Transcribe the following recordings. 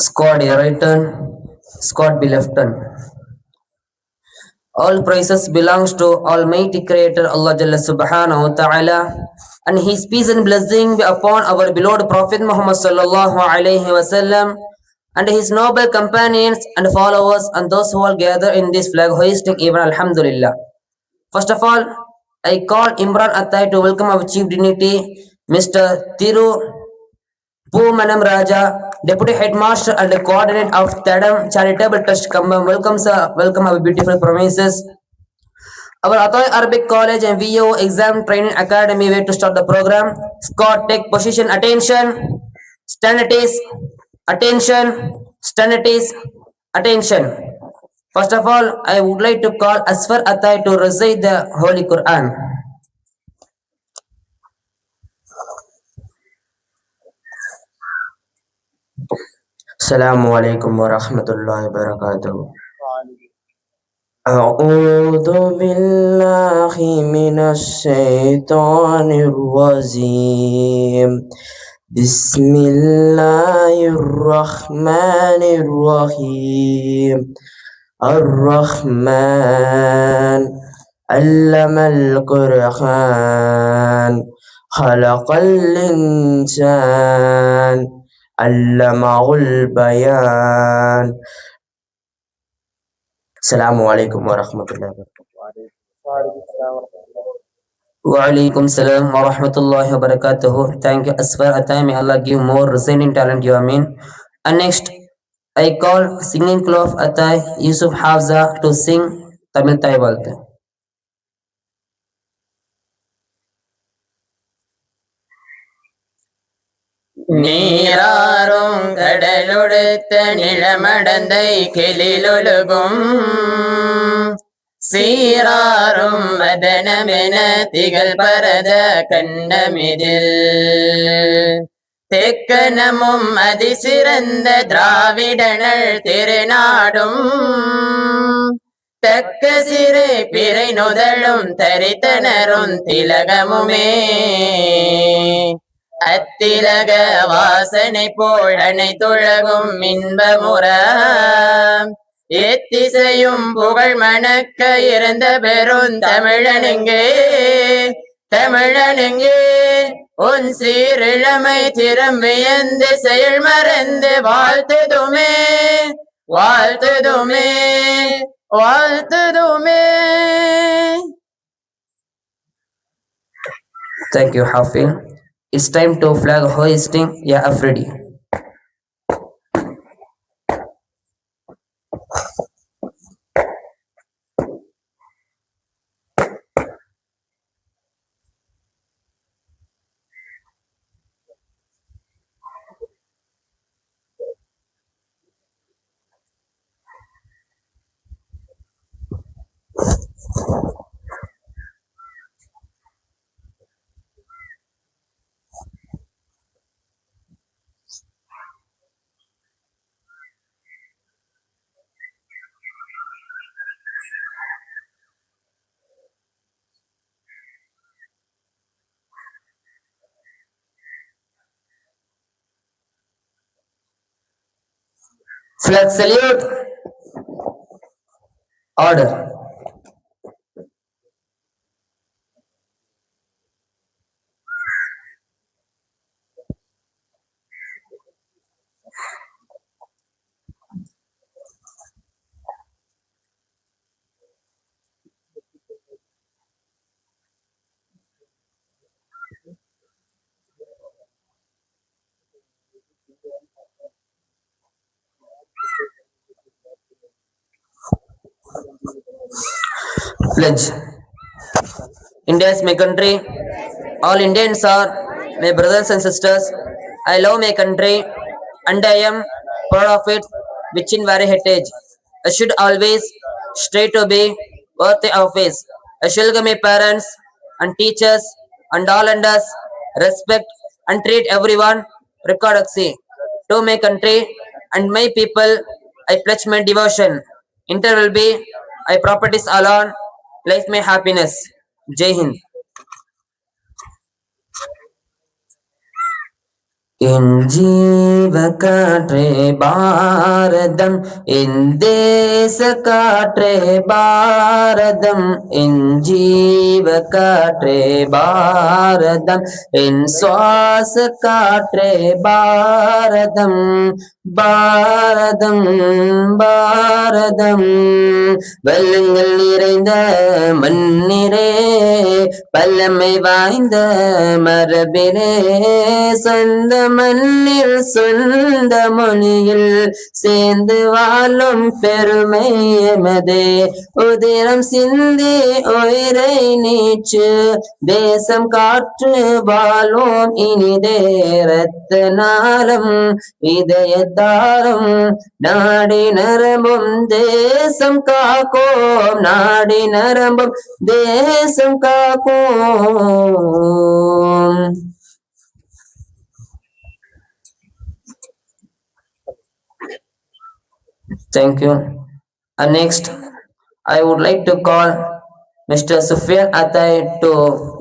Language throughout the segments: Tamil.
Squad A right turn, Squad B left turn. All praises belongs to Almighty Creator Allah Jalla Subhanahu wa Ta'ala, and His peace and blessing be upon our beloved Prophet Muhammad Sallallahu Alaihi Wasallam and his noble companions and followers and those who all gather in this flag hoisting event. Alhamdulillah. First of all, I call Imran Attai to welcome our chief dignitary, Mr. Thiru Manam Raja, Deputy Headmaster and Coordinator of Tadam Charitable Trust Kambam. Welcome, sir. Welcome our beautiful promises. Our Athoy Arabic College and VO Exam Training Academy way to start the program. Scott, take position. Attention. Stand at ease. Attention. Stand at ease. Attention. First of all, I would like to call Asfar Attai to recite the Holy Quran. Assalamu alaikum wa rahmatullahi wa barakatuh. أعوذ بالله من الشيطان الرجيم بسم الله الرحمن الرحيم الرحمن علم القرآن خلق الإنسان علمه البيان. Assalamu alaikum wa rahmatullahi wa barakatuh. Wa alaikum salam wa rahmatullahi wa barakatuh. Thank you, Asfar Attai. May Allah give more resigning talent, you mean. And next, I call singing club of Attai Yusuf Hafza to sing Tamil Taivaltu. நீராறும் கடலொடுத்த நிலமடந்தை கெளிலொழுகும் சீராறும் வதனமென திகழ் பரத கண்டமிதில் தெக்கனமும் அதிசிறந்த திராவிடனள் திருநாடும் தக்க சிறு பிறை நுதலும் தரித்தனரும் திலகமுமே அத்திலக வாசனை போல் அனைத்துலகும் இன்பமுற எத்திசையும் புகழ் மணக்க இருந்த பெரும் தமிழனுங்கே தமிழனுங்கே உன் சீரிழமை திரும்பியந்து செயல் மறந்து வாழ்த்துதுமே வாழ்த்துதுமே வாழ்த்துதுமே. Thank you, Hafil. It's time to flag hoisting. Ya Afridi. Flag salute. Order. Pledge. India is my country. All Indians are my brothers and sisters. I love my country and I am proud of it, which in very heritage. I should always strive to be worthy of it. I shall give my parents and teachers and all others respect and treat everyone orthodoxy. To my country and my people, I pledge my devotion. Inter will be I properties alone, life my happiness. Jai Hind. என் ஜீவ காற்றே பாரதம், என் தேச காற்றே பாரதம், என் ஜீவ காற்றே பாரதம், என் சுவாச காற்றே பாரதம், பாரதம் பாரதம். வல்லங்கள் நிறைந்த மண்ணிரே, பல்லமை வாய்ந்த மரபினே, சொந்த மண்ணில் சொந்த மொழியில் சேர்ந்து வாழும் பெருமை எமதே. உதிரம் சிந்தி உயிரை நீச்சு தேசம் காற்று வாழ்வோம் இனிதே. இரத்த நாளம் இதயத்தாரம் நாடி நரம்பும் தேசம் காப்போம், நாடி நரம்பும் தேசம் காப்போம். Thank you. Next, I would like to call Mr. Sufyan Atai to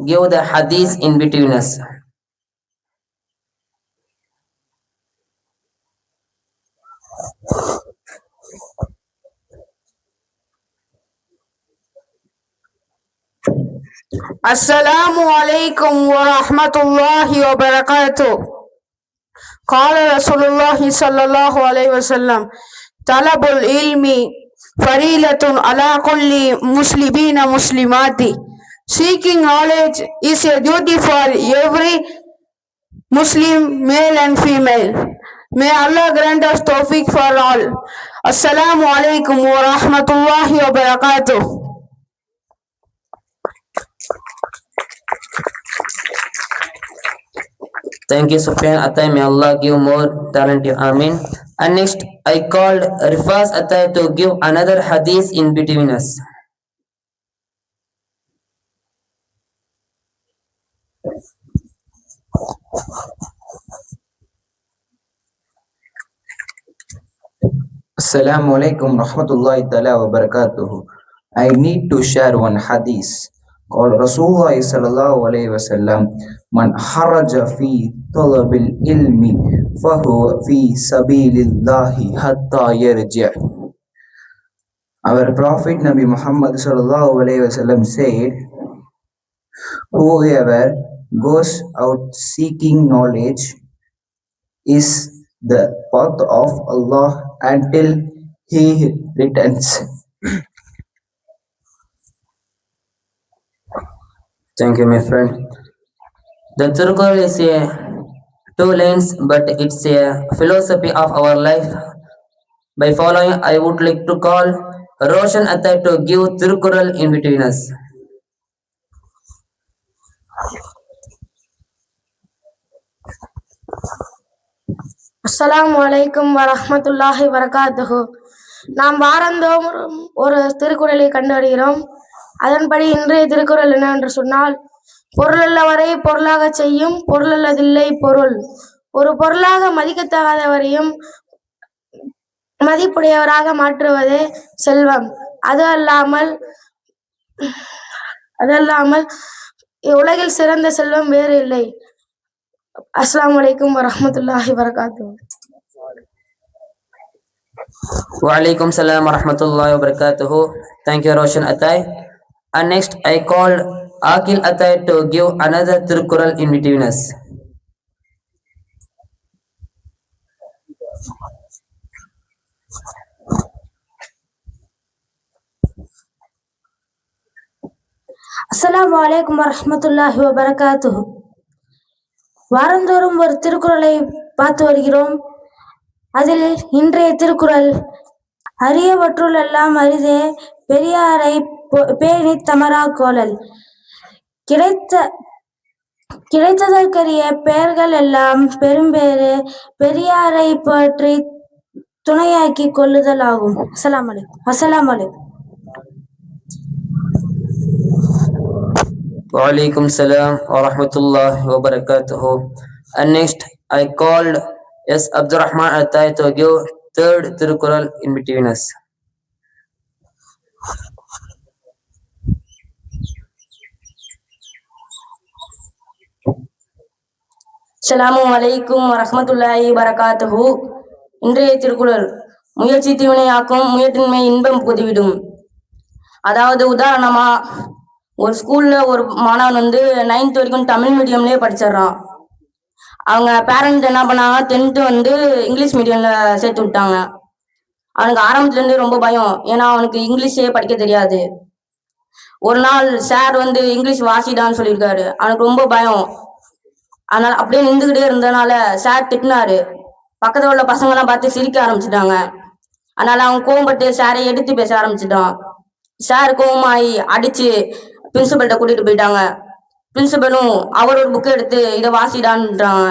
give the hadith in between us. Assalamu alaikum wa rahmatullahi wa barakatuh. Qala Rasulullah sallallahu alayhi wa sallam, talabul ilmi farilatun ala kulli muslimina muslimati. Seeking knowledge is a duty for every Muslim, male and female. May Allah grant us tawfiq for all. Assalamu alaikum wa rahmatullahi wa barakatuh. Thank you, Sufyan Atai. May Allah give more talent. Amin. And next, I called Rifaz Atai to give another hadith in between us. Assalamu alaikum rahmatullahi ta'ala wa barakatuhu. I need to share one hadith called Rasulullah sallallahu alayhi wa sallam, man haraja fi talabil ilmi fahuwa fi sabilillahi hatta yarji'. Our Prophet Nabi Muhammad sallallahu alayhi wa sallam said, whoever goes out seeking knowledge is the path of Allah until he returns. Thank you, my friend. The Tirukural is a two lines, but it's a philosophy of our life. By following, I would like to call Roshan Atai to give Tirukural in between us. அஸ்ஸலாமு அலைக்கும் வரஹ்மத்துல்லாஹி வரகாத்துஹு. நாம் வாரந்தோறும் ஒரு திருக்குறளை கண்டறிகிறோம். அதன்படி இன்றைய திருக்குறள் என்னவென்று சொன்னால், பொருளுள்ளவரை பொருளாக செய்யும் பொருளுள்ளதில்லை பொருள். ஒரு பொருளாக மதிக்கத்தகாதவரையும் மதிப்புடையவராக மாற்றுவதே செல்வம். அது அல்லாமல் உலகில் சிறந்த செல்வம் வேறு இல்லை. அஸ்ஸலாமு அலைக்கும் வரஹ்மத்துல்லாஹி வரகாத்துஹு. Wa alaikum salam wa rahmatullahi wa barakatuhu. Thank you, Roshan Atai. And next, I called Akil Atai to give another Tirukural in between us. அஸ்ஸலாமு அலைக்கும் வரஹ்மத்துல்லாஹி வபரகாத்துஹு. வாரந்தோறும் ஒரு திருக்குறளை பார்த்து வருகிறோம். அதில் இன்றைய திருக்குறள், அரியவற்றுள் எல்லாம் அரிதே பெரியாரை பேணி தமரா கோலல். கிடைத்ததற்கரிய பெயர்கள் எல்லாம் பெரும்பேறு பெரியாரை பற்றி துணையாக்கி கொள்ளுதல் ஆகும். அஸ்ஸலாமு அலைக்கும். Wa alaikum salam wa rahmatullahi wa barakatuhu. And next, I called S. Abdurrahman Atai to give third Tirukural in between us. அஸ்ஸலாமு அலைக்கும் வரஹ்மத்துல்லாஹி வரகாத்துஹு. இன்றைய திருக்குறள், முயற்சி தீவினையாக்கும், முயற்சின்மை இன்பம் புதுவிடும். அதாவது உதாரணமா, ஒரு ஸ்கூல்ல ஒரு மாணவன் 9th வரைக்கும் தமிழ் மீடியம்லயே படிச்சிடறான். அவங்க பேரண்ட் என்ன பண்ணாங்க, 10th இங்கிலீஷ் மீடியம்ல சேர்த்து விட்டாங்க. அவனுக்கு ஆரம்பத்துல இருந்து ரொம்ப பயம், ஏன்னா அவனுக்கு இங்கிலீஷே படிக்க தெரியாது. ஒரு நாள் சார் இங்கிலீஷ் வாசிடான்னு சொல்லியிருக்காரு. அவனுக்கு ரொம்ப பயம். அதனால அப்படியே நின்றுகிட்டே இருந்ததுனால சார் திட்டினாரு. பக்கத்துல உள்ள பசங்க எல்லாம் பார்த்து சிரிக்க ஆரம்பிச்சுட்டாங்க. அதனால அவன் கோவப்பட்டு சாரை எடுத்து பேச ஆரம்பிச்சுட்டான். சார் கோவமாயி அடிச்சு பிரின்சிபல்கிட்ட கூட்டிட்டு போயிட்டாங்க. பிரின்சிபலும் அவர் ஒரு புக்கை எடுத்து இதை வாசிடான்றாங்க.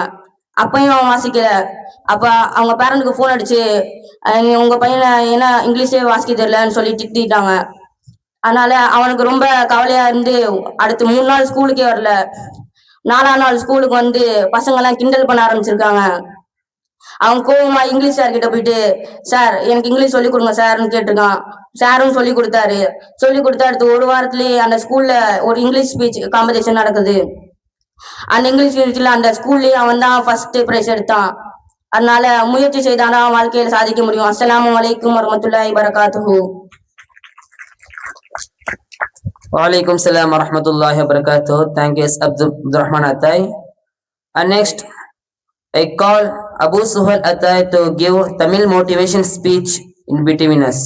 அப்பயும் அவன் வாசிக்கல. அப்ப அவங்க பேரண்ட்டுக்கு ஃபோன் அடிச்சு, உங்க பையனை என்ன இங்கிலீஷே வாசிக்க தெரியலன்னு சொல்லி திட்டாங்க. அதனால அவனுக்கு ரொம்ப கவலையா இருந்து அடுத்து 3 நாள் ஸ்கூலுக்கே வரல. 4ஆம் நாள் ஸ்கூலுக்கு பசங்க எல்லாம் கிண்டல் பண்ண ஆரம்பிச்சிருக்காங்க. அவன் கோவமா இங்கிலீஷ் சார் கிட்ட போயிட்டு, சார் எனக்கு இங்கிலீஷ் சொல்லி கொடுங்க சார்னு கேட்டிருக்கான். சாரும் சொல்லி கொடுத்தாரு. சொல்லி கொடுத்தா அடுத்து 1 வாரத்திலேயே அந்த ஸ்கூல்ல ஒரு இங்கிலீஷ் ஸ்பீச் காம்படிஷன் நடக்குது. அந்த இங்கிலீஷ் ஸ்பீச்ல அந்த ஸ்கூல்லயே அவன் தான் ஃபர்ஸ்ட் பிரைஸ் எடுத்தான். அதனால முயற்சி செய்தானா வாழ்க்கையில சாதிக்க முடியும். அஸ்ஸலாமு அலைக்கும் வரஹ்மத்துல்லாஹி வரகாத்துஹு. Walaikum salam wa rahmatullahi wa barakatuh. Thank you, Abdurrahman Atai. And next, I call Abu Suhal Atai to give Tamil motivation speech in between us.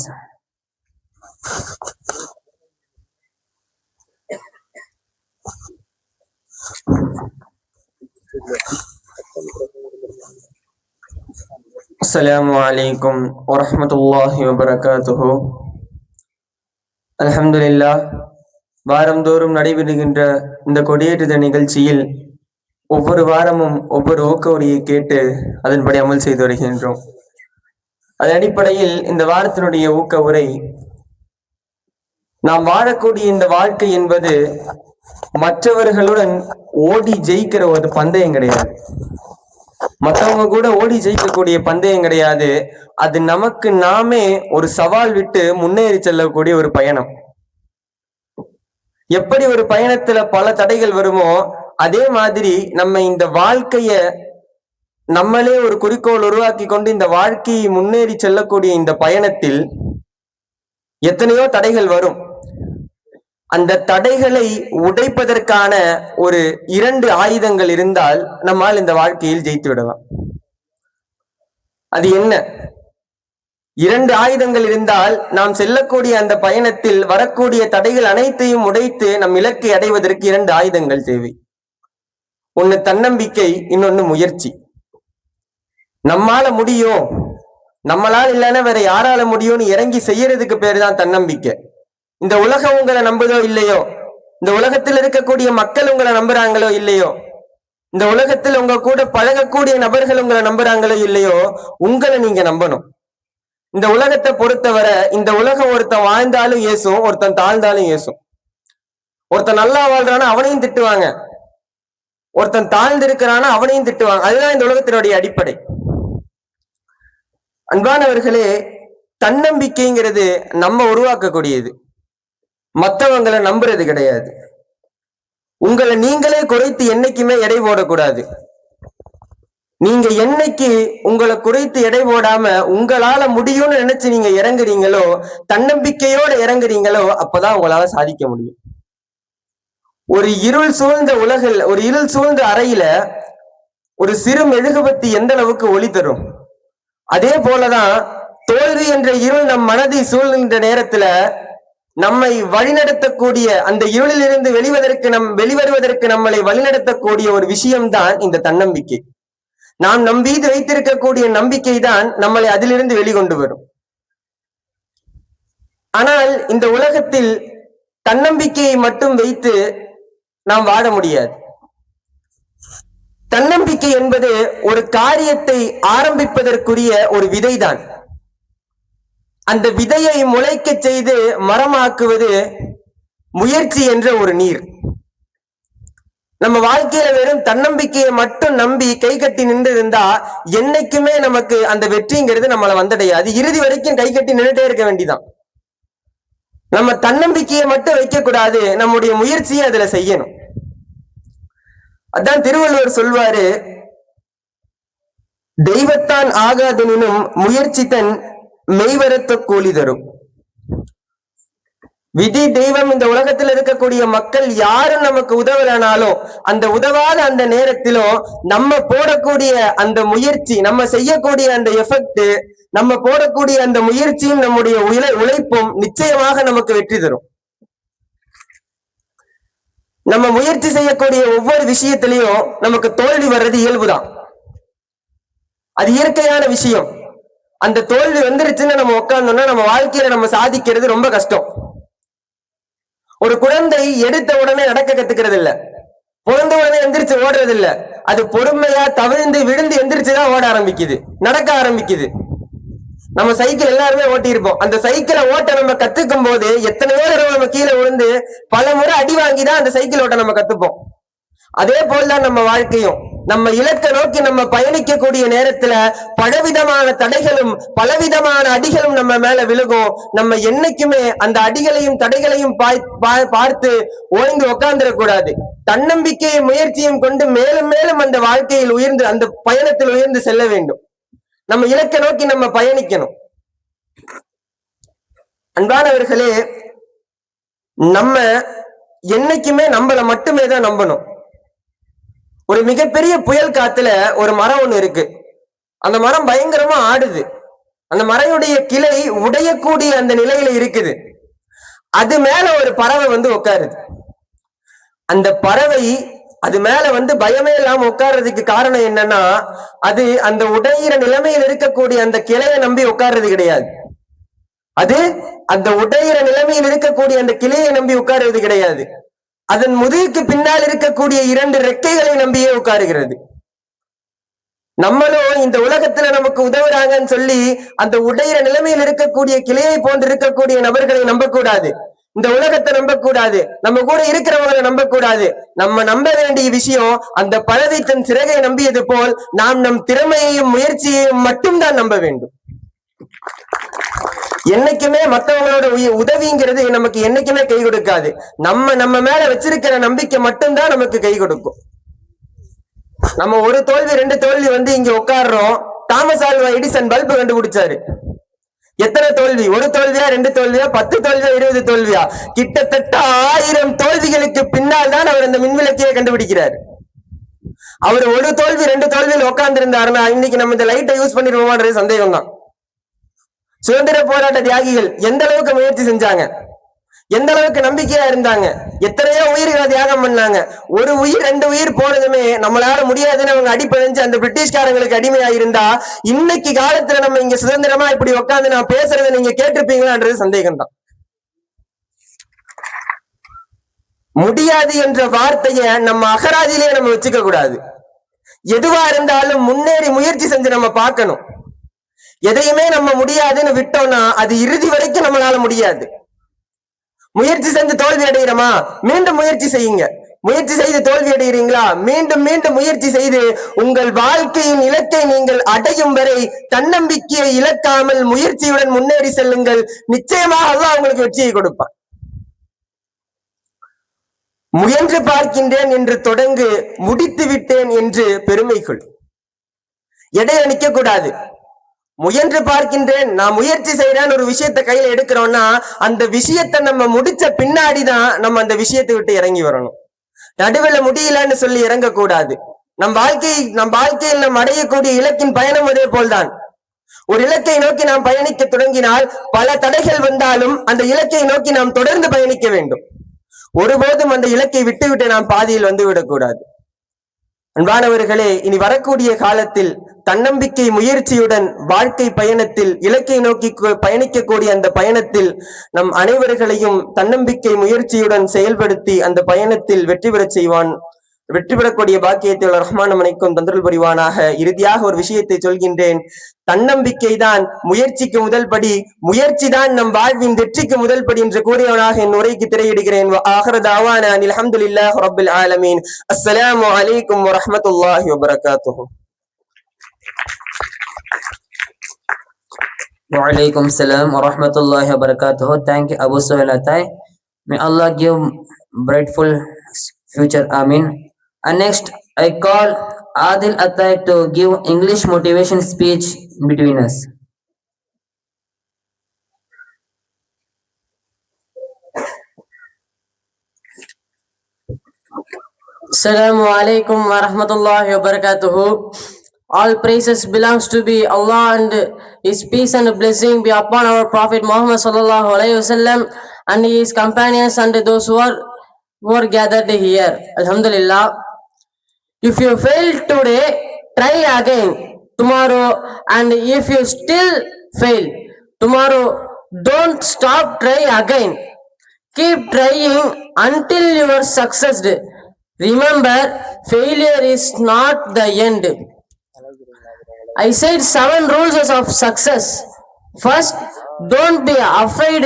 Assalamu alaikum wa rahmatullahi wa barakatuhu. Alhamdulillah, வாரந்தோறும் நடைபெறுகின்ற இந்த கொடியேற்றுத நிகழ்ச்சியில் ஒவ்வொரு வாரமும் ஒவ்வொரு ஊக்க உரையை கேட்டு அதன்படி அமல் செய்து வருகின்றோம். அதன் அடிப்படையில் இந்த வாரத்தினுடைய ஊக்க உரை, நாம் வாழக்கூடிய இந்த வாழ்க்கை என்பது மற்றவர்களுடன் ஓடி ஜெயிக்கிற ஒரு பந்தயம் கிடையாது. மற்றவங்க கூட ஓடி ஜெயிக்கக்கூடிய பந்தயம் கிடையாது. அது நமக்கு நாமே ஒரு சவால் விட்டு முன்னேறி செல்லக்கூடிய ஒரு பயணம். எப்படி ஒரு பயணத்துல பல தடைகள் வருமோ, அதே மாதிரி நம்ம இந்த வாழ்க்கைய நம்மளே ஒரு குறிக்கோள் உருவாக்கி கொண்டு இந்த வாழ்க்கையை முன்னேறி செல்லக்கூடிய இந்த பயணத்தில் எத்தனையோ தடைகள் வரும். அந்த தடைகளை உடைப்பதற்கான ஒரு 2 ஆயுதங்கள் இருந்தால் நம்மால் இந்த வாழ்க்கையில் ஜெயித்து விடலாம். அது என்ன? 2 ஆயுதங்கள் இருந்தால் நாம் செல்லக்கூடிய அந்த பயணத்தில் வரக்கூடிய தடைகள் அனைத்தையும் உடைத்து நம் இலக்கை அடைவதற்கு 2 ஆயுதங்கள் தேவை. ஒன்னு தன்னம்பிக்கை, இன்னொன்னு முயற்சி. நம்மால முடியும், நம்மளால இல்லைன்னா வேற யாரால முடியும்னு இறங்கி செய்யறதுக்கு பேரு தான் தன்னம்பிக்கை. இந்த உலகம் உங்களை நம்புதோ இல்லையோ, இந்த உலகத்தில் இருக்கக்கூடிய மக்கள் உங்களை நம்புறாங்களோ இல்லையோ, இந்த உலகத்தில் உங்க கூட பழகக்கூடிய நபர்கள் உங்களை நம்புறாங்களோ இல்லையோ, உங்களை நீங்க நம்பணும். இந்த உலகத்தை பொறுத்தவரை இந்த உலகம் ஒருத்தன் வாழ்ந்தாலும் ஏசும், ஒருத்தன் தாழ்ந்தாலும் ஏசும். ஒருத்தன் நல்லா வாழ்றானா அவனையும் திட்டுவாங்க, ஒருத்தன் தாழ்ந்து இருக்கிறானா அவனையும் திட்டுவாங்க. அதுதான் இந்த உலகத்தினுடைய அடிப்படை. அன்பானவர்களே, தன்னம்பிக்கைங்கிறது நம்ம உருவாக்கக்கூடியது, மற்றவங்களை நம்புறது கிடையாது. உங்களை நீங்களே குறைத்து என்னைக்குமே எடை போடக்கூடாது. நீங்க என்னைக்கு உங்களை குறைத்து எடை போடாம உங்களால முடியும்னு நினைச்சு நீங்க இறங்குறீங்களோ, தன்னம்பிக்கையோட இறங்குறீங்களோ, அப்பதான் உங்களால சாதிக்க முடியும். ஒரு இருள் சூழ்ந்த உலகில், ஒரு இருள் சூழ்ந்த அறையில ஒரு சிறு மெழுகுபத்தி எந்த அளவுக்கு ஒளி தரும், அதே போலதான் தோல்வி என்ற இருள் நம் மனதை சூழ்ந்த நேரத்துல நம்மை வழிநடத்தக்கூடிய, அந்த இருளிலிருந்து வெளிவருவதற்கு நம்மளை வழிநடத்தக்கூடிய ஒரு விஷயம்தான் இந்த தன்னம்பிக்கை. நாம் நம் மீது வைத்திருக்கக்கூடிய நம்பிக்கை தான் நம்மளை அதிலிருந்து வெளிக்கொண்டு வரும். ஆனால் இந்த உலகத்தில் தன்னம்பிக்கையை மட்டும் வைத்து நாம் வாழ முடியாது. தன்னம்பிக்கை என்பது ஒரு காரியத்தை ஆரம்பிப்பதற்குரிய ஒரு விதைதான். அந்த விதையை முளைக்க செய்து மரமாக்குவது முயற்சி என்ற ஒரு நீர். நம்ம வாழ்க்கையில வெறும் தன்னம்பிக்கையை மட்டும் நம்பி கை கட்டி நின்று இருந்தா என்னைக்குமே நமக்கு அந்த வெற்றிங்கிறது நம்மளை வந்தடையாது. இறுதி வரைக்கும் கை கட்டி நின்றுட்டே இருக்க வேண்டிதான். நம்ம தன்னம்பிக்கையை மட்டும் வைக்க கூடாது, நம்முடைய முயற்சியை அதுல செய்யணும். அதான் திருவள்ளுவர் சொல்வாரு, தெய்வத்தான் ஆகாதெனினும் முயற்சி தன் மெய்வரத்த கூலி தரும். விதி தெய்வம் இந்த உலகத்தில் இருக்கக்கூடிய மக்கள் யாரும் நமக்கு உதவலனாலும் அந்த உதவாத அந்த நேரத்திலும் நம்ம போடக்கூடிய அந்த முயற்சி, நம்ம செய்யக்கூடிய அந்த எஃபெக்ட், நம்ம போடக்கூடிய அந்த முயற்சியும் நம்முடைய உழைப்பும் நிச்சயமாக நமக்கு வெற்றி தரும். நம்ம முயற்சி செய்யக்கூடிய ஒவ்வொரு விஷயத்திலையும் நமக்கு தோல்வி வர்றது இயல்புதான், அது இயற்கையான விஷயம். அந்த தோல்வி வந்துருச்சுன்னு நம்ம உட்கார்ந்தோம்னா நம்ம வாழ்க்கையில நம்ம சாதிக்கிறது ரொம்ப கஷ்டம். ஒரு குழந்தை எடுத்த உடனே நடக்க கத்துக்கிறது இல்ல, பிறந்த உடனே எந்திரிச்சு ஓடுறது இல்ல, அது பொறுமையா தவிழ்ந்து விழுந்து எந்திரிச்சுதான் ஓட ஆரம்பிக்குது, நடக்க ஆரம்பிக்குது. நம்ம சைக்கிள் எல்லாருமே ஓட்டி இருப்போம். அந்த சைக்கிளை ஓட்ட நம்ம கத்துக்கும் போது எத்தனையோ தடவை நம்ம கீழே விழுந்து பல முறை அடி வாங்கிதான் அந்த சைக்கிள் ஓட்ட நம்ம கத்துப்போம். அதே போல்தான் நம்ம வாழ்க்கையும். நம்ம இலக்கை நோக்கி நம்ம பயணிக்கக்கூடிய நேரத்துல பலவிதமான தடைகளும் பலவிதமான அடிகளும் நம்ம மேல விழுகும். நம்ம என்னைக்குமே அந்த அடிகளையும் தடைகளையும் பார்த்து ஓய்ந்து உட்கார்ந்துடக்கூடாது. தன்னம்பிக்கையும் முயற்சியும் கொண்டு மேலும் மேலும் அந்த வாழ்க்கையில் உயர்ந்து அந்த பயணத்தில் உயர்ந்து செல்ல வேண்டும். நம்ம இலக்கை நோக்கி நம்ம பயணிக்கணும். அன்பானவர்களே, நம்ம என்னைக்குமே நம்மள மட்டுமே தான் நம்பணும். ஒரு மிகப்பெரிய புயல் காத்துல ஒரு மரம் ஒண்ணு இருக்கு. அந்த மரம் பயங்கரமா ஆடுது. அந்த மரையுடைய கிளை உடையக்கூடிய அந்த நிலையில இருக்குது. அது மேல ஒரு பறவை வந்து உட்காருது. அந்த பறவை அது மேல வந்து பயமே இல்லாம உட்கார்றதுக்கு காரணம் என்னன்னா, அது அந்த உடையிற நிலைமையில் இருக்கக்கூடிய அந்த கிளையை நம்பி உட்கார்றது கிடையாது. அது அந்த உடையிற நிலைமையில் இருக்கக்கூடிய அந்த கிளையை நம்பி உட்காருவது கிடையாது. அதன் முதுகுக்கு பின்னால் இருக்கக்கூடிய 2 ரெக்கைகளை நம்பியே உட்காருகிறது. நம்மளும் இந்த உலகத்துல நமக்கு உதவுறாங்கன்னு சொல்லி அந்த உடையிற நிலைமையில் இருக்கக்கூடிய கிளையை போன்று இருக்கக்கூடிய நபர்களை நம்பக்கூடாது. இந்த உலகத்தை நம்பக்கூடாது. நம்ம கூட இருக்கிறவங்களை நம்பக்கூடாது. நம்ம நம்ப வேண்டிய விஷயம், அந்த பறவை தன் சிறகை நம்பியது போல் நாம் நம் திறமையையும் முயற்சியையும் மட்டும்தான் நம்ப வேண்டும். என்னைக்குமே மற்றவங்களோட உதவிங்கிறது நமக்கு என்னைக்குமே கை கொடுக்காது. நம்ம மேல வச்சிருக்கிற நம்பிக்கை மட்டும்தான் நமக்கு கை கொடுக்கும். நம்ம ஒரு தோல்வி 2 தோல்வி வந்து இங்க உட்கார்றோம். தாமஸ் ஆல்வா எடிசன் பல்பு கண்டுபிடிச்சாரு. எத்தனை தோல்வி? 1 தோல்வியா, 2 தோல்வியா, 10 தோல்வியா, 20 தோல்வியா? கிட்டத்தட்ட 1000 தோல்விகளுக்கு பின்னால் தான் அவர் இந்த மின்விளக்கையை கண்டுபிடிக்கிறார். அவர் 1 தோல்வி 2 தோல்வியில் உட்கார்ந்து இருந்தாருன்னா இன்னைக்கு நம்ம இந்த லைட்டை யூஸ் பண்ணிருவோமான்றது சந்தேகம் தான். சுதந்திர போராட்ட தியாகிகள் எந்த அளவுக்கு முயற்சி செஞ்சாங்க, எந்த அளவுக்கு நம்பிக்கையா இருந்தாங்க, எத்தனையோ உயிர்களை தியாகம் பண்ணாங்க. 1 உயிர் 2 உயிர் போனதுமே நம்மளால முடியாதுன்னு அவங்க அடிப்படைஞ்சு அந்த பிரிட்டிஷ்காரங்களுக்கு அடிமையா இருந்தா இன்னைக்கு காலத்துல நம்ம இங்க சுதந்திரமா இப்படி உட்காந்து நான் பேசுறதை நீங்க கேட்டிருப்பீங்களான்றது சந்தேகம் தான். முடியாது என்ற வார்த்தைய நம்ம அகராதியிலேயே நம்ம வச்சுக்க கூடாது. எதுவா இருந்தாலும் முன்னேறி முயற்சி செஞ்சு நம்ம பார்க்கணும். எதையுமே நம்ம முடியாதுன்னு விட்டோம்னா அது இறுதி வரைக்கும் நம்மளால முடியாது. முயற்சி செஞ்சு தோல்வி அடைகிறோமா, மீண்டும் முயற்சி செய்யுங்க. முயற்சி செய்து தோல்வி அடைகிறீங்களா, மீண்டும் மீண்டும் முயற்சி செய்து உங்கள் வாழ்க்கையின் இலக்கை நீங்கள் அடையும் வரை தன்னம்பிக்கையை இழக்காமல் முயற்சியுடன் முன்னேறி செல்லுங்கள். நிச்சயமாக அல்லாஹ் உங்களுக்கு வெற்றியை கொடுப்பான். முயன்று பார்க்கின்றேன் என்று தொடங்கு, முடித்து விட்டேன் என்று பெருமை கொள். எடையை நிக்க கூடாது. முயன்று பார்க்கின்றேன், நான் முயற்சி செய்யறேன்னு ஒரு விஷயத்த கையில எடுக்கிறோம்னா அந்த விஷயத்த நம்ம முடிச்ச பின்னாடிதான் நம்ம அந்த விஷயத்தை விட்டு இறங்கி வரணும். நடுவில் முடியலன்னு சொல்லி இறங்க கூடாது. நம் வாழ்க்கையில் நாம் அடையக்கூடிய இலக்கின் பயணம் அதே போல்தான். ஒரு இலக்கை நோக்கி நாம் பயணிக்க தொடங்கினால் பல தடைகள் வந்தாலும் அந்த இலக்கை நோக்கி நாம் தொடர்ந்து பயணிக்க வேண்டும். ஒருபோதும் அந்த இலக்கை விட்டுவிட்டு நாம் பாதியில் வந்து விடக்கூடாது. அன்பானவர்களே, இனி வரக்கூடிய காலத்தில் தன்னம்பிக்கை முயற்சியுடன் வாழ்க்கை பயணத்தில் இலக்கை நோக்கி பயணிக்கக்கூடிய அந்த பயணத்தில் நம் அனைவர்களையும் தன்னம்பிக்கை முயற்சியுடன் செயல்படுத்தி அந்த பயணத்தில் வெற்றி பெறக்கூடிய பாக்கியத்தை ரஹ்மான் அனைக்கும் தந்தருள் புரிவானாக. இறுதியாக ஒரு விஷயத்தை சொல்கின்றேன். தன்னம்பிக்கை தான் முயற்சிக்கு முதல் படி, முயற்சி தான் நம் வாழ்வின் வெற்றிக்கு முதல் படி என்று கூறியவனாக என் உரைக்கு திரையிடுகிறேன். ஆகிரு தஅவானா அல்ஹம்துலில்லாஹி ரப்பில் ஆலமீன். அஸ்ஸலாமு அலைக்கும் வரஹ்மத்துல்லாஹி வபரகாத்துஹு. Walaikum salam wa rahmatullahi wa barakatuh. Thank you, Abu Suhail Atai. May Allah give brightful future. Amin. And next, I call Adil Attai to give English motivation speech in between us. Assalamu alaikum wa rahmatullahi wa barakatuhu. All praises belongs to be Allah, and His peace and blessing be upon our Prophet Muhammad sallallahu alaihi wasallam and his companions and those who are gathered here. Alhamdulillah. If you fail today, try again tomorrow, and if you still fail tomorrow, don't stop, try again. Keep trying until you are successed. Remember, failure is not the end. I said 7 rules of success. First, don't be afraid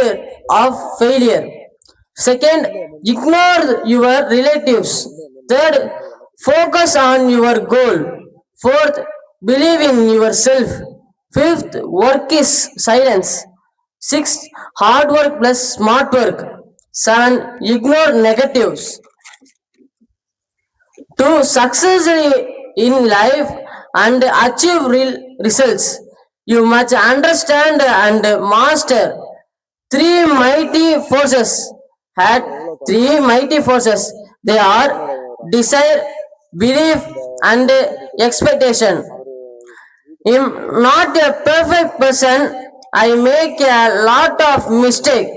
of failure. Second, ignore your relatives. Third, focus on your goal. Fourth, believe in yourself. Fifth, work is silence. Sixth, hard work plus smart work. 7, ignore negatives. To succeed in life and achieve real results, you must understand and master 3 mighty forces. Had 3 mighty forces. They are desire, belief, and expectation. I'm not a perfect person. I make a lot of mistakes,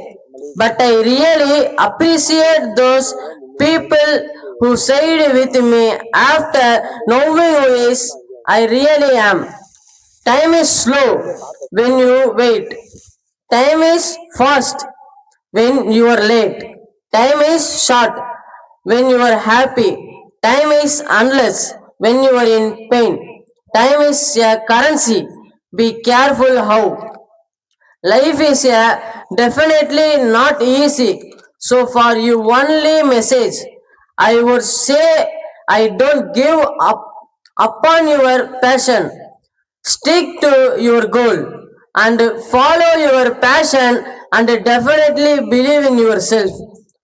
but I really appreciate those people who stayed with me after knowing who is I really am. Time is slow when you wait. Time is fast when you are late. Time is short when you are happy. Time is endless when you are in pain. Time is a currency. Be careful how. Life is definitely not easy. So for you only message, I would say I don't give up upon your passion. Stick to your goal and follow your passion and definitely believe in yourself.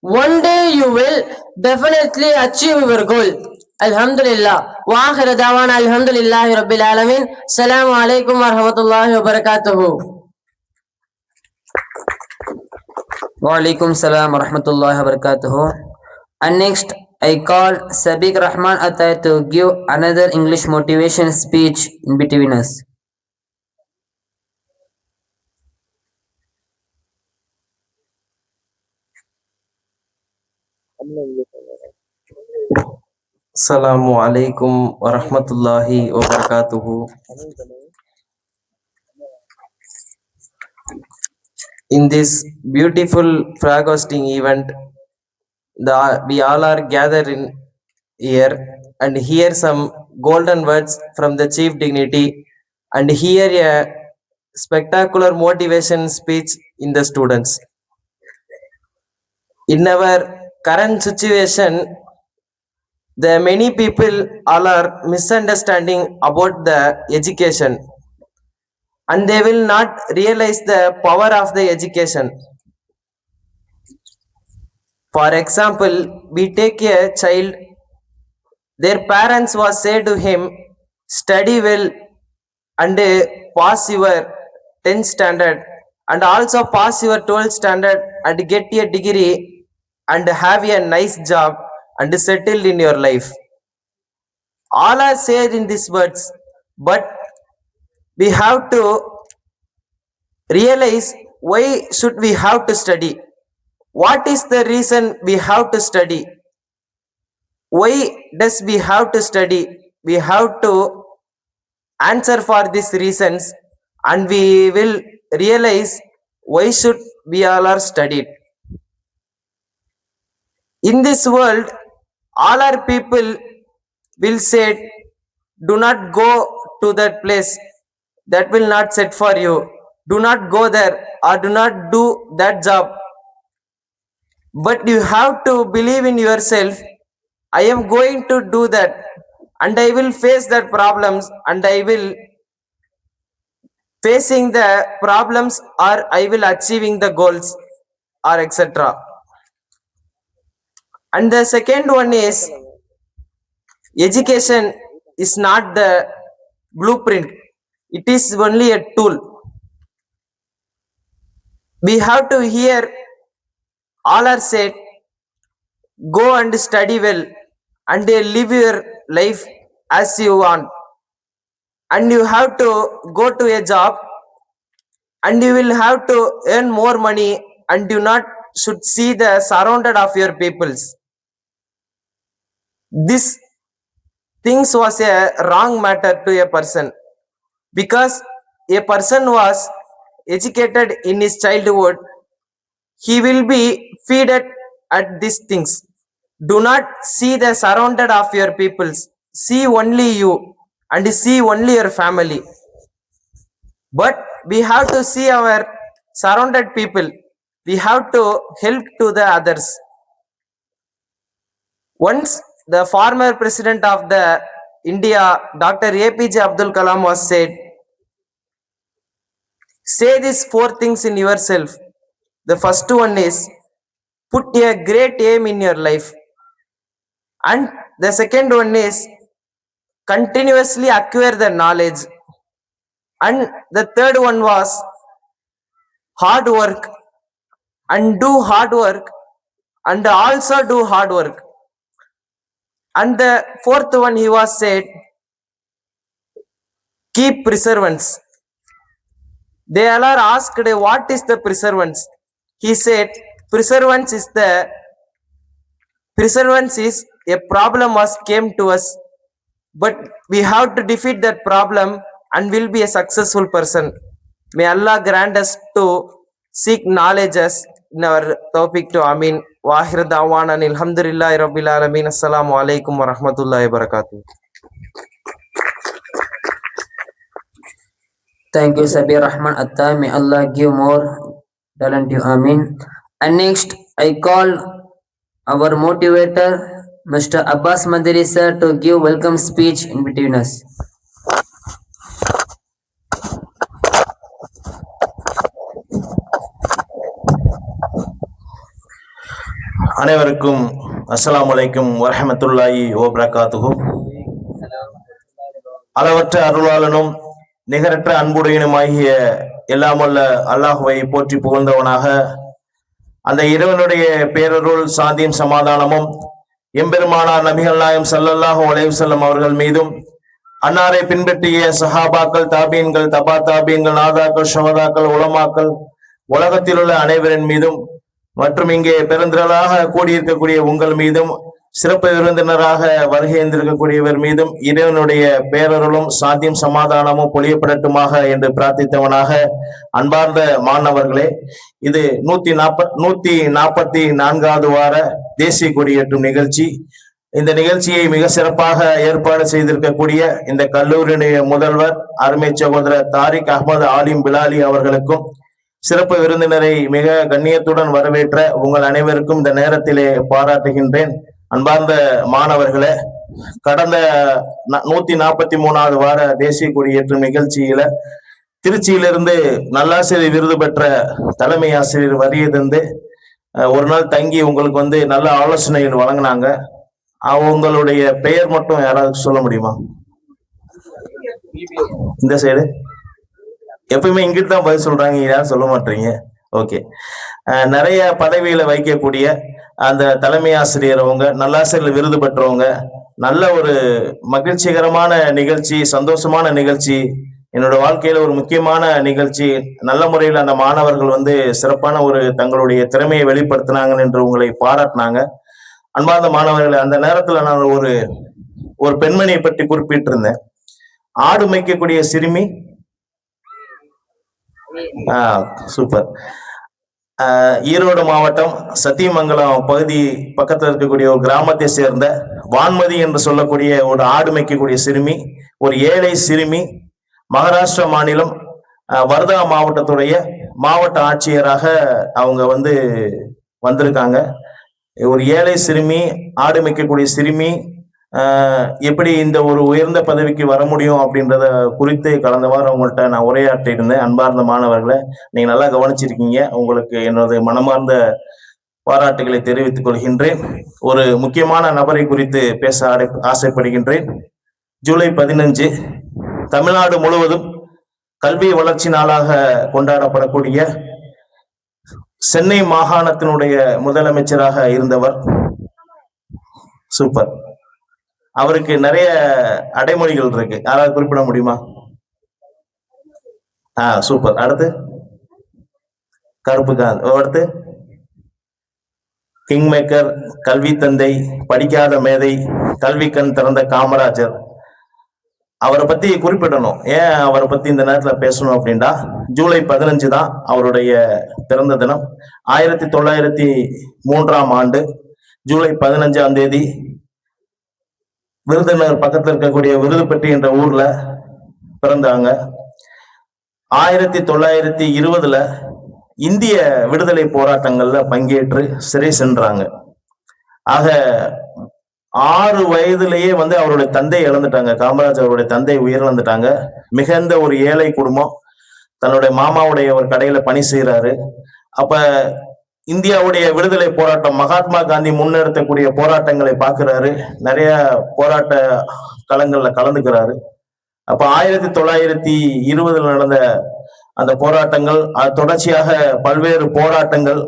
One day you will definitely achieve your goal. Alhamdulillah. Wa akhir dawana alhamdulillahi rabbil alamin. Assalamu alaikum wa rahmatullahi wa barakatuhu. Wa alaikum salam wa rahmatullahi wa barakatuh. And next, I call Sabiq Rahman Attai to give another English motivation speech in between us. Assalamu alaikum wa rahmatullahi wa barakatuhu. In this beautiful flag hosting event, we all are gathered in here and hear some golden words from the chief dignity and hear a spectacular motivation speech in the students. In our current situation, the many people all are misunderstanding about the education and they will not realize the power of the education. For example, we take a child, their parents was say to him, study well and pass your 10th standard and also pass your 12th standard and get a degree and have a nice job and settled in your life. All are said in these words, but we have to realize why should we have to study. What is the reason we have to study? Why does we have to study? We have to answer for these reasons and we will realize why should we all are studied. In this world, all our people will say, do not go to that place, that will not set for you. Do not go there or do not do that job. But you have to believe in yourself. I am going to do that and I will face that problems and I will facing the problems or I will achieving the goals or etc. And the second one is education is not the blueprint. It is only a tool. We have to hear all are said, go and study well and live your life as you want. And you have to go to a job and you will have to earn more money and you not should see the surrounded of your peoples. This things was a wrong matter to a person because a person was educated in his childhood, he will be feeded at these things. Do not see the surrounded of your peoples, see only you and see only your family. But we have to see our surrounded people, we have to help to the others. Once the former president of the India, Dr. APJ Abdul Kalam was said, say these 4 things in yourself. The first one is put a great aim in your life. And the second one is continuously acquire the knowledge. And the third one was hard work and do hard work and also do hard work. And the fourth one he was said, keep perseverance. They all are asked, what is the perseverance? He said, perseverance is a problem was came to us, but we have to defeat that problem and will be a successful person. May Allah grant us to seek knowledge as in our topic to Amin. Wahir da'wana alhamdulillahi rabbil alamin. Assalamu alaikum wa rahmatullahi wa barakatuh. Thank you, Sabir Rahman Atta. May Allah give more talent to you. Amin. And next, I call our motivator, Mr. Abbas Madari sir, to give welcome speech in between us. அனைவருக்கும் அஸ்ஸலாமு அலைக்கும் வரஹ்மத்துல்லாஹி வபரகாத்துஹு. அளவற்ற அருளாளனும் நிகரற்ற அன்புடையனுமாகிய எல்லாம் வல்ல அல்லாஹுவை போற்றி புகழ்ந்தவனாக, அந்த இறைவனுடைய பேரருள் சாந்தியும் சமாதானமும் எம்பெருமானார் நபிகள் நாயகம் ஸல்லல்லாஹு அலைஹி வஸல்லம் அவர்கள் மீதும், அன்னாரை பின்பற்றிய சஹாபாக்கள், தாபீன்கள், தபா தாபீன்கள், நாதாக்கள், ஷஹதாக்கள், உலமாக்கள், உலகத்தில் உள்ள அனைவரின் மீதும் மற்றும் இங்கே பெருந்திரளாக கூடியிருக்கக்கூடிய உங்கள் மீதும், சிறப்பு விருந்தினராக வருகையிருந்திருக்கக்கூடியவர் மீதும் இறைவனுடைய பேரருளும் சாந்தியும் சமாதானமும் பொழியப்படட்டுமாக என்று பிரார்த்தித்தவனாக, அன்பார்ந்த மாணவர்களே, இது 144வது வார தேசிய கொடியேற்றும் நிகழ்ச்சி. இந்த நிகழ்ச்சியை மிக சிறப்பாக ஏற்பாடு செய்திருக்கக்கூடிய இந்த கல்லூரியுடைய முதல்வர் அருமை சகோதரர் தாரிக் அஹ்மது ஆலிம் பிலாலி அவர்களுக்கும், சிறப்பு விருந்தினரை மிக கண்ணியத்துடன் வரவேற்ற உங்கள் அனைவருக்கும் இந்த நேரத்திலே பாராட்டுகின்றேன். அன்பார்ந்த மாணவர்களே, கடந்த 143வது வார தேசிய கொடியேற்றும் நிகழ்ச்சியில திருச்சியிலிருந்து நல்லாசிரியர் விருது பெற்ற தலைமை ஆசிரியர் வருகை ஒரு நாள் தங்கி உங்களுக்கு நல்ல ஆலோசனைகள் வழங்கினாங்க. அவங்களுடைய பெயர் மட்டும் யாராவது சொல்ல முடியுமா? இந்த சைடு எப்பயுமே இங்கிட்டு தான் பதில் சொல்றாங்க, யாரும் சொல்ல மாட்டீங்க. ஓகே, நிறைய பதவியில வைக்கக்கூடிய அந்த தலைமை ஆசிரியர் அவங்க நல்லாசிரியர் விருது பெற்றவங்க, நல்ல ஒரு மகிழ்ச்சிகரமான நிகழ்ச்சி, சந்தோஷமான நிகழ்ச்சி, என்னோட வாழ்க்கையில ஒரு முக்கியமான நிகழ்ச்சி. நல்ல முறையில் அந்த மாணவர்கள் சிறப்பான ஒரு தங்களுடைய திறமையை வெளிப்படுத்தினாங்க என்று உங்களை பாராட்டினாங்க. அன்பார்ந்த மாணவர்களை, அந்த நேரத்துல நான் ஒரு பெண்மணியை பற்றி குறிப்பிட்டிருந்தேன். ஆடு மேய்க்கக்கூடிய சிறுமி. சூப்பர். ஈரோடு மாவட்டம் சத்தியமங்கலம் பகுதி பக்கத்தில் இருக்கக்கூடிய ஒரு கிராமத்தை சேர்ந்த வான்மதி என்று சொல்லக்கூடிய ஒரு ஆடு மேய்க்கக்கூடிய சிறுமி, ஒரு ஏழை சிறுமி, மகாராஷ்டிரா மாநிலம் வர்தா மாவட்டத்துடைய மாவட்ட ஆட்சியராக அவங்க வந்திருக்காங்க. ஒரு ஏழை சிறுமி, ஆடு மேய்க்கக்கூடிய சிறுமி எப்படி இந்த ஒரு உயர்ந்த பதவிக்கு வர முடியும் அப்படின்றத குறித்து கடந்த வாரம் உங்கள்கிட்ட நான் உரையாற்றி இருந்தேன். அன்பார்ந்த மாணவர்களை, நீங்க நல்லா கவனிச்சிருக்கீங்க. உங்களுக்கு என்னோட மனமார்ந்த பாராட்டுகளை தெரிவித்துக் கொள்கின்றேன். ஒரு முக்கியமான நபரை குறித்து பேச ஆசைப்படுகின்றேன். ஜூலை 15 தமிழ்நாடு முழுவதும் கல்வி வளர்ச்சி நாளாக கொண்டாடப்படக்கூடிய சென்னை மாகாணத்தினுடைய முதலமைச்சராக இருந்தவர். சூப்பர். அவருக்கு நிறைய அடைமொழிகள் இருக்கு, யாராவது குறிப்பிட முடியுமா? சூப்பர். அடுத்து கருப்புகாந்த். அடுத்து கிங் மேக்கர், கல்வி தந்தை, படிக்காத மேதை, கல்வி கண் திறந்த காமராஜர். அவரை பத்தி குறிப்பிடணும். ஏன் அவரை பத்தி இந்த நேரத்துல பேசணும் அப்படின்னா, ஜூலை 15 தான் அவருடைய பிறந்த தினம். 1903ஆம் ஆண்டு ஜூலை 15ஆம் தேதி விருதுநகர் பக்கத்துல இருக்கக்கூடிய விருதுப்பட்டி என்ற ஊர்ல பிறந்தாங்க. 1920ல இந்திய விடுதலை போராட்டங்கள்ல பங்கேற்று சிறை சென்றாங்க. ஆக 6 வயதிலேயே அவருடைய தந்தை இழந்துட்டாங்க. காமராஜர் அவருடைய தந்தை உயிரிழந்துட்டாங்க. மிகுந்த ஒரு ஏழை குடும்பம். தன்னுடைய மாமாவுடைய ஒரு கடையில பணி செய்யறாரு. அப்ப இந்தியாவுடைய விடுதலை போராட்டம், மகாத்மா காந்தி முன்னெடுத்தக்கூடிய போராட்டங்களை பார்க்கிறாரு. நிறைய போராட்ட களங்கள்ல கலந்துக்கிறாரு. அப்ப 1920 நடந்த அந்த போராட்டங்கள், தொடர்ச்சியாக பல்வேறு போராட்டங்கள்,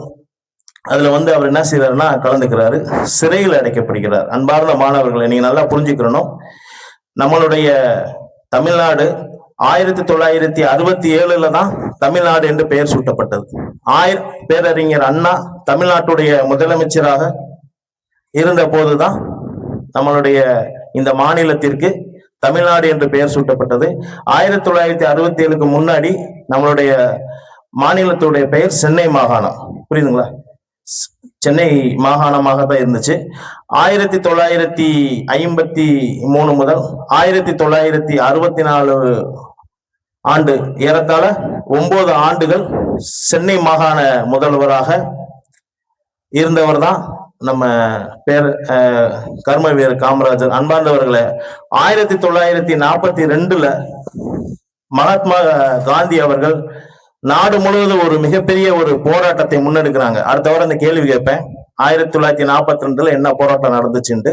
அதுல அவர் என்ன செய்யறாருன்னா கலந்துக்கிறாரு. சிறையில் அடைக்கப்படுகிறார். அன்பார்ந்த மாணவர்களை நீங்க நல்லா புரிஞ்சுக்கணும். நம்மளுடைய தமிழ்நாடு 1967 தான் தமிழ்நாடு என்று பெயர் சூட்டப்பட்டது. பேரறிஞர் அண்ணா தமிழ்நாட்டுடைய முதலமைச்சராக இருந்த போதுதான் நம்மளுடைய இந்த மாநிலத்திற்கு தமிழ்நாடு என்று பெயர் சூட்டப்பட்டது. 1967க்கு முன்னாடி நம்மளுடைய மாநிலத்துடைய பெயர் சென்னை மாகாணம். புரியுதுங்களா? சென்னை மாகாணமாக தான் இருந்துச்சு. 1953 முதல் 1964 ஆண்டு, ஏறத்தாழ 9 ஆண்டுகள் சென்னை மாகாண முதல்வராக இருந்தவர் தான் நம்ம கர்மவீரர் காமராஜர். அன்பார்ந்தவர்களே, 1942ல மகாத்மா காந்தி அவர்கள் நாடு முழுவதும் ஒரு மிகப்பெரிய ஒரு போராட்டத்தை முன்னெடுக்கிறாங்க. அடுத்த வாரம் அந்த கேள்வி கேட்பேன். 1942ல என்ன போராட்டம் நடந்துச்சுன்ட்டு.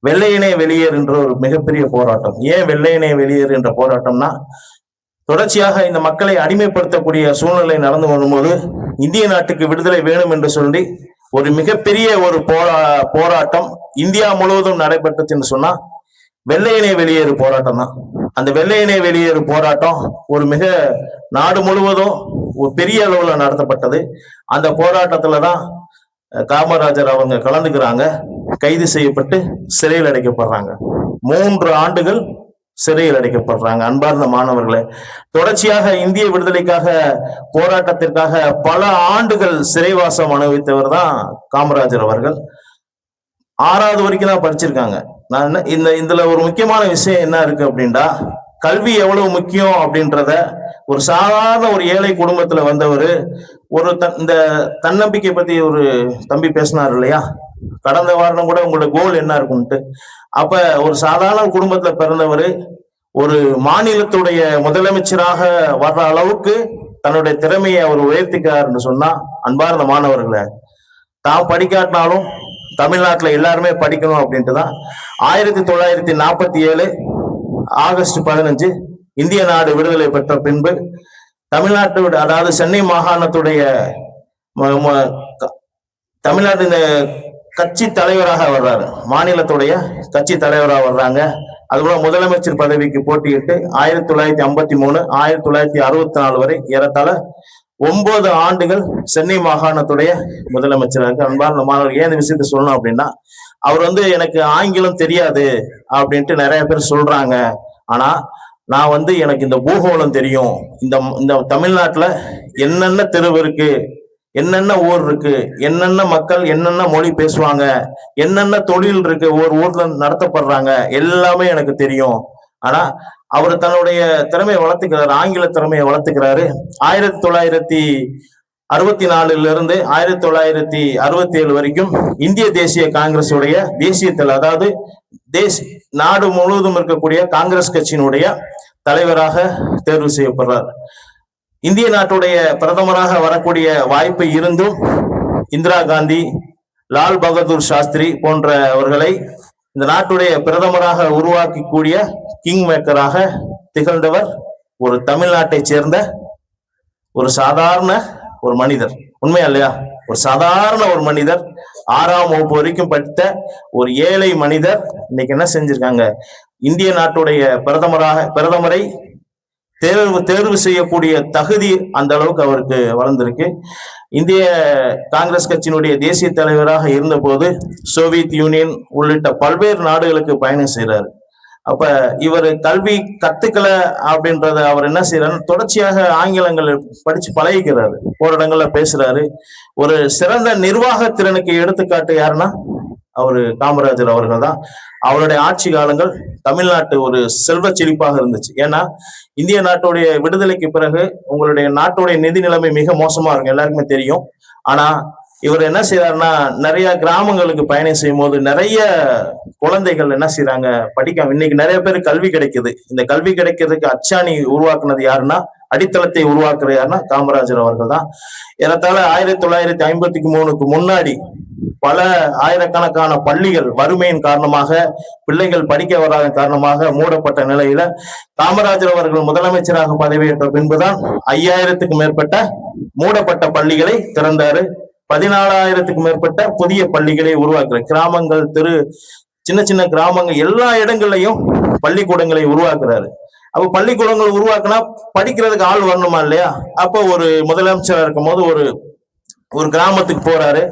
வெள்ளையனே வெளியேறு என்ற ஒரு மிகப்பெரிய போராட்டம். ஏன் வெள்ளையனே வெளியேறு என்ற போராட்டம்னா, தொடர்ச்சியாக இந்த மக்களை அடிமைப்படுத்தக்கூடிய சூழ்நிலை நடந்து வரும்போது இந்திய நாட்டுக்கு விடுதலை வேணும் என்று சொல்லி ஒரு மிகப்பெரிய ஒரு போராட்டம் இந்தியா முழுவதும் நடைபெற்றுச்சுன்னு சொன்னா வெள்ளையனே வெளியேறு போராட்டம் தான். அந்த வெள்ளையனே வெளியேறு போராட்டம் ஒரு மிக நாடு முழுவதும் ஒரு பெரிய அளவுல நடத்தப்பட்டது. அந்த போராட்டத்துலதான் காமராஜர் அவங்க கலந்துக்கிறாங்க. கைது செய்யப்பட்டு சிறையில் அடைக்கப்படுறாங்க. 3 ஆண்டுகள் சிறையில் அடைக்கப்படுறாங்க. அன்பார்ந்த மாணவர்களே, தொடர்ச்சியாக இந்திய விடுதலைக்காக போராட்டத்திற்காக பல ஆண்டுகள் சிறைவாசம் அனுபவித்தவர் தான் காமராஜர் அவர்கள். 6வது வரைக்கும் தான் படிச்சிருக்காங்க. நான் இதுல ஒரு முக்கியமான விஷயம் என்ன இருக்கு அப்படின்னா, கல்வி எவ்வளவு முக்கியம் அப்படின்றத ஒரு சாதாரண ஒரு ஏழை குடும்பத்துல வந்தவர் இந்த தன்னம்பிக்கை பத்தி ஒரு தம்பி பேசினார் இல்லையா, கடந்த வாரம் கூட உங்களோட கோல் என்ன இருக்கும்ட்டு. அப்ப ஒரு சாதாரண குடும்பத்துல பிறந்தவர் ஒரு மாநிலத்துடைய முதலமைச்சராக வர்ற அளவுக்கு தன்னுடைய திறமையை அவர் உயர்த்திக்கிறாருன்னு சொன்னா, அன்பார்ந்த மாணவர்களை, தான் படிக்காட்டினாலும் தமிழ்நாட்டுல எல்லாருமே படிக்கணும் அப்படின்ட்டுதான் 1947 ஆகஸ்ட் 15 இந்திய நாடு விடுதலை பெற்ற பின்பு தமிழ்நாட்டு, அதாவது சென்னை மாகாணத்துடைய தமிழ்நாட்டு இந்த கட்சி தலைவராக வர்றாரு. மாநிலத்துடைய கட்சி தலைவராக வர்றாங்க. அதுபோல முதலமைச்சர் பதவிக்கு போட்டியிட்டு 1953 1964 வரை ஏறத்தாழ 9 ஆண்டுகள் சென்னை மாகாணத்துடைய முதலமைச்சராக. அன்பார்ந்த மாணவர்கள், ஏன் இந்த விஷயத்த சொல்லணும் அப்படின்னா, அவர் எனக்கு ஆங்கிலம் தெரியாது அப்படின்ட்டு நிறைய பேர் சொல்றாங்க. ஆனா நான் எனக்கு இந்த பூகோளம் தெரியும், இந்த தமிழ்நாட்டுல என்னென்ன தெருவு இருக்கு, என்னென்ன ஊர் இருக்கு, என்னென்ன மக்கள் என்னென்ன மொழி பேசுவாங்க, என்னென்ன தொழில் இருக்கு ஒரு ஊர்ல நடத்தப்படுறாங்க, எல்லாமே எனக்கு தெரியும். ஆனா அவர் தன்னுடைய திறமையை வளர்த்துக்கிறாரு, ஆங்கில திறமையை வளர்த்துக்கிறாரு. 1964 இருந்து 1967 வரைக்கும் இந்திய தேசிய காங்கிரஸ் உடைய தேசியத்தில், அதாவது நாடு முழுவதும் இருக்கக்கூடிய காங்கிரஸ் கட்சியினுடைய தலைவராக தேர்வு செய்யப்படுறார். இந்திய நாட்டுடைய பிரதமராக வரக்கூடிய வாய்ப்பு இருந்தும் இந்திரா காந்தி, லால் பகதூர் சாஸ்திரி போன்றவர்களை இந்த நாட்டுடைய பிரதமராக உருவாக்கக்கூடிய கிங் மேக்கராக திகழ்ந்தவர் ஒரு தமிழ்நாட்டை சேர்ந்த ஒரு சாதாரண ஒரு மனிதர். உண்மையா இல்லையா? ஒரு சாதாரண ஒரு மனிதர், 6ஆம் வகுப்பு வரைக்கும் படித்த ஒரு ஏழை மனிதர் இன்னைக்கு என்ன செஞ்சிருக்காங்க, இந்திய நாட்டுடைய பிரதமரை தேர்வு செய்யக்கூடிய தகுதி அந்த அளவுக்கு அவருக்கு வளர்ந்திருக்கு. இந்திய காங்கிரஸ் கட்சியினுடைய தேசிய தலைவராக இருந்த போது சோவியத் யூனியன் உள்ளிட்ட பல்வேறு நாடுகளுக்கு பயணம் செய்யறாரு. அப்ப இவர் கல்வி கத்துக்கல அப்படின்றத அவர் என்ன செய்யறாரு, தொடர்ச்சியாக ஆங்கிலங்கள் படிச்சு பழகிக்கிறாரு, போராட்டங்கள்ல பேசுறாரு. ஒரு சிறந்த நிர்வாக திறனுக்கு எடுத்துக்காட்டு யாருன்னா அவரு காமராஜர் அவர்கள் தான். அவருடைய ஆட்சி காலங்கள் தமிழ்நாட்டு ஒரு செல்வ செழிப்பாக இருந்துச்சு. ஏன்னா இந்திய நாட்டுடைய விடுதலைக்கு பிறகு உங்களுடைய நாட்டுடைய நிதி நிலைமை மிக மோசமா இருக்கும், எல்லாருக்குமே தெரியும். ஆனா இவர் என்ன செய்யறாருன்னா, நிறைய கிராமங்களுக்கு பயணம் செய்யும் போது நிறைய குழந்தைகள் என்ன செய்யறாங்க, படிக்க. இன்னைக்கு நிறைய பேர் கல்வி கிடைக்குது. இந்த கல்வி கிடைக்கிறதுக்கு அச்சாணி உருவாக்குனது யாருன்னா, அடித்தளத்தை உருவாக்குறது யாருன்னா காமராஜர் அவர்கள் தான். ஏறத்தாழ 1953க்கு முன்னாடி பல ஆயிரக்கணக்கான பள்ளிகள் வறுமையின் காரணமாக, பிள்ளைகள் படிக்க வராத காரணமாக மூடப்பட்ட நிலையில காமராஜர் அவர்கள் முதலமைச்சராக பதவியேற்ற பின்புதான் 5000த்துக்கும் மேற்பட்ட மூடப்பட்ட பள்ளிகளை திறந்தாரு. 14,000த்துக்கும் மேற்பட்ட புதிய பள்ளிகளை உருவாக்குற கிராமங்கள், சின்ன சின்ன கிராமங்கள், எல்லா இடங்கள்லையும் பள்ளிக்கூடங்களை உருவாக்குறாரு. அப்ப பள்ளிக்கூடங்கள் உருவாக்குனா படிக்கிறதுக்கு ஆள் வரணுமா இல்லையா? அப்போ ஒரு முதலமைச்சரா இருக்கும் போது ஒரு கிராமத்துக்கு போறாரு.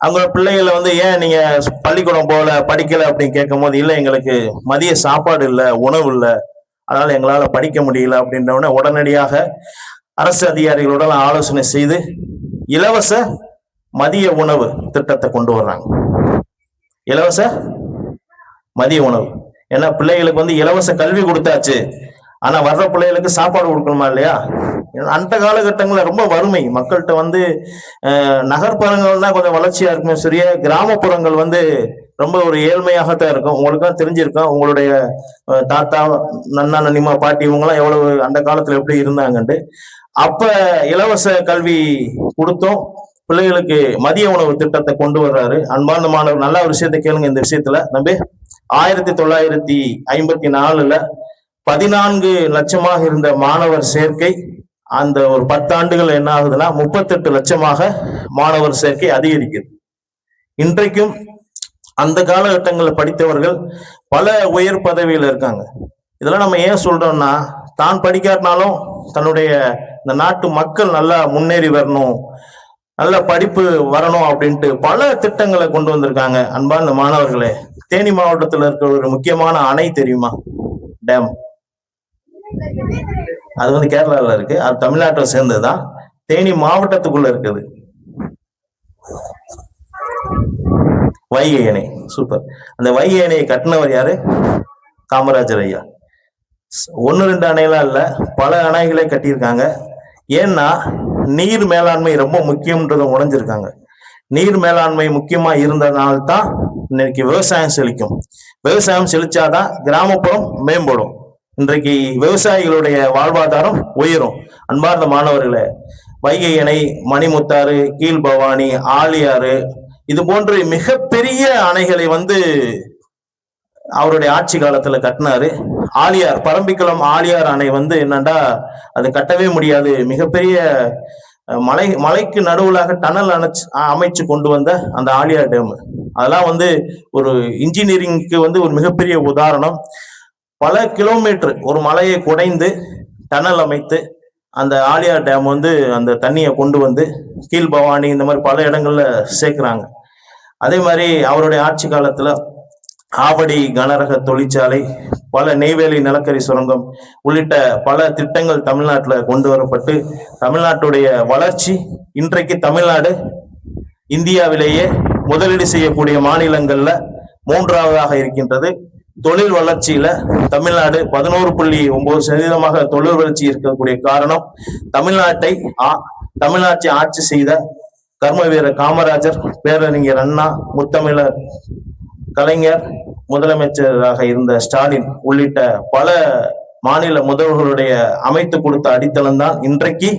அங்க பிள்ளைகளை ஏன் நீங்க பள்ளிக்கூடம் போகல, படிக்கல அப்படின்னு கேட்கும் போது, இல்லை எங்களுக்கு மதிய சாப்பாடு இல்லை, உணவு இல்லை, அதனால எங்களால படிக்க முடியல அப்படின்றவன உடனடியாக அரசு அதிகாரிகளுடன் ஆலோசனை செய்து இலவச மதிய உணவு திட்டத்தை கொண்டு வர்றாங்க. இலவச மதிய உணவு. ஏன்னா பிள்ளைகளுக்கு இலவச கல்வி கொடுத்தாச்சு, ஆனா வர்ற பிள்ளைகளுக்கு சாப்பாடு கொடுக்கணுமா இல்லையா? அந்த காலகட்டங்களில் ரொம்ப வறுமை மக்கள்கிட்ட. நகர்ப்புறங்கள் தான் கொஞ்சம் வளர்ச்சியா இருக்குமே சரியா, கிராமப்புறங்கள் ரொம்ப ஒரு ஏழ்மையாகத்தான் இருக்கும். உங்களுக்கும் தெரிஞ்சிருக்கும், உங்களுடைய தாத்தா, நன்னா, நன்னிமா, பாட்டி இவங்கெல்லாம் எவ்வளவு அந்த காலத்துல எப்படி இருந்தாங்கன்ட்டு. அப்ப இலவச கல்வி கொடுத்தோம், பிள்ளைகளுக்கு மதிய உணவு திட்டத்தை கொண்டு வர்றாரு. அன்பார்ந்த மாணவர், நல்ல ஒரு விஷயத்தை கேளுங்க. இந்த விஷயத்துல நம்ம 1954ல 14 லட்சமாக இருந்த மாணவர் சேர்க்கை அந்த ஒரு 10 ஆண்டுகள் என்ன ஆகுதுன்னா 38 லட்சமாக மாணவர் சேர்க்கை அதிகரிக்குது. இன்றைக்கும் அந்த காலகட்டங்களில் படித்தவர்கள் பல உயர் பதவியில் இருக்காங்க. இதெல்லாம் நம்ம ஏன் சொல்றோம்னா, தான் படிக்காட்டினாலும் தன்னுடைய இந்த நாட்டு மக்கள் நல்லா முன்னேறி வரணும், நல்ல படிப்பு வரணும் அப்படின்ட்டு பல திட்டங்களை கொண்டு வந்திருக்காங்க. அன்பார்ந்த மாணவர்களே, தேனி மாவட்டத்தில் இருக்கிற ஒரு முக்கியமான அணை தெரியுமா? டேம். அது கேரளாவில் இருக்கு, அது தமிழ்நாட்டை சேர்ந்ததுதான். தேனி மாவட்டத்துக்குள்ள இருக்குது வைகை அணை. சூப்பர். அந்த வைகை அணையை கட்டினவர் யாரு? காமராஜர் ஐயா. 1-2 அணையெல்லாம் இல்ல, பல அணைகளை கட்டியிருக்காங்க. ஏன்னா நீர் மேலாண்மை ரொம்ப முக்கியம்ன்றதை உணர்ந்திருக்காங்க. நீர் மேலாண்மை முக்கியமா இருந்ததுனால்தான் இன்னைக்கு விவசாயம் செழிக்கும். விவசாயம் செழிச்சாதான் கிராமப்புறம் மேம்படும். இன்றைக்கு விவசாயிகளுடைய வாழ்வாதாரம் உயரும். அன்பார்ந்த மாணவர்களே, வைகை அணை, மணிமுத்தாறு, கீழ்பவானி, ஆழியாறு, இது போன்ற மிகப்பெரிய அணைகளை அவருடைய ஆட்சி காலத்துல கட்டினாரு. ஆழியார், பரம்பிக்குளம் ஆழியார் அணை என்னண்டா அது கட்டவே முடியாது, மிகப்பெரிய மலைக்கு நடுவுலாக டனல் அமைச்சு கொண்டு வந்த அந்த ஆழியார் டேம். அதெல்லாம் ஒரு இன்ஜினியரிங்க்கு ஒரு மிகப்பெரிய உதாரணம். பல கிலோமீட்டர் ஒரு மலையை குடைந்து டனல் அமைத்து அந்த ஆழியார் டேம் அந்த தண்ணியை கொண்டு கீழ்பவானி இந்த மாதிரி பல இடங்கள்ல சேர்க்கிறாங்க. அதே மாதிரி அவருடைய ஆட்சி காலத்துல ஆவடி கனரக தொழிற்சாலை, பல நெய்வேலி நிலக்கரி சுரங்கம் உள்ளிட்ட பல திட்டங்கள் தமிழ்நாட்டில் கொண்டு வரப்பட்டு தமிழ்நாட்டுடைய வளர்ச்சி, இன்றைக்கு தமிழ்நாடு இந்தியாவிலேயே முதலீடு செய்யக்கூடிய மாநிலங்கள்ல 3ஆவதாக இருக்கின்றது. தொழில் வளர்ச்சியில தமிழ்நாடு 11.9% தொழில் வளர்ச்சி இருக்கக்கூடிய காரணம் தமிழ்நாட்டை ஆட்சி செய்த கர்ம வீரர் காமராஜர், பேரறிஞர் அண்ணா, முத்தமிழர் கலைஞர், முதலமைச்சராக இருந்த ஸ்டாலின் உள்ளிட்ட பல மாநில முதல்வர்களுடைய அமைத்து கொடுத்த அடித்தளம் தான் இன்றைக்கு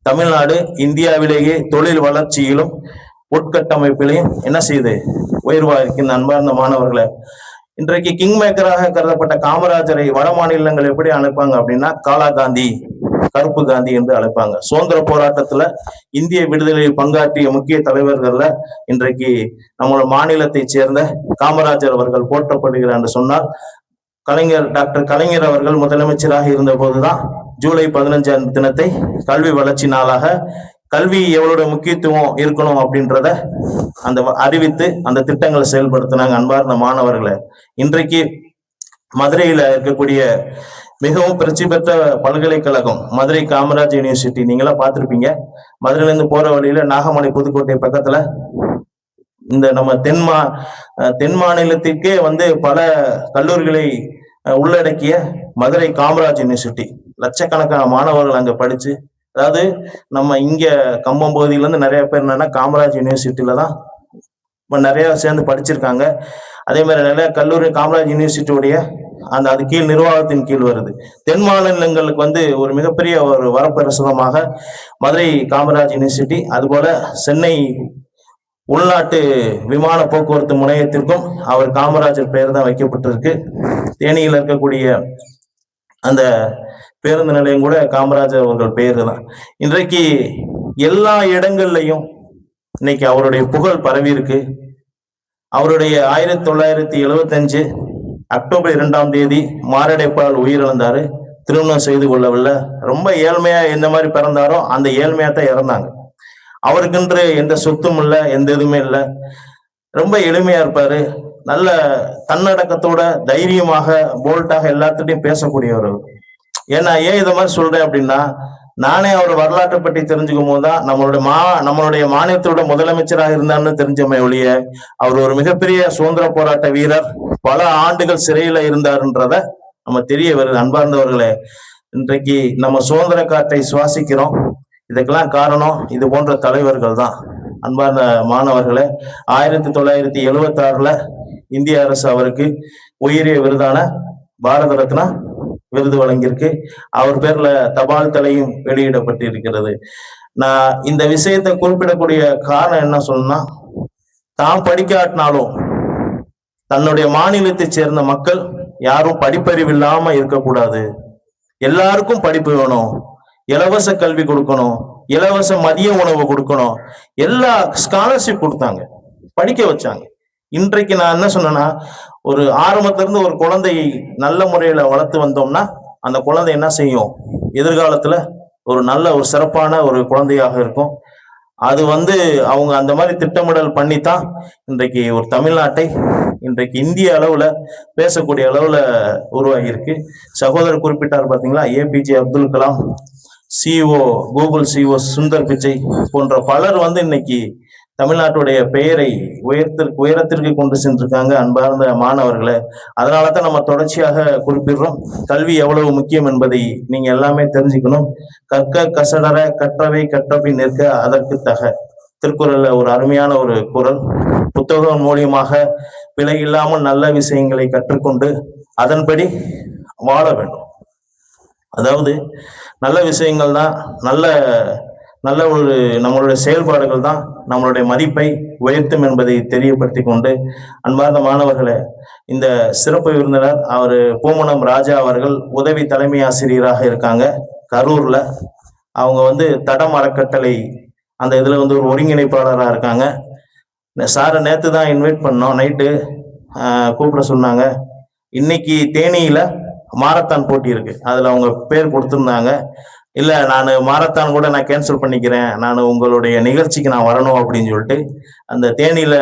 தமிழ்நாடு இந்தியாவிலேயே தொழில் வளர்ச்சியிலும் உட்கட்டமைப்பிலையும் என்ன செய்து உயர்வா இருக்கின்ற. அன்பார்ந்த மாணவர்களை, இன்றைக்கு கிங் மேக்கராக கருதப்பட்ட காமராஜரை வட மாநிலங்கள் எப்படி அழைப்பாங்க அப்படின்னா காலா காந்தி, கருப்பு காந்தி என்று அழைப்பாங்க. சுதந்திர போராட்டத்துல இந்திய விடுதலையில் பங்காற்றிய முக்கிய தலைவர்கள்ல இன்றைக்கு நம்மளோட மாநிலத்தை சேர்ந்த காமராஜர் அவர்கள் போற்றப்படுகிறார் என்று சொன்னால், டாக்டர் கலைஞர் அவர்கள் முதலமைச்சராக இருந்த போதுதான் ஜூலை 15 தினத்தை கல்வி வளர்ச்சி நாளாக, கல்வி எவ்வளவு முக்கியத்துவம் இருக்கணும் அப்படின்றத அந்த அறிவித்து அந்த திட்டங்களை செயல்படுத்தினாங்க. அன்பார்ந்த மாணவர்களை, இன்றைக்கு மதுரையில இருக்கக்கூடிய மிகவும் பிரச்சி பெற்ற பல்கலைக்கழகம் மதுரை காமராஜ் யூனிவர்சிட்டி, நீங்களாம் பார்த்திருப்பீங்க. மதுரையில இருந்து போற வழியில நாகமலை புதுக்கோட்டை பக்கத்துல இந்த நம்ம தென் மாநிலத்திற்கே பல கல்லூரிகளை உள்ளடக்கிய மதுரை காமராஜ் யூனிவர்சிட்டி, லட்சக்கணக்கான மாணவர்கள் அங்க படிச்சு, அதாவது நம்ம இங்க கம்பம் பகுதியில இருந்து நிறைய பேர் என்னன்னா காமராஜ் யூனிவர்சிட்டியில தான் நிறைய சேர்ந்து படிச்சிருக்காங்க. அதே மாதிரி நிறைய கல்லூரி காமராஜ் யூனிவர்சிட்டியுடைய அது கீழ் நிர்வாகத்தின் கீழ் வருது. தென் மாநிலங்களுக்கு ஒரு மிகப்பெரிய ஒரு வரப்பிரசாதமாக மதுரை காமராஜ் யூனிவர்சிட்டி, அதுபோல சென்னை உள்நாட்டு விமான போக்குவரத்து முனையத்திற்கும் அவர் காமராஜர் பெயர் தான் வைக்கப்பட்டிருக்கு. தேனியில் இருக்கக்கூடிய அந்த பேருந்து நிலையம் கூட காமராஜர் அவர்கள் பெயர் தான். இன்றைக்கு எல்லா இடங்கள்லையும் இன்னைக்கு அவருடைய புகழ் பரவி இருக்கு. அவருடைய 1975 அக்டோபர் 2 மாரடைப்பால் உயிரிழந்தாரு. திருமணம் செய்து கொள்ளவில்லை. ரொம்ப ஏழ்மையா எந்த மாதிரி பிறந்தாரோ அந்த ஏழ்மையா தான் இறந்தாங்க. அவருக்கென்று எந்த சொத்தும் இல்லை, எந்த இதுவுமே இல்லை. ரொம்ப எளிமையா இருப்பாரு. நல்ல தன்னடக்கத்தோட தைரியமாக போல்ட்டாக எல்லாத்துட்டையும் பேசக்கூடியவர். ஏன்னா ஏன் இதை மாதிரி சொல்றேன் அப்படின்னா, நானே அவர் வரலாற்றை பற்றி தெரிஞ்சுக்கும் போதுதான் நம்மளுடைய மாநிலத்தோட முதலமைச்சராக இருந்தான்னு தெரிஞ்சமை ஒழிய, அவர் ஒரு மிகப்பெரிய சுதந்திர போராட்ட வீரர், பல ஆண்டுகள் சிறையில இருந்தாருன்றத நம்ம தெரிய வருது. அன்பார்ந்தவர்களே, இன்றைக்கு நம்ம சுதந்திர காற்றை சுவாசிக்கிறோம். இதுக்கெல்லாம் காரணம் இது போன்ற தலைவர்கள் தான். அன்பார்ந்த மாணவர்களே, 1976 இந்திய அரசு அவருக்கு உயரிய விருதான பாரத ரத்னா விருது வழங்கியிருக்கு. அவர் பேர்ல தபால் தலையும் வெளியிடப்பட்டு இருக்கிறது. நான் இந்த விஷயத்தை குறிப்பிடக்கூடிய காரணம் என்ன சொல்லணும்னா, தான் படிக்காட்டினாலும் தன்னுடைய மாநிலத்தை சேர்ந்த மக்கள் யாரும் படிப்பறிவு இல்லாம இருக்கக்கூடாது. எல்லாருக்கும் படிப்பு வேணும், இலவச கல்வி கொடுக்கணும், இலவச மதிய உணவு கொடுக்கணும், எல்லா ஸ்காலர்ஷிப் கொடுத்தாங்க, படிக்க வச்சாங்க. இன்றைக்கு நான் என்ன சொன்னேன்னா, ஒரு ஆரம்பத்துல இருந்து ஒரு குழந்தையை நல்ல முறையில வளர்த்து வந்தோம்னா அந்த குழந்தை என்ன செய்யும், எதிர்காலத்துல ஒரு நல்ல ஒரு சிறப்பான ஒரு குழந்தையாக இருக்கும். அது அவங்க அந்த மாதிரி திட்டமிடல் பண்ணித்தான் இன்றைக்கு ஒரு தமிழ்நாட்டை இன்றைக்கு இந்திய அளவுல பேசக்கூடிய அளவுல உருவாகி இருக்கு. சகோதரர் குறிப்பிட்டார் பாத்தீங்களா, APJ Abdul Kalam, CEO Google CEO Sundar Pichai போன்ற பலர் இன்னைக்கு தமிழ்நாட்டுடைய பெயரை உயரத்திற்கு கொண்டு சென்றிருக்காங்க. அன்பார்ந்த மாணவர்களே, அதனாலதான் நம்ம தொடர்ச்சியாக குறிப்பிடுறோம், கல்வி எவ்வளவு முக்கியம் என்பதை நீங்க எல்லாமே தெரிஞ்சுக்கணும். கற்க கசடர கற்றவை கற்றபி நிற்க அதற்கு தக, திருக்குறள்ல ஒரு அருமையான ஒரு குறள். புத்தகம் மூலியமாக பிழை இல்லாமல் நல்ல விஷயங்களை கற்றுக்கொண்டு அதன்படி வாழ வேண்டும். அதாவது நல்ல விஷயங்கள் தான், நல்ல ஒரு நம்மளுடைய செயல்பாடுகள் தான் நம்மளுடைய மதிப்பை உயர்த்தும் என்பதை தெரியப்படுத்தி கொண்டு, அன்பார்ந்த மாணவர்களே, இந்த சிறப்பு விருந்தினர் அவர் பூமனம் ராஜா அவர்கள் உதவி தலைமை ஆசிரியராக இருக்காங்க கரூர்ல. அவங்க தடம் அறக்கட்டளை அந்த இதுல ஒரு ஒருங்கிணைப்பாளராக இருக்காங்க. சாரை நேத்து தான் இன்வைட் பண்ணோம், நைட்டு கூப்பிட சொன்னாங்க. இன்னைக்கு தேனியில மாரத்தான் போட்டி இருக்கு, அதுல அவங்க பேர் கொடுத்திருந்தாங்க. இல்ல, நான் மாரத்தான் கூட நான் கேன்சல் பண்ணிக்கிறேன், நான் உங்களுடைய நிகழ்ச்சிக்கு நான் வரணும் அப்படின்னு சொல்லிட்டு அந்த தேனியில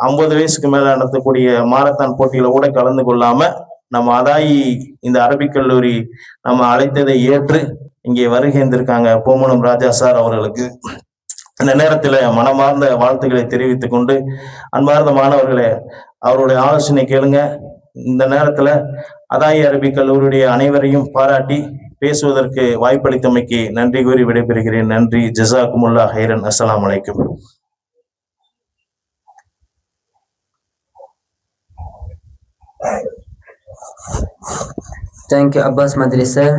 50 வயசுக்கு மேல நடத்தக்கூடிய மாரத்தான் போட்டியில கூட கலந்து கொள்ளாம நம்ம அதாயி இந்த அரபிக் கல்லூரி நம்ம அழைத்ததை ஏற்று இங்கே வருகின்றிருக்காங்க பூமனம் ராஜா சார் அவர்களுக்கு இந்த நேரத்துல மனமார்ந்த வாழ்த்துக்களை தெரிவித்துக் கொண்டு, அன்பார்ந்த மாணவர்களே, அவருடைய ஆலோசனை கேளுங்க. இந்த நேரத்துல அதாயி அரபிக் கல்லூரியுடைய அனைவரையும் பாராட்டி பேசுவதற்கு வாய்ப்பளித்தமைக்கு நன்றி கூறி விடைபெறுகிறேன். நன்றி. ஜஸாக்குமுல்லாஹ் ஹைரன். அஸ்ஸலாமு அலைக்கும். Thank you, Abbas Madri sir.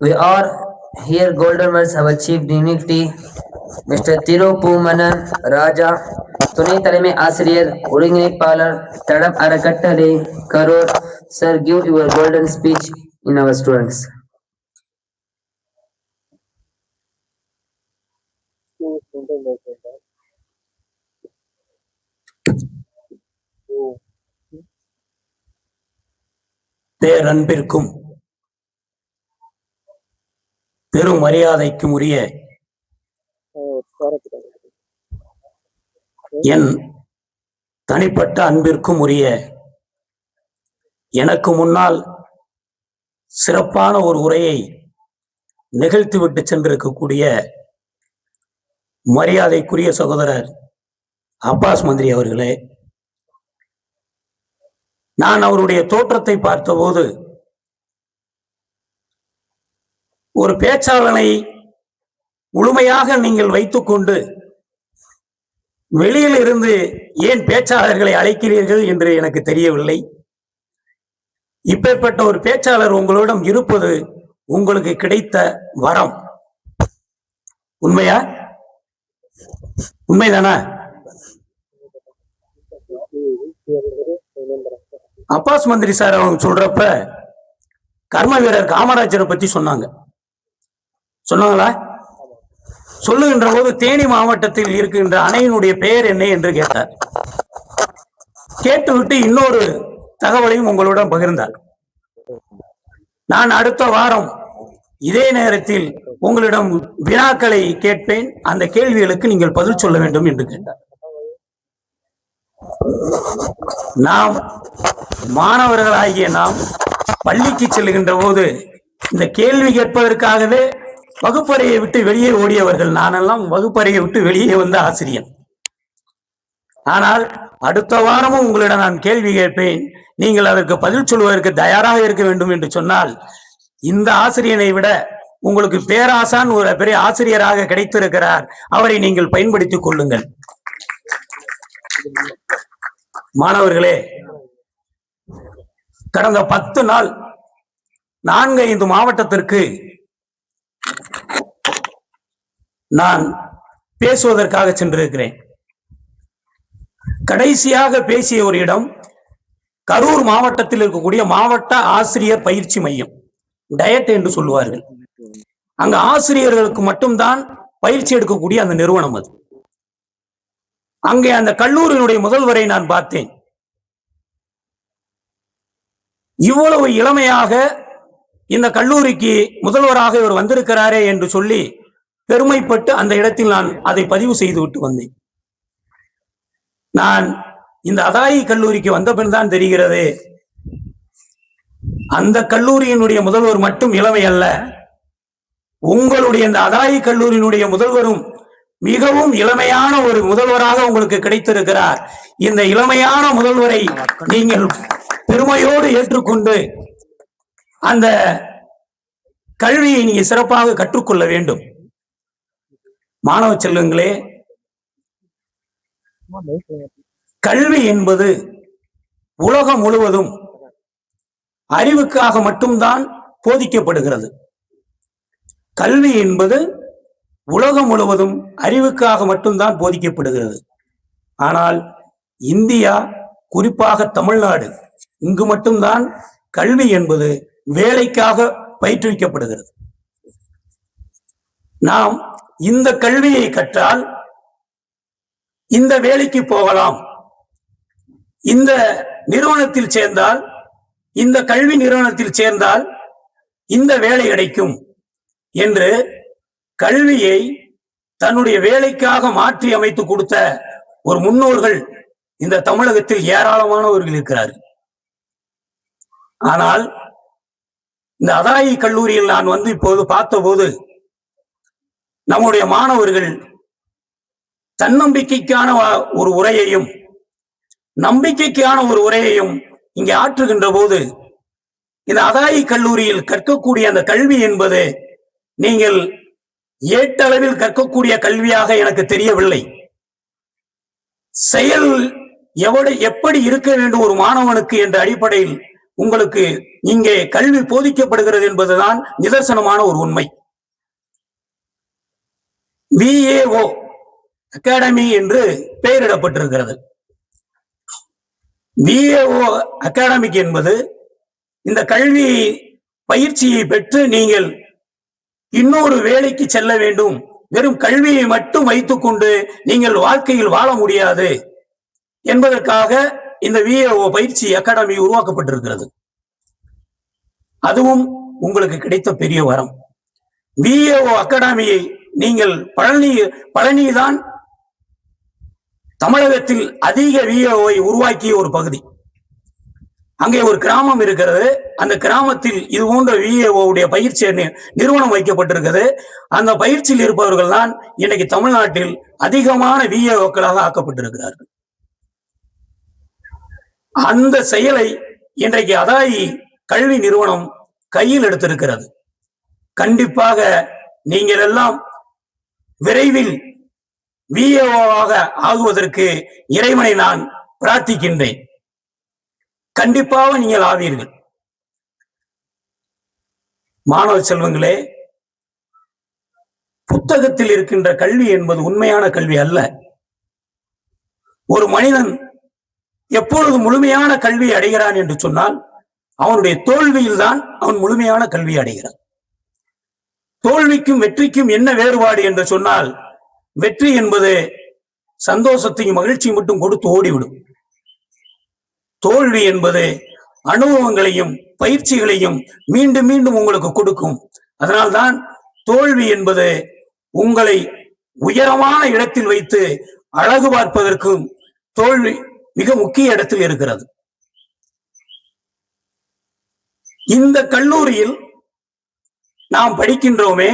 We are here golden words have achieved dignity Mr. Thiru Pumanan Raja, துணை தலைமை ஆசிரியர் ஒருங்கிணைப்பாளர் தடம் அறக்கட்டளை Karur. Sir, give your golden speech in our students. பேரன்பிற்கும் பெரும் மரியாதைக்கும் உரிய என் தனிப்பட்ட அன்பிற்கும் உரிய எனக்கு முன்னால் சிறப்பான ஒரு உரையை நிகழ்த்திவிட்டு சென்றிருக்கக்கூடிய மரியாதைக்குரிய சகோதரர் அப்பாஸ் மந்திரி அவர்களே, நான் அவருடைய தோற்றத்தை பார்த்தபோது ஒரு பேச்சாளனை முழுமையாக நீங்கள் வைத்துக்கொண்டு வெளியில் இருந்து ஏன் பேச்சாளர்களை அழைக்கிறீர்கள் என்று எனக்கு தெரியவில்லை. இப்பேற்பட்ட ஒரு பேச்சாளர் உங்களிடம் இருப்பது உங்களுக்கு கிடைத்த வரம். உண்மையா? உண்மைதானா? அப்பாஸ் மந்திரி சார் அவங்க சொல்றப்ப கர்ம வீரர் காமராஜரை பத்தி சொன்னாங்களா? சொல்லுகின்ற போது தேனி மாவட்டத்தில் இருக்கின்ற அணையினுடைய பெயர் என்ன என்று கேட்டார். கேட்டுவிட்டு இன்னொரு தகவலையும் உங்களுடன் பகிர்ந்தார். நான் அடுத்த வாரம் இதே நேரத்தில் உங்களிடம் வினாக்களை கேட்பேன், அந்த கேள்விகளுக்கு நீங்கள் பதில் சொல்ல வேண்டும் என்று கேட்டார். நாம் மாணவர்களாகிய நாம் பள்ளிக்கு செல்லுகின்ற போது இந்த கேள்வி கேட்பதற்காகவே வகுப்பறையை விட்டு வெளியே ஓடியவர்கள். நானெல்லாம் வகுப்பறையை விட்டு வெளியே வந்த ஆசிரியர். ஆனால் அடுத்த வாரமும் உங்களிடம் நான் கேள்வி கேட்பேன், நீங்கள் அதற்கு பதில் சொல்வதற்கு தயாராக இருக்க வேண்டும் என்று சொன்னால், இந்த ஆசிரியனை விட உங்களுக்கு பேராசான் ஒரு பெரிய ஆசிரியராக கிடைத்திருக்கிறார், அவரை நீங்கள் பயன்படுத்திக் கொள்ளுங்கள். மாணவர்களே, கடந்த 10 நாள் 4-5 மாவட்டத்திற்கு நான் பேசுவதற்காக சென்றிருக்கிறேன். கடைசியாக பேசிய ஒரு இடம் கரூர் மாவட்டத்தில் இருக்கக்கூடிய மாவட்ட ஆசிரியர் பயிற்சி மையம், டயட் என்று சொல்லுவார்கள். அங்க ஆசிரியர்களுக்கு மட்டும்தான் பயிற்சி எடுக்கக்கூடிய அந்த நிறுவனம் அது. அங்கே அந்த கல்லூரியினுடைய முதல்வரை நான் பார்த்தேன். இவ்வளவு இளமையாக இந்த கல்லூரிக்கு முதல்வராக இவர் வந்திருக்கிறாரே என்று சொல்லி பெருமைப்பட்டு அந்த இடத்தில் நான் அதை பதிவு செய்து விட்டு வந்தேன். நான் இந்த அதாயி கல்லூரிக்கு வந்த பின் தான் தெரிகிறது, அந்த கல்லூரியினுடைய முதல்வர் மட்டும் இளமை அல்ல, உங்களுடைய இந்த அதாயி கல்லூரியினுடைய முதல்வரும் மிகவும் இளமையான ஒரு முதல்வராக உங்களுக்கு கிடைத்திருக்கிறார். இந்த இளமையான முதல்வரை நீங்கள் பெருமையோடு ஏற்றுக்கொண்டு அந்த கல்வியை நீங்க சிறப்பாக கற்றுக்கொள்ள வேண்டும். மாணவ செல்வங்களே, கல்வி என்பது உலகம் முழுவதும் அறிவுக்காக மட்டும்தான் போதிக்கப்படுகிறது. கல்வி என்பது உலகம் முழுவதும் அறிவுக்காக மட்டும்தான் போதிக்கப்படுகிறது. ஆனால் இந்தியா, குறிப்பாக தமிழ்நாடு, இங்கு மட்டும்தான் கல்வி என்பது வேலைக்காக பயிற்றுவிக்கப்படுகிறது. நாம் இந்த கல்வியை கற்றால் இந்த வேலைக்கு போகலாம், இந்த நிறுவனத்தில் சேர்ந்தால், இந்த கல்வி நிறுவனத்தில் சேர்ந்தால் இந்த வேலை கிடைக்கும் என்று கல்வியை தன்னுடைய வேலைக்காக மாற்றி அமைத்து கொடுத்த ஒரு முன்னோர்கள் இந்த தமிழகத்தில் ஏராளமானவர்கள் இருக்கிறார்கள். ஆனால் இந்த அதாயி கல்லூரியில் நான் வந்து இப்போது பார்த்தபோது நம்முடைய மாணவர்கள் தன்னம்பிக்கைக்கான ஒரு உரையையும் நம்பிக்கைக்கான ஒரு உரையையும் இங்கே ஆற்றுகின்ற போது, இந்த அதாயி கல்லூரியில் கற்கக்கூடிய அந்த கல்வி என்பது நீங்கள் ஏட்டளவில் கற்கக்கூடிய கல்வியாக எனக்கு தெரியவில்லை. செயல் எப்படி இருக்க வேண்டும் ஒரு மாணவனுக்கு என்ற அடிப்படையில் உங்களுக்கு இங்கே கல்வி போதிக்கப்படுகிறது என்பதுதான் நிதர்சனமான ஒரு உண்மை. VAO அகாடமி என்று பெயரிடப்பட்டிருக்கிறது. VAO அகாடமிக் என்பது இந்த கல்வி பயிற்சியை பெற்று நீங்கள் இன்னொரு வேலைக்கு செல்ல வேண்டும், வெறும் கல்வியை மட்டும் வைத்துக்கொண்டு நீங்கள் வாழ்க்கையில் வாழ முடியாது என்பதற்காக இந்த VAO பயிற்சி அகாடமி உருவாக்கப்பட்டிருக்கிறது. அதுவும் உங்களுக்கு கிடைத்த பெரிய வரம். VAO அகாடமியை நீங்கள் பழனிதான் தமிழகத்தில் அதிக VAO உருவாக்கிய ஒரு பகுதி. அங்கே ஒரு கிராமம் இருக்கிறது. அந்த கிராமத்தில் இது போன்ற VAO பயிற்சி நிறுவனம் வைக்கப்பட்டிருக்கிறது. அந்த பயிற்சியில் இருப்பவர்கள் தான் இன்னைக்கு தமிழ்நாட்டில் அதிகமான VAOக்களாக ஆக்கப்பட்டிருக்கிறார்கள். அந்த செயலை இன்றைக்கு அதாயி கல்வி நிறுவனம் கையில் எடுத்திருக்கிறது. கண்டிப்பாக நீங்கள் எல்லாம் விரைவில் VAOவாக ஆகுவதற்கு இறைவனை நான் பிரார்த்திக்கின்றேன். கண்டிப்பாக நீங்கள் ஆவீர்கள். மாணவ செல்வங்களே, புத்தகத்தில் இருக்கின்ற கல்வி என்பது உண்மையான கல்வி அல்ல. ஒரு மனிதன் எப்பொழுது முழுமையான கல்வி அடைகிறான் என்று சொன்னால் அவனுடைய தோல்வியில் தான் அவன் முழுமையான கல்வி அடைகிறான். தோல்விக்கும் வெற்றிக்கும் என்ன வேறுபாடு என்று சொன்னால், வெற்றி என்பது சந்தோஷத்தையும் மகிழ்ச்சியும் மட்டும் கொடுத்து ஓடிவிடும். தோல்வி என்பது அனுபவங்களையும் பயிற்சிகளையும் மீண்டும் மீண்டும் உங்களுக்கு கொடுக்கும். அதனால்தான் தோல்வி என்பது உங்களை உயரமான இடத்தில் வைத்து அழகு பார்ப்பதற்கும் தோல்வி மிக முக்கிய இடத்தில் இருக்கிறது. இந்த கல்லூரியில் நாம் படிக்கின்றோமே,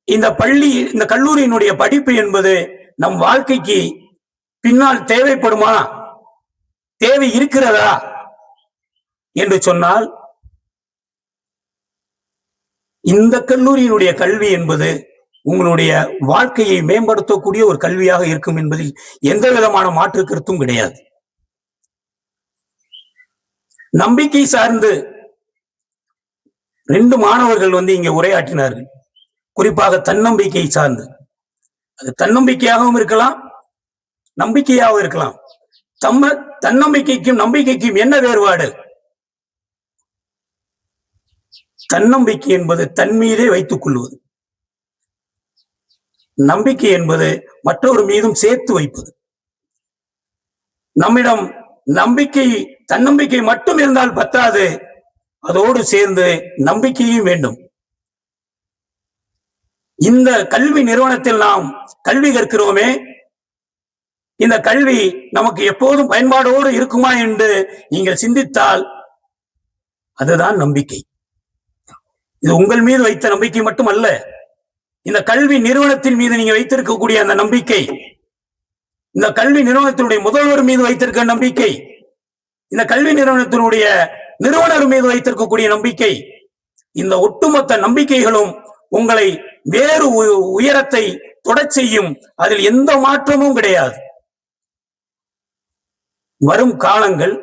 இந்த கல்லூரியினுடைய படிப்பு என்பது நம் வாழ்க்கைக்கு பின்னால் தேவைப்படுமா, தேவை இருக்கிறதா என்று சொன்னால், இந்த கல்லூரியினுடைய கல்வி என்பது உங்களுடைய வாழ்க்கையை மேம்படுத்தக்கூடிய ஒரு கல்வியாக இருக்கும் என்பதில் எந்த விதமான மாற்று கருத்தும் கிடையாது. நம்பிக்கை சார்ந்து 2 மாணவர்கள் இங்கே உரையாற்றினார்கள். குறிப்பாக தன்னம்பிக்கை சார்ந்து. அது தன்னம்பிக்கையாகவும் இருக்கலாம், நம்பிக்கையாகவும் இருக்கலாம். தன்னம்பிக்கைக்கும் நம்பிக்கைக்கும் என்ன வேறுபாடு? தன்னம்பிக்கை என்பது தன் மீதே வைத்துக் கொள்வது. நம்பிக்கை என்பது மற்றொரு மீதும் சேர்த்து வைப்பது. நம்மிடம் தன்னம்பிக்கை மட்டும் இருந்தால் பத்தாது, அதோடு சேர்ந்து நம்பிக்கையும் வேண்டும். இந்த கல்வி நிறுவனத்தில் நாம் கல்வி கற்கிறோமே, இந்த கல்வி நமக்கு எப்போதும் பயன்பாடோடு இருக்குமா என்று நீங்கள் சிந்தித்தால் அதுதான் நம்பிக்கை. இது உங்கள் மீது வைத்த நம்பிக்கை மட்டுமல்ல, இந்த கல்வி நிறுவனத்தின் மீது நீங்க வைத்திருக்கக்கூடிய அந்த நம்பிக்கை, இந்த கல்வி நிறுவனத்தினுடைய முதல்வர் மீது வைத்திருக்க நம்பிக்கை, இந்த கல்வி நிறுவனத்தினுடைய நிறுவனர் மீது வைத்திருக்கக்கூடிய நம்பிக்கை, இந்த ஒட்டுமொத்த நம்பிக்கைகளும் உங்களை வேறு உயரத்தை தொடச் செய்யும். அதில் எந்த மாற்றமும் கிடையாது. வரும் காலங்கள்,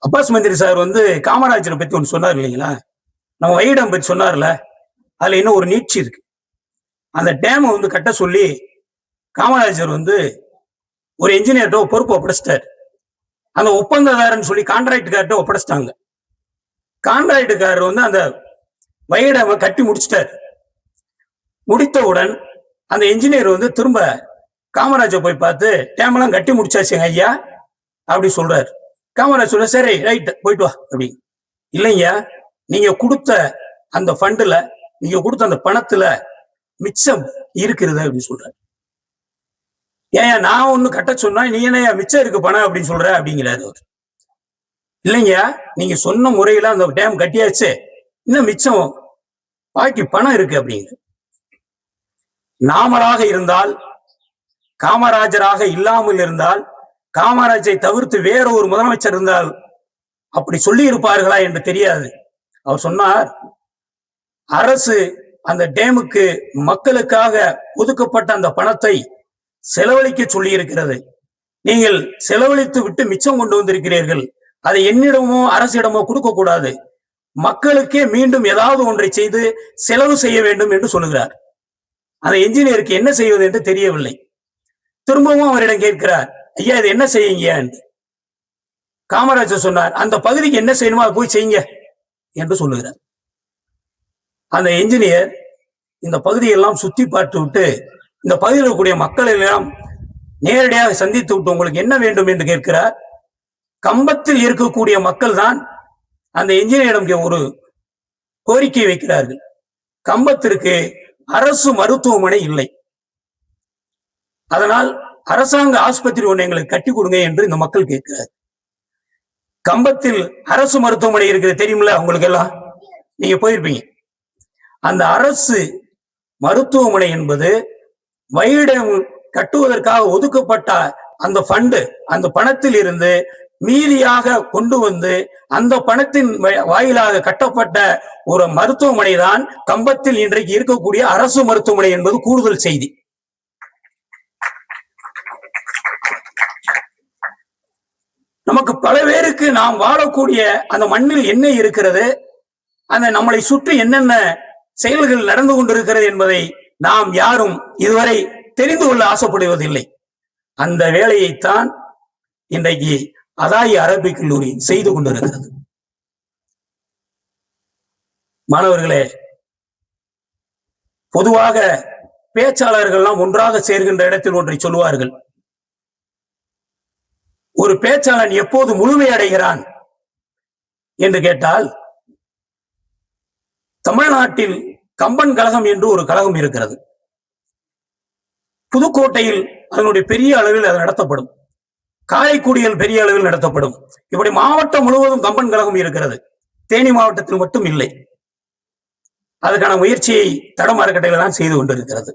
அப்பாஸ் மந்திரி சார் காமராஜரை பத்தி ஒன்று சொன்னார் இல்லைங்களா, நம்ம வைடம் பத்தி சொன்னார்ல, அதுல இன்னும் ஒரு நீட்சி இருக்கு. அந்த டேமை கட்ட சொல்லி காமராஜர் ஒரு என்ஜினியர்கிட்ட பொறுப்பு ஒப்படைச்சிட்டார். அந்த ஒப்பந்ததாரன்னு சொல்லி கான்ட்ராக்டுக்கார்ட்ட ஒப்படைச்சிட்டாங்க. கான்ட்ராக்டுக்காரர் அந்த வைடமை கட்டி முடிச்சிட்டார். முடித்தவுடன் அந்த என்ஜினியர் திரும்ப காமராஜர் போய் பார்த்து, டேமெல்லாம் கட்டி முடிச்சாச்சுங்க ஐயா அப்படி சொல்றாரு. காமராஜ் சொல்ற, சரி ரைட் போயிட்டு வா அப்படி. இல்லைங்க, நீங்க கொடுத்த அந்த ஃபண்டுல, நீங்க கொடுத்த அந்த பணத்துல மிச்சம் இருக்கிறது அப்படின்னு சொல்றாரு. ஏன் நான் ஒண்ணு கட்ட சொன்னா நீ என்ன மிச்சம் இருக்கு பணம் அப்படின்னு சொல்ற அப்படிங்கிறாரு அவர். இல்லைங்க, நீங்க சொன்ன முறையில அந்த டேம் கட்டியாச்சு, இன்னும் மிச்சம் பாக்கி பணம் இருக்கு அப்படிங்கிற. நாமளாக இருந்தால், காமராஜராக இல்லாமல் இருந்தால், காமராஜரை தவிர்த்து வேற ஒரு முதலமைச்சர் இருந்தால் அப்படி சொல்லி இருப்பார்களா என்று தெரியாது. அவர் சொன்னார், அரசு அந்த டேமுக்கு மக்களுக்காக ஒதுக்கப்பட்ட அந்த பணத்தை செலவழிக்க சொல்லி இருக்கிறது. நீங்கள் செலவழித்து விட்டு மிச்சம் கொண்டு வந்திருக்கிறீர்கள். அதை என்னிடமோ அரசிடமோ கொடுக்க கூடாது, மக்களுக்கே மீண்டும் ஏதாவது ஒன்றை செய்து செலவு செய்ய வேண்டும் என்று சொல்லுகிறார். அந்த என்ஜினியருக்கு என்ன செய்வது என்று தெரியவில்லை. திரும்பவும் அவரிடம் கேட்கிறார், ஐயா இது என்ன செய்யுங்க என்று. காமராஜர் சொன்னார், அந்த பகுதிக்கு என்ன செய்யணுமோ அதை போய் செய்யுங்க என்று சொல்லுகிறார். அந்த என்ஜினியர் இந்த பகுதியெல்லாம் சுத்தி பார்த்து விட்டு இந்த பகுதியில் இருக்கக்கூடிய மக்கள் எல்லாம் நேரடியாக சந்தித்து விட்டு உங்களுக்கு என்ன வேண்டும் என்று கேட்கிறார். கம்பத்தில் இருக்கக்கூடிய மக்கள் தான் அந்த என்ஜினியரிடம் ஒரு கோரிக்கை வைக்கிறார்கள். கம்பத்திற்கு அரசு மருத்துவமனை இல்லை, அதனால் அரசாங்க ஆஸ்பத்திரி ஒன்று எங்களுக்கு கட்டி கொடுங்க என்று இந்த மக்கள் கேட்கிறார். கம்பத்தில் அரசு மருத்துவமனை இருக்குது தெரியுமில்ல உங்களுக்கு எல்லாம், நீங்க போயிருப்பீங்க. அந்த அரசு மருத்துவமனை என்பது வைடம் கட்டுவதற்காக ஒதுக்கப்பட்ட அந்த ஃபண்டு, அந்த பணத்தில் இருந்து மீதியாக கொண்டு வந்து அந்த பணத்தின் வாயிலாக கட்டப்பட்ட ஒரு மருத்துவமனை தான் கம்பத்தில் இன்றைக்கு இருக்கக்கூடிய அரசு மருத்துவமனை என்பது கூடுதல் செய்தி. நமக்கு பல பேருக்கு நாம் வாழக்கூடிய அந்த மண்ணில் என்ன இருக்கிறது, அந்த நம்மளை சுற்றி என்னென்ன செயல்கள் நடந்து கொண்டிருக்கிறது என்பதை நாம் யாரும் இதுவரை தெரிந்து கொள்ள ஆசைப்படுவதில்லை. அந்த வேலையைத்தான் இன்றைக்கு அதாயி அரபிக் கல்லூரி செய்து கொண்டிருக்கிறது. மாணவர்களே, பொதுவாக பேச்சாளர்கள்லாம் ஒன்றாக சேர்கின்ற இடத்தில் ஒன்றை சொல்லுவார்கள். ஒரு பேச்சாளன் எப்போது முழுமையடைகிறான் என்று கேட்டால், தமிழ்நாட்டில் கம்பன் கழகம் என்று ஒரு கழகம் இருக்கிறது. புதுக்கோட்டையில் அதனுடைய பெரிய அளவில் அது நடத்தப்படும், காரைக்குடியில் பெரிய அளவில் நடத்தப்படும். இப்படி மாவட்டம் முழுவதும் கம்பன் கழகம் இருக்கிறது. தேனி மாவட்டத்தில் மட்டும் இல்லை. அதுக்கான முயற்சியை தடம் அறக்கட்டளை தான் செய்து கொண்டிருக்கிறது.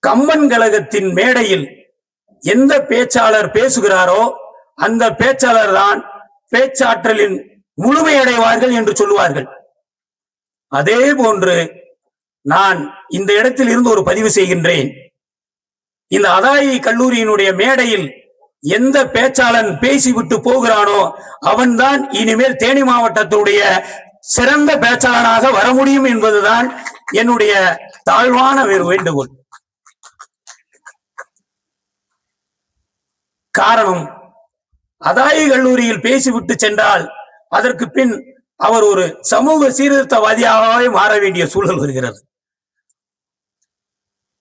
கம்பன் கழகத்தின் மேடையில் எந்த பேச்சாளர் பேசுகிறாரோ அந்த பேச்சாளர் தான் பேச்சாற்றலின் முழுமையடைவார்கள் என்று சொல்லுவார்கள். அதே போன்று நான் இந்த இடத்தில் இருந்து ஒரு பதிவு செய்கின்றேன். இந்த அதாயி கல்லூரியினுடைய மேடையில் எந்த பேச்சாளன் பேசிவிட்டு போகிறானோ அவன்தான் இனிமேல் தேனி மாவட்டத்துடைய சிறந்த பேச்சாளனாக வர முடியும் என்பதுதான் என்னுடைய தாழ்வான வேண்டுகோள். காரணம், அதாயி கல்லூரியில் பேசிவிட்டு சென்றால் அதற்கு பின் அவர் ஒரு சமூக சீர்திருத்தவாதியாகவே மாற வேண்டிய சூழல் வருகிறது.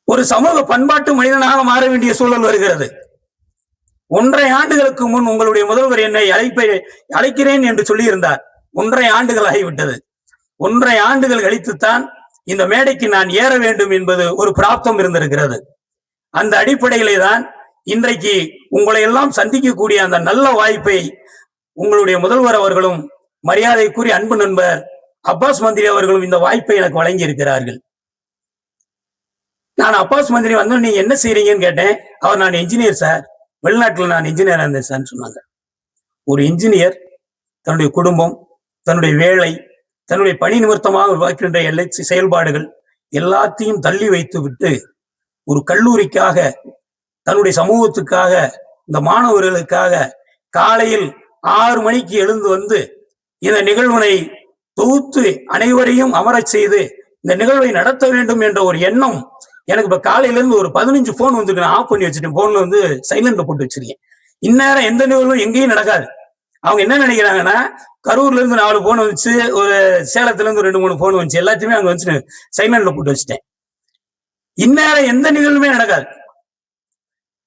ஒரு சமூக பண்பாட்டு மனிதனாக மாற வேண்டிய சூழல் வருகிறது. 1.5 ஆண்டுகளுக்கு முன் உங்களுடைய முதல்வர் என்னை அழைக்கிறேன் என்று சொல்லியிருந்தார். 1.5 ஆண்டுகள் ஆகிவிட்டது. 1.5 ஆண்டுகள் கழித்துத்தான் இந்த மேடைக்கு நான் ஏற வேண்டும் என்பது ஒரு பிராப்தம் இருந்திருக்கிறது. அந்த அடிப்படையிலே தான் இன்றைக்கு உங்களை எல்லாம் சந்திக்கக்கூடிய அந்த நல்ல வாய்ப்பை உங்களுடைய முதல்வர் அவர்களும் மரியாதைக்குரிய அன்பு நண்பர் அப்பாஸ் மந்திரி அவர்களும் இந்த வாய்ப்பை எனக்கு வழங்கி இருக்கிறார்கள். நான் அப்பாஸ் மந்திரி வந்து நீங்க என்ன செய்றீங்கன்னு கேட்டேன். அவர் நான் என்ஜினியர் சார், வெளிநாட்டில் நான் இன்ஜினியர் இருந்தேன் சார்ன்னு சொன்னாங்க. ஒரு இன்ஜினியர் தன்னுடைய குடும்பம், தன்னுடைய வேலை, தன்னுடைய பணி நிமித்தமாக பார்க்கின்ற எல்லை செயல்பாடுகள் எல்லாத்தையும் தள்ளி வைத்து விட்டு ஒரு கல்லூரிக்காக, தன்னுடைய சமூகத்துக்காக, இந்த மாணவர்களுக்காக காலையில் 6 மணிக்கு எழுந்து வந்து இந்த நிகழ்வினை தொகுத்து அனைவரையும் அமரச் செய்து இந்த நிகழ்வை நடத்த வேண்டும் என்ற ஒரு எண்ணம் எனக்கு இப்ப காலையிலிருந்து ஒரு 15 போன் வந்துருக்கு. நான் ஆஃப் பண்ணி வச்சுட்டேன். போன்ல வந்து சைலண்ட்ல போட்டு வச்சிருக்கேன். இந்நேரம் எந்த நிகழ்வும் எங்கேயும் நடக்காது. அவங்க என்ன நினைக்கிறாங்கன்னா, கரூர்ல இருந்து 4 போன் வந்துச்சு, ஒரு சேலத்துல இருந்து 2-3 போன் வந்துச்சு, எல்லாத்தையுமே அங்க வந்து சைலண்ட்ல போட்டு வச்சுட்டேன். இந்நேரம் எந்த நிகழ்வுமே நடக்காது.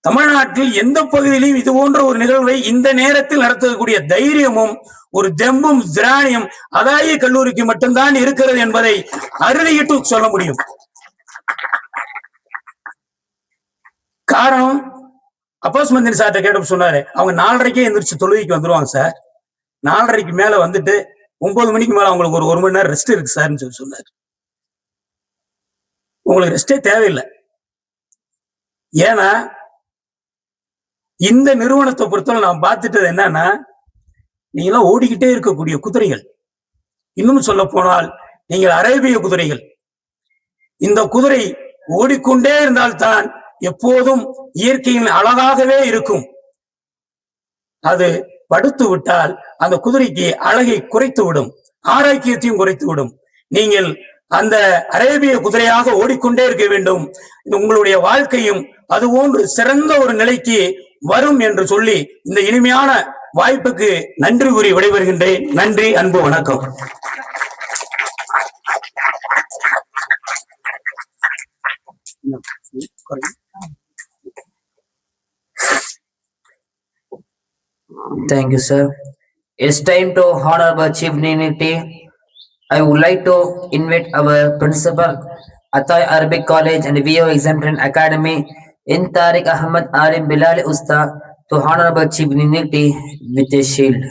தமிழ்நாட்டில் எந்த பகுதியிலும் இது போன்ற ஒரு நிகழ்வை இந்த நேரத்தில் நடத்தக்கூடிய தைரியமும் ஒரு தெம்பும் திராணியம் அதாயி கல்லூரிக்கு மட்டும்தான் இருக்கிறது என்பதை அறுதியிட்டு சொல்ல முடியும். காரணம், அப்பாஸ் மந்திரி சார்ட்ட கேட்ட சொன்னாரு, அவங்க 4:30க்கே எந்திரிச்சு தொழுகைக்கு வந்துருவாங்க சார். 4:30க்கு மேல வந்துட்டு 9 மணிக்கு மேல அவங்களுக்கு ஒரு 1 மணி நேரம் ரெஸ்ட் இருக்கு சார்ன்னு சொல்லி சொன்னாரு. உங்களுக்கு ரெஸ்டே தேவையில்லை. ஏன்னா இந்த நிறுவனத்தை பொறுத்தவரை நான் பார்த்துட்டது என்னன்னா, நீங்களாம் ஓடிக்கிட்டே இருக்கக்கூடிய குதிரைகள். இன்னும் சொல்ல போனால் நீங்கள் அரேபிய குதிரைகள். இந்த குதிரை ஓடிக்கொண்டே இருந்தால்தான் எப்போதும் இயற்கையின் அழகாகவே இருக்கும். அது படுத்து விட்டால் அந்த குதிரைக்கு அழகை குறைத்து விடும், ஆரோக்கியத்தையும் குறைத்து விடும். நீங்கள் அந்த அரேபிய குதிரையாக ஓடிக்கொண்டே இருக்க வேண்டும். உங்களுடைய வாழ்க்கையும் அதுபோன்று சிறந்த ஒரு நிலைக்கு வரும் என்று சொல்லி இந்த இனிமையான வாய்ப்புக்கு நன்றி கூறி விடைபெறுகின்றேன். நன்றி, அன்பு, வணக்கம். Thank you, sir. It's time to Honorable Chief Dignity. I would like to invite our principal, Atay Arabic College and VO Exemption Academy, in Tariq Ahmad Arif Bilal Usta, to Honorable Chief Dignity with a shield.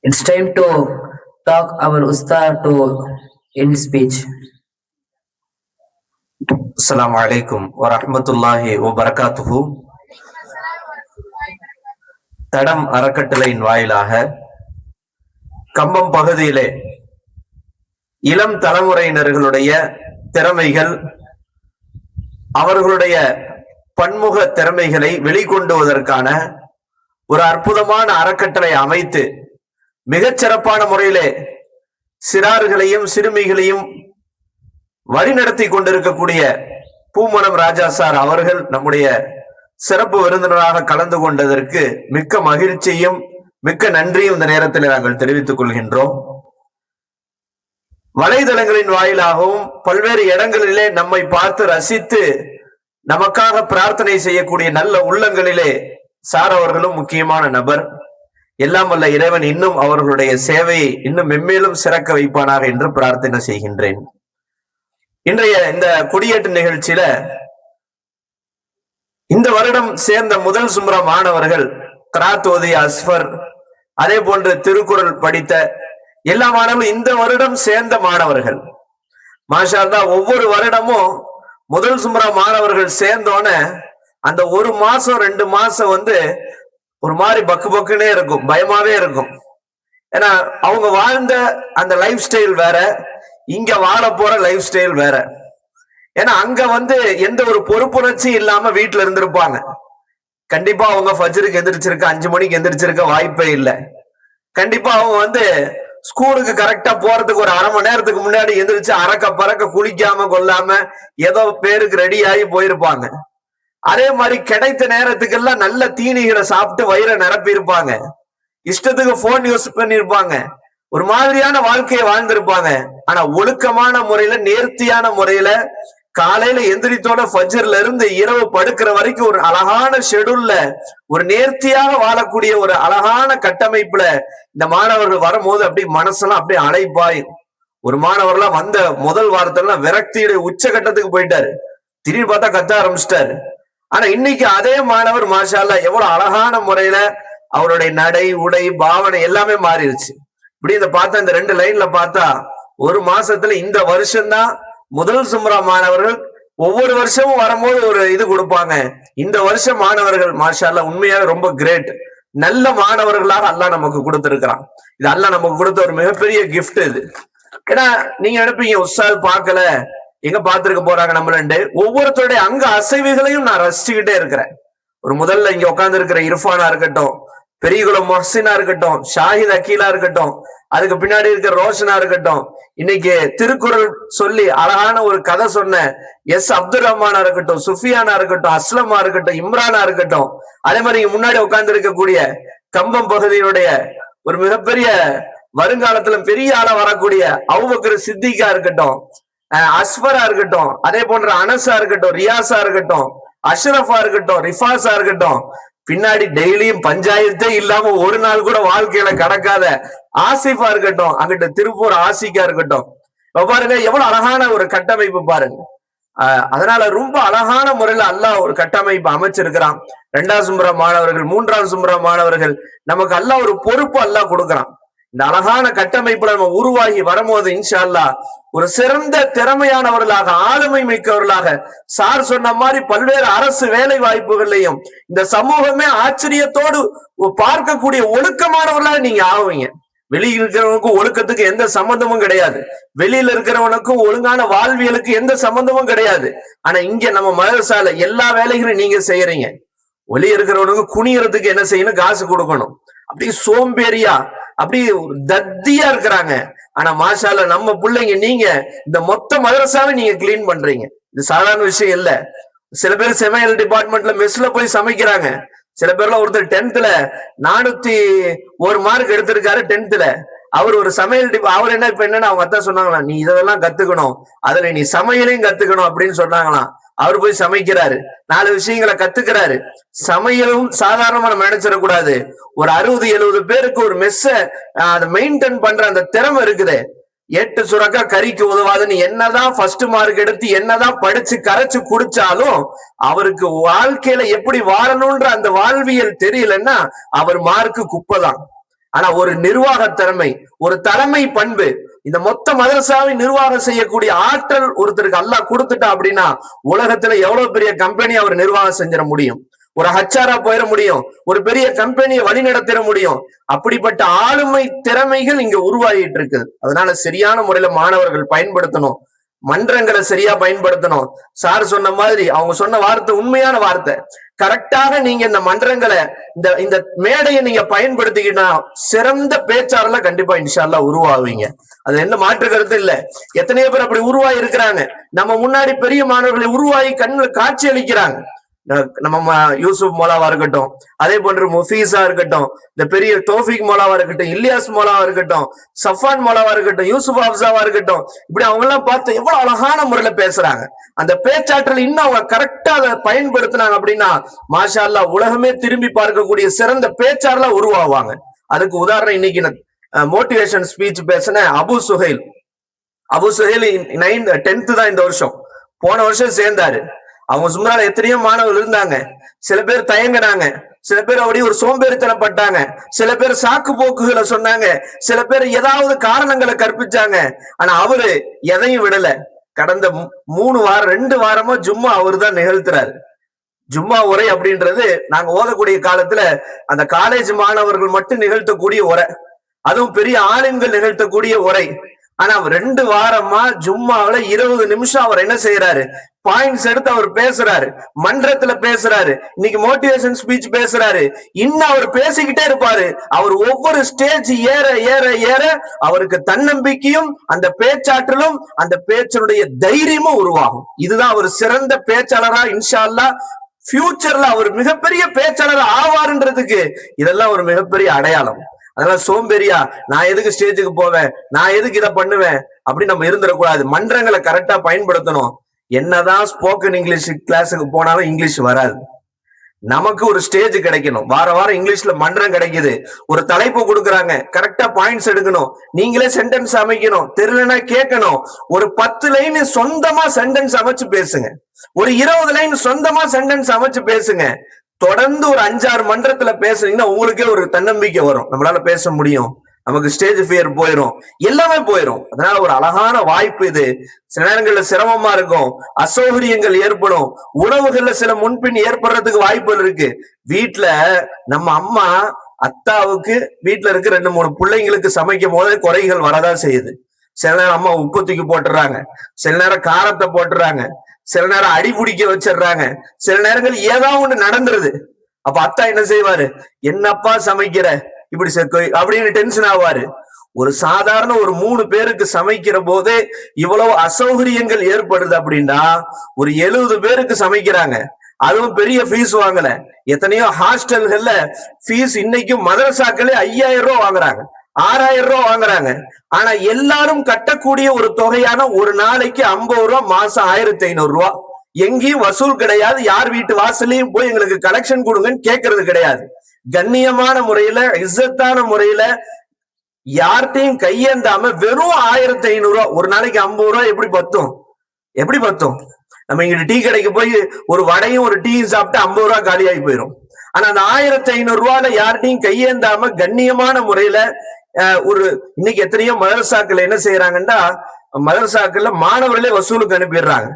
It's time to talk our Usta to in speech. அஸ்ஸலாமு அலைக்கும் வரஹ்மத்துல்லாஹி வபரகாத்துஹு. தடம் அறக்கட்டளையின் வாயிலாக கம்பம் பகுதியிலே இளம் தலைமுறையினர்களுடைய திறமைகள், அவர்களுடைய பன்முக திறமைகளை வெளிக்கொண்டுவதற்கான ஒரு அற்புதமான அறக்கட்டளை அமைத்து மிகச்சிறப்பான முறையிலே சிறார்களையும் சிறுமிகளையும் வழிநடத்தி கொண்டிருக்கக்கூடிய பூமனம் ராஜா சார் அவர்கள் நம்முடைய சிறப்பு விருந்தினராக கலந்து கொண்டதற்கு மிக்க மகிழ்ச்சியும் மிக்க நன்றியும் இந்த நேரத்தில் நாங்கள் தெரிவித்துக் கொள்கின்றோம். வலைதளங்களின் வாயிலாகவும் பல்வேறு இடங்களிலே நம்மை பார்த்து ரசித்து நமக்காக பிரார்த்தனை செய்யக்கூடிய நல்ல உள்ளங்களிலே சார் அவர்களும் முக்கியமான நபர். எல்லாம் வல்ல இறைவன் இன்னும் அவர்களுடைய சேவையை இன்னும் மென்மேலும் சிறக்க வைப்பானாக என்று பிரார்த்தனை செய்கின்றேன். இன்றைய இந்த கொடியேற்று நிகழ்ச்சியில இந்த வருடம் சேர்ந்த முதல் சும்ரா மாணவர்கள் கிராத் ஓதிய அஸ்ஃபர், அதே போன்று திருக்குறள் படித்த எல்லா மாணவர்களும் இந்த வருடம் சேர்ந்த மாணவர்கள். மாஷா அல்லாஹ், ஒவ்வொரு வருடமும் முதல் சும்ரா மாணவர்கள் சேர்ந்தோன அந்த ஒரு மாசம் 2 மாசம் ஒரு மாதிரி பக்கு பக்குன்னே இருக்கும், பயமாவே இருக்கும். ஏன்னா அவங்க வாழ்ந்த அந்த லைஃப் ஸ்டைல் வேற, இங்க வாழ போற லைஃப் ஸ்டைல் வேற. ஏன்னா அங்க எந்த ஒரு பொறுப்புணர்ச்சி இல்லாம வீட்டுல இருந்திருப்பாங்க. கண்டிப்பா அவங்க ஃபஜ்ருக்கு எந்திரிச்சிருக்க 5 மணிக்கு எந்திரிச்சிருக்க வாய்ப்பே இல்லை. கண்டிப்பா அவங்க ஸ்கூலுக்கு கரெக்டா போறதுக்கு ஒரு 1/2 மணி நேரத்துக்கு முன்னாடி எந்திரிச்சு அரக்க பறக்க குளிக்காம கொள்ளாம ஏதோ பேருக்கு ரெடி ஆகி போயிருப்பாங்க. அதே மாதிரி கிடைத்த நேரத்துக்கெல்லாம் நல்ல தீனிகளை சாப்பிட்டு வயிறை நிரப்பி இருப்பாங்க. இஷ்டத்துக்கு போன் யூஸ் பண்ணிருப்பாங்க. ஒரு மாதிரியான வாழ்க்கையை வாழ்ந்திருப்பாங்க. ஆனா ஒழுக்கமான முறையில, நேர்த்தியான முறையில காலையில எந்திரித்தோட ஃபஜ்ர்ல இருந்து இரவு படுக்கிற வரைக்கும் ஒரு அழகான ஷெடியூல்ல ஒரு நேர்த்தியாக வாழக்கூடிய ஒரு அழகான கட்டமைப்புல இந்த மாணவர்கள் வரும்போது அப்படி மனசெல்லாம் அப்படியே அலைப்பாயும். ஒரு மாணவர்லாம் வந்த முதல் வாரத்தெல்லாம் விரக்தியுடைய உச்சகட்டத்துக்கு போயிட்டாரு. திடீர்னு பார்த்தா கத்த ஆரம்பிச்சிட்டாரு. ஆனா இன்னைக்கு அதே மாணவர் மாஷா அல்லாஹ் எவ்வளவு அழகான முறையில அவருடைய நடை, உடை, பாவனை எல்லாமே மாறிடுச்சு. இப்படி இந்த பார்த்தா இந்த 2 லைன்ல பார்த்தா ஒரு மாசத்துல இந்த வருஷம்தான் முதல் சும்ரா மாணவர்கள் ஒவ்வொரு வருஷமும் வரும்போது ஒரு இது கொடுப்பாங்க. இந்த வருஷம் மாணவர்கள் மாஷா அல்லாஹ் உண்மையாக ரொம்ப கிரேட். நல்ல மாணவர்களாக அல்லாஹ் நமக்கு கொடுத்திருக்கிறான். இது அல்லாஹ் நமக்கு கொடுத்த ஒரு மிகப்பெரிய கிஃப்ட் இது. ஏன்னா நீங்க நினைப்பீங்க உஸ்தாத் பார்க்கல, எங்க பார்த்திருக்க போறாங்க நம்மளண்டு. ஒவ்வொருத்தருடைய அங்க அசைவுகளையும் நான் ரசிச்சுக்கிட்டே இருக்கிறேன். ஒரு முதல்ல இங்க உட்கார்ந்து இருக்கிற இர்ஃபானா இருக்கட்டும், பெரியகுளம் மொஹ்சினா இருக்கட்டும், ஷாஹித் அக்கீலா இருக்கட்டும், அதுக்கு பின்னாடி இருக்கிற ரோஷனா இருக்கட்டும், இன்னைக்கு திருக்குறள் சொல்லி அழகான ஒரு கதை சொன்ன எஸ் அப்துல் ரஹ்மானா இருக்கட்டும், சுஃபியானா இருக்கட்டும், அஸ்லமா இருக்கட்டும், இம்ரானா இருக்கட்டும், அதே மாதிரி முன்னாடி உட்கார்ந்து இருக்கக்கூடிய கம்பம் பகுதியுடைய ஒரு மிகப்பெரிய வருங்காலத்துல பெரிய ஆளா வரக்கூடிய அபூபக்கர் சித்திகா இருக்கட்டும், அஸ்வரா இருக்கட்டும், அதே போன்ற அனஸா இருக்கட்டும், ரியாஸா இருக்கட்டும், அஷ்ரஃபா இருக்கட்டும், ரிஃபாஸா இருக்கட்டும், பின்னாடி டெய்லியும் பஞ்சாயத்தே இல்லாம ஒரு நாள் கூட வாழ்க்கையில கடக்காத ஆசிஃபா இருக்கட்டும், அங்கிட்ட திருப்பூர் ஆசிக்கா இருக்கட்டும். பாருங்க எவ்வளவு அழகான ஒரு கட்டமைப்பு பாருங்க. அதனால ரொம்ப அழகான முறையில அல்லாஹ் ஒரு கட்டமைப்பு அமைச்சிருக்கிறான். 2ஆம் சும்ரா மாணவர்கள், 3ஆம் சும்ரா மாணவர்கள், நமக்கு அல்லாஹ் ஒரு பொறுப்பு அல்லாஹ் கொடுக்குறான். இந்த அழகான கட்டமைப்புல நம்ம உருவாகி வரும்போது இன்ஷா அல்லாஹ் ஒரு சிறந்த திறமையானவர்களாக, ஆளுமை மிக்கவர்களாக, சார் சொன்ன மாதிரி பல்வேறு அரசு வேலை வாய்ப்புகள்லையும் இந்த சமூகமே ஆச்சரியத்தோடு பார்க்கக்கூடிய ஒழுக்கமானவர்களாக நீங்க ஆவீங்க. வெளியில் இருக்கிறவனுக்கும் ஒழுக்கத்துக்கு எந்த சம்பந்தமும் கிடையாது. வெளியில இருக்கிறவனுக்கும் ஒழுங்கான வாழ்வியலுக்கு எந்த சம்பந்தமும் கிடையாது. ஆனா இங்க நம்ம மதரசால எல்லா வேலைகளையும் நீங்க செய்யறீங்க. வெளியே இருக்கிறவனுக்கு குனியறதுக்கு என்ன செய்யணும்? காசு கொடுக்கணும். அப்படி சோம்பேறியா, அப்படி தத்தியா இருக்கிறாங்க. ஆனா மாஷால்ல நம்ம பிள்ளைங்க, நீங்க இந்த மொத்த மதரசாவை நீங்க கிளீன் பண்றீங்க. இது சாதாரண விஷயம் இல்ல. சில பேர் சமையல் டிபார்ட்மெண்ட்ல மெஸ்ல போய் சமைக்கிறாங்க. சில பேர்ல ஒருத்தர் 10th 401 மார்க் எடுத்திருக்காரு 10th. அவர் ஒரு சமையல் அவர் என்ன இப்ப என்னன்னா அவங்க அத்தா சொன்னாங்களாம், நீ இதெல்லாம் கத்துக்கணும், அதுல நீ சமையலையும் கத்துக்கணும் அப்படின்னு சொன்னாங்களாம். அவர் போய் சமைக்கிறாரு, 4 விஷயங்களை கத்துக்கிறாரு. சமையலும் சாதாரணமா நம்ம நினைச்சிடக்கூடாது. ஒரு 60-70 பேருக்கு ஒரு மெஸ்ஸ அதை மெயின்டைன் பண்ற அந்த திறமை இருக்குது. 8 சுரக்கா கறிக்கு உதவாதுன்னு என்னதான் ஃபர்ஸ்ட் மார்க் எடுத்து என்னதான் படிச்சு கரைச்சு குடிச்சாலும் அவருக்கு வாழ்க்கையில எப்படி வாழணும்ன்ற அந்த வாழ்வியல் தெரியலன்னா அவர் மார்க்கு குப்பைதான். ஆனா ஒரு நிர்வாக திறமை, ஒரு தலைமை பண்பு, இந்த மொத்த மதரசாவை நிர்வாகம் செய்யக்கூடிய ஆற்றல் ஒருத்தருக்கு அல்லாஹ் கொடுத்துட்டா அப்படின்னா உலகத்துல எவ்வளவு பெரிய கம்பெனி அவர் நிர்வாகம் செஞ்சிட முடியும். ஒரு ஹச்ஆரா போயிட முடியும், ஒரு பெரிய கம்பெனியை வழி நடத்திட முடியும். அப்படிப்பட்ட ஆளுமை திறமைகள் இங்க உருவாகிட்டு இருக்குது. அதனால சரியான முறையில மாணவர்கள் பயன்படுத்தணும், மன்றங்களை சரியா பயன்படுத்தணும். சார் சொன்ன மாதிரி அவங்க சொன்ன வார்த்தை உண்மையான வார்த்தை. கரெக்டாக நீங்க இந்த மன்றங்களை, இந்த மேடையை நீங்க பயன்படுத்திக்கிட்டா சிறந்த பேச்சாளர்ல கண்டிப்பா இன்ஷா அல்லாஹ் உருவாவீங்க. அது எந்த மாற்று கருத்து இல்ல. எத்தனையோ பேர் அப்படி உருவாகி இருக்கிறாங்க. நம்ம முன்னாடி பெரிய மாணவர்களை உருவாகி கண்ணில் காட்சி அளிக்கிறாங்க. நம்ம யூசுப் மோலாவா இருக்கட்டும், அதே போன்று முஃபீஸா இருக்கட்டும், இந்த பெரிய தோஃபிக் மோலாவா இருக்கட்டும், இலியாஸ் மோலாவா இருக்கட்டும், சஃபான் மோலாவா இருக்கட்டும், யூசுப் ஹப்சாவா இருக்கட்டும், இப்படி அவங்க எல்லாம் பார்த்து எவ்வளவு அழகான முறையில பேசுறாங்க. அந்த பேச்சாற்றல் இன்னும் அவங்க கரெக்டா அதை பயன்படுத்தினாங்க அப்படின்னா மாஷா அல்லாஹ் உலகமே திரும்பி பார்க்கக்கூடிய சிறந்த பேச்சாளர்களா உருவாவாங்க. அதுக்கு உதாரணம் இன்னைக்கு மோட்டிவேஷன் ஸ்பீச் பேசின அபு சுஹைல் 10th தான் இந்த வருஷம், போன வருஷம் சேர்ந்தாரு. அவங்க சும்மால எத்தனையோ மாணவர்கள் இருந்தாங்க. சில பேர் தயங்கினாங்க, சில பேர் அப்படியே ஒரு சோம்பேறித்தனப்பட்டாங்க, சில பேர் சாக்கு போக்குகளை சொன்னாங்க, சில பேர் ஏதாவது காரணங்களை கற்பிச்சாங்க. ஆனா அவரு எதையும் விடல. கடந்த 2 வாரமா ஜும்மா அவரு தான் நிகழ்த்துறாரு. ஜும்மா உரை அப்படின்றது நாங்க ஓதக்கூடிய காலத்துல அந்த காலேஜ் மாணவர்கள் மட்டும் நிகழ்த்தக்கூடிய உரை, அதுவும் பெரிய ஆளுங்கள் நிகழ்த்தக்கூடிய உரை. ஆனா 2 வாரமா ஜும்மாவில 20 நிமிஷம் அவர் என்ன செய்யறாரு, பாயிண்ட்ஸ் எடுத்து அவர் பேசுறாரு, மன்றத்துல பேசுறாரு, இன்னைக்கு மோட்டிவேஷன் ஸ்பீச் பேசுறாரு. இன்னும் அவர் பேசிக்கிட்டே இருப்பாரு. அவர் ஒவ்வொரு ஸ்டேஜ் ஏற ஏற ஏற அவருக்கு தன்னம்பிக்கையும் அந்த பேச்சாற்றலும் அந்த பேச்சனுடைய தைரியமும் உருவாகும். இதுதான் அவர் சிறந்த பேச்சாளரா இன்ஷா அல்லாஹ் ஃபியூச்சர்ல அவர் மிகப்பெரிய பேச்சாளர் ஆவாருன்றதுக்கு இதெல்லாம் ஒரு மிகப்பெரிய அடையாளம். அதனால சோம்பேறியா நான் எதுக்கு ஸ்டேஜுக்கு போவேன், நான் எதுக்கு இதை பண்ணுவேன் அப்படின்னு நம்ம இருந்துடக்கூடாது. மன்றங்களை கரெக்டா பயன்படுத்தணும். என்னதான் ஸ்போக்கன் இங்கிலீஷ் கிளாஸுக்கு போனாலும் இங்கிலீஷ் வராது. நமக்கு ஒரு ஸ்டேஜ் கிடைக்கணும். வாரம் இங்கிலீஷ்ல மன்றம் கிடைக்குது, ஒரு தலைப்பு கொடுக்குறாங்க, கரெக்டா பாயிண்ட்ஸ் எடுக்கணும், நீங்களே சென்டென்ஸ் அமைக்கணும், தெரியலன்னா கேட்கணும். ஒரு 10 லைன் சொந்தமா சென்டென்ஸ் அமைச்சு பேசுங்க, ஒரு 20 லைன் சொந்தமா சென்டென்ஸ் அமைச்சு பேசுங்க. தொடர்ந்து ஒரு 5-6 மன்றத்துல பேசுறீங்கன்னா உங்களுக்கே ஒரு தன்னம்பிக்கை வரும், நம்மளால பேச முடியும், நமக்கு ஸ்டேஜ் ஃபியர் போயிடும், எல்லாமே போயிடும். அதனால ஒரு அழகான வாய்ப்பு இது. சில நேரங்கள்ல சிரமமா இருக்கும், அசௌகரியங்கள் ஏற்படும், உணவுகள்ல சில முன்பின் ஏற்படுறதுக்கு வாய்ப்புகள் இருக்கு. வீட்டுல நம்ம அம்மா அத்தாவுக்கு வீட்டுல இருக்க 2-3 பிள்ளைங்களுக்கு சமைக்கும் போது குறைகள் வரதான் செய்யுது. சில நேரம் அம்மா உப்பு தூக்கி போட்டுறாங்க, சில நேரம் காரத்தை போட்டுறாங்க, சில நேரம் அடி பிடிக்க வச்சிடுறாங்க, சில நேரங்கள் ஏதாவது ஒண்ணு நடந்துருது. அப்ப அத்தா என்ன செய்வாரு, என்னப்பா சமைக்கிற இப்படி அப்படின்னு டென்ஷன் ஆவாரு. ஒரு சாதாரண ஒரு 3 பேருக்கு சமைக்கிற போதே இவ்வளவு அசௌகரியங்கள் ஏற்படுது அப்படின்னா ஒரு 70 பேருக்கு சமைக்கிறாங்க, அதுவும் பெரிய ஃபீஸ் வாங்கல. எத்தனையோ ஹாஸ்டல்கள்ல ஃபீஸ் இன்னைக்கும் மதரசாக்களே 5000 ரூபாய் வாங்குறாங்க, 6000 ரூபாய் வாங்குறாங்க. ஆனா எல்லாரும் கட்டக்கூடிய ஒரு தொகையான ஒரு நாளைக்கு 50 ரூபாய், மாசம் 1500 ரூபாய். எங்கேயும் வசூல் கிடையாது, யார் வீட்டு வாசலையும் போய் எங்களுக்கு கலெக்ஷன் கொடுங்கன்னு கேட்கறது கிடையாது. கண்ணியமான முறையில, இஸ்ஸத்தான முறையில, யார்கிட்டையும் கையேந்தாம வெறும் 1500 ரூபாய் ஒரு நாளைக்கு 50 ரூபாய் எப்படி பத்தும்? நம்ம இங்க டீ கடைக்கு போய் ஒரு வடையும் ஒரு டீயும் சாப்பிட்டு 50 ரூபாய் காலியாகி போயிடும். ஆனா அந்த 1500 ரூபாயில யார்கிட்டையும் கையேந்தாம கண்ணியமான முறையில ஒரு இன்னைக்கு எத்தனையோ மதரசாக்கள் என்ன செய்யறாங்கன்னா, மதரசாக்கள்ல மாணவர்களே வசூலுக்கு அனுப்பிடுறாங்க.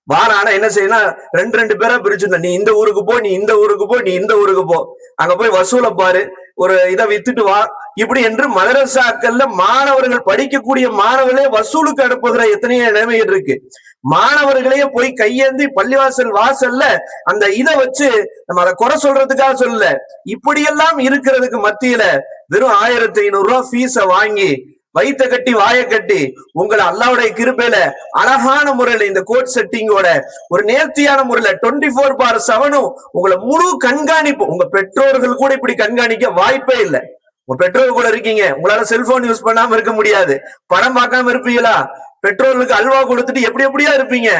ஆனா என்ன செய்யணும், 2 பேரா பிரிச்சுடணும். நீ இந்த ஊருக்கு போ, நீ இந்த ஊருக்கு போ, நீ இந்த ஊருக்கு போ, அங்க போய் வசூலை பாரு, ஒரு இதை வித்துட்டு வா, இப்படி என்று மதரசாக்கள்ல மாணவர்கள் படிக்கக்கூடிய மாணவர்களே வசூலுக்கு அனுப்புகிற எத்தனையோ நிலைமைகள் இருக்கு. மாணவர்களே போய் கையேந்தி பள்ளிவாசல் வாசல்ல அந்த இதை வச்சு நம்ம அதை குறை சொல்றதுக்காக சொல்லல, இப்படியெல்லாம் இருக்கிறதுக்கு மத்தியில வெறும் 1500 ரூபாய் ஃபீஸ வாங்கி வயிற்ற கட்டி வாயை கட்டி உங்களை அல்லாவுடைய கிருபையில அழகான முறையில இந்த கோட் செட்டிங்கோட ஒரு நேர்த்தியான முறையில 24/7 உங்களை முழு கண்காணிப்பு. உங்க பெற்றோர்கள் கூட இப்படி கண்காணிக்க வாய்ப்பே இல்லை. உங்க பெற்றோர் கூட இருக்கீங்க, உங்களால செல்போன் யூஸ் பண்ணாம இருக்க முடியாது, படம் பார்க்காம இருப்பீங்களா, பெற்றோர்களுக்கு அல்வா கொடுத்துட்டு எப்படி எப்படியா இருப்பீங்க.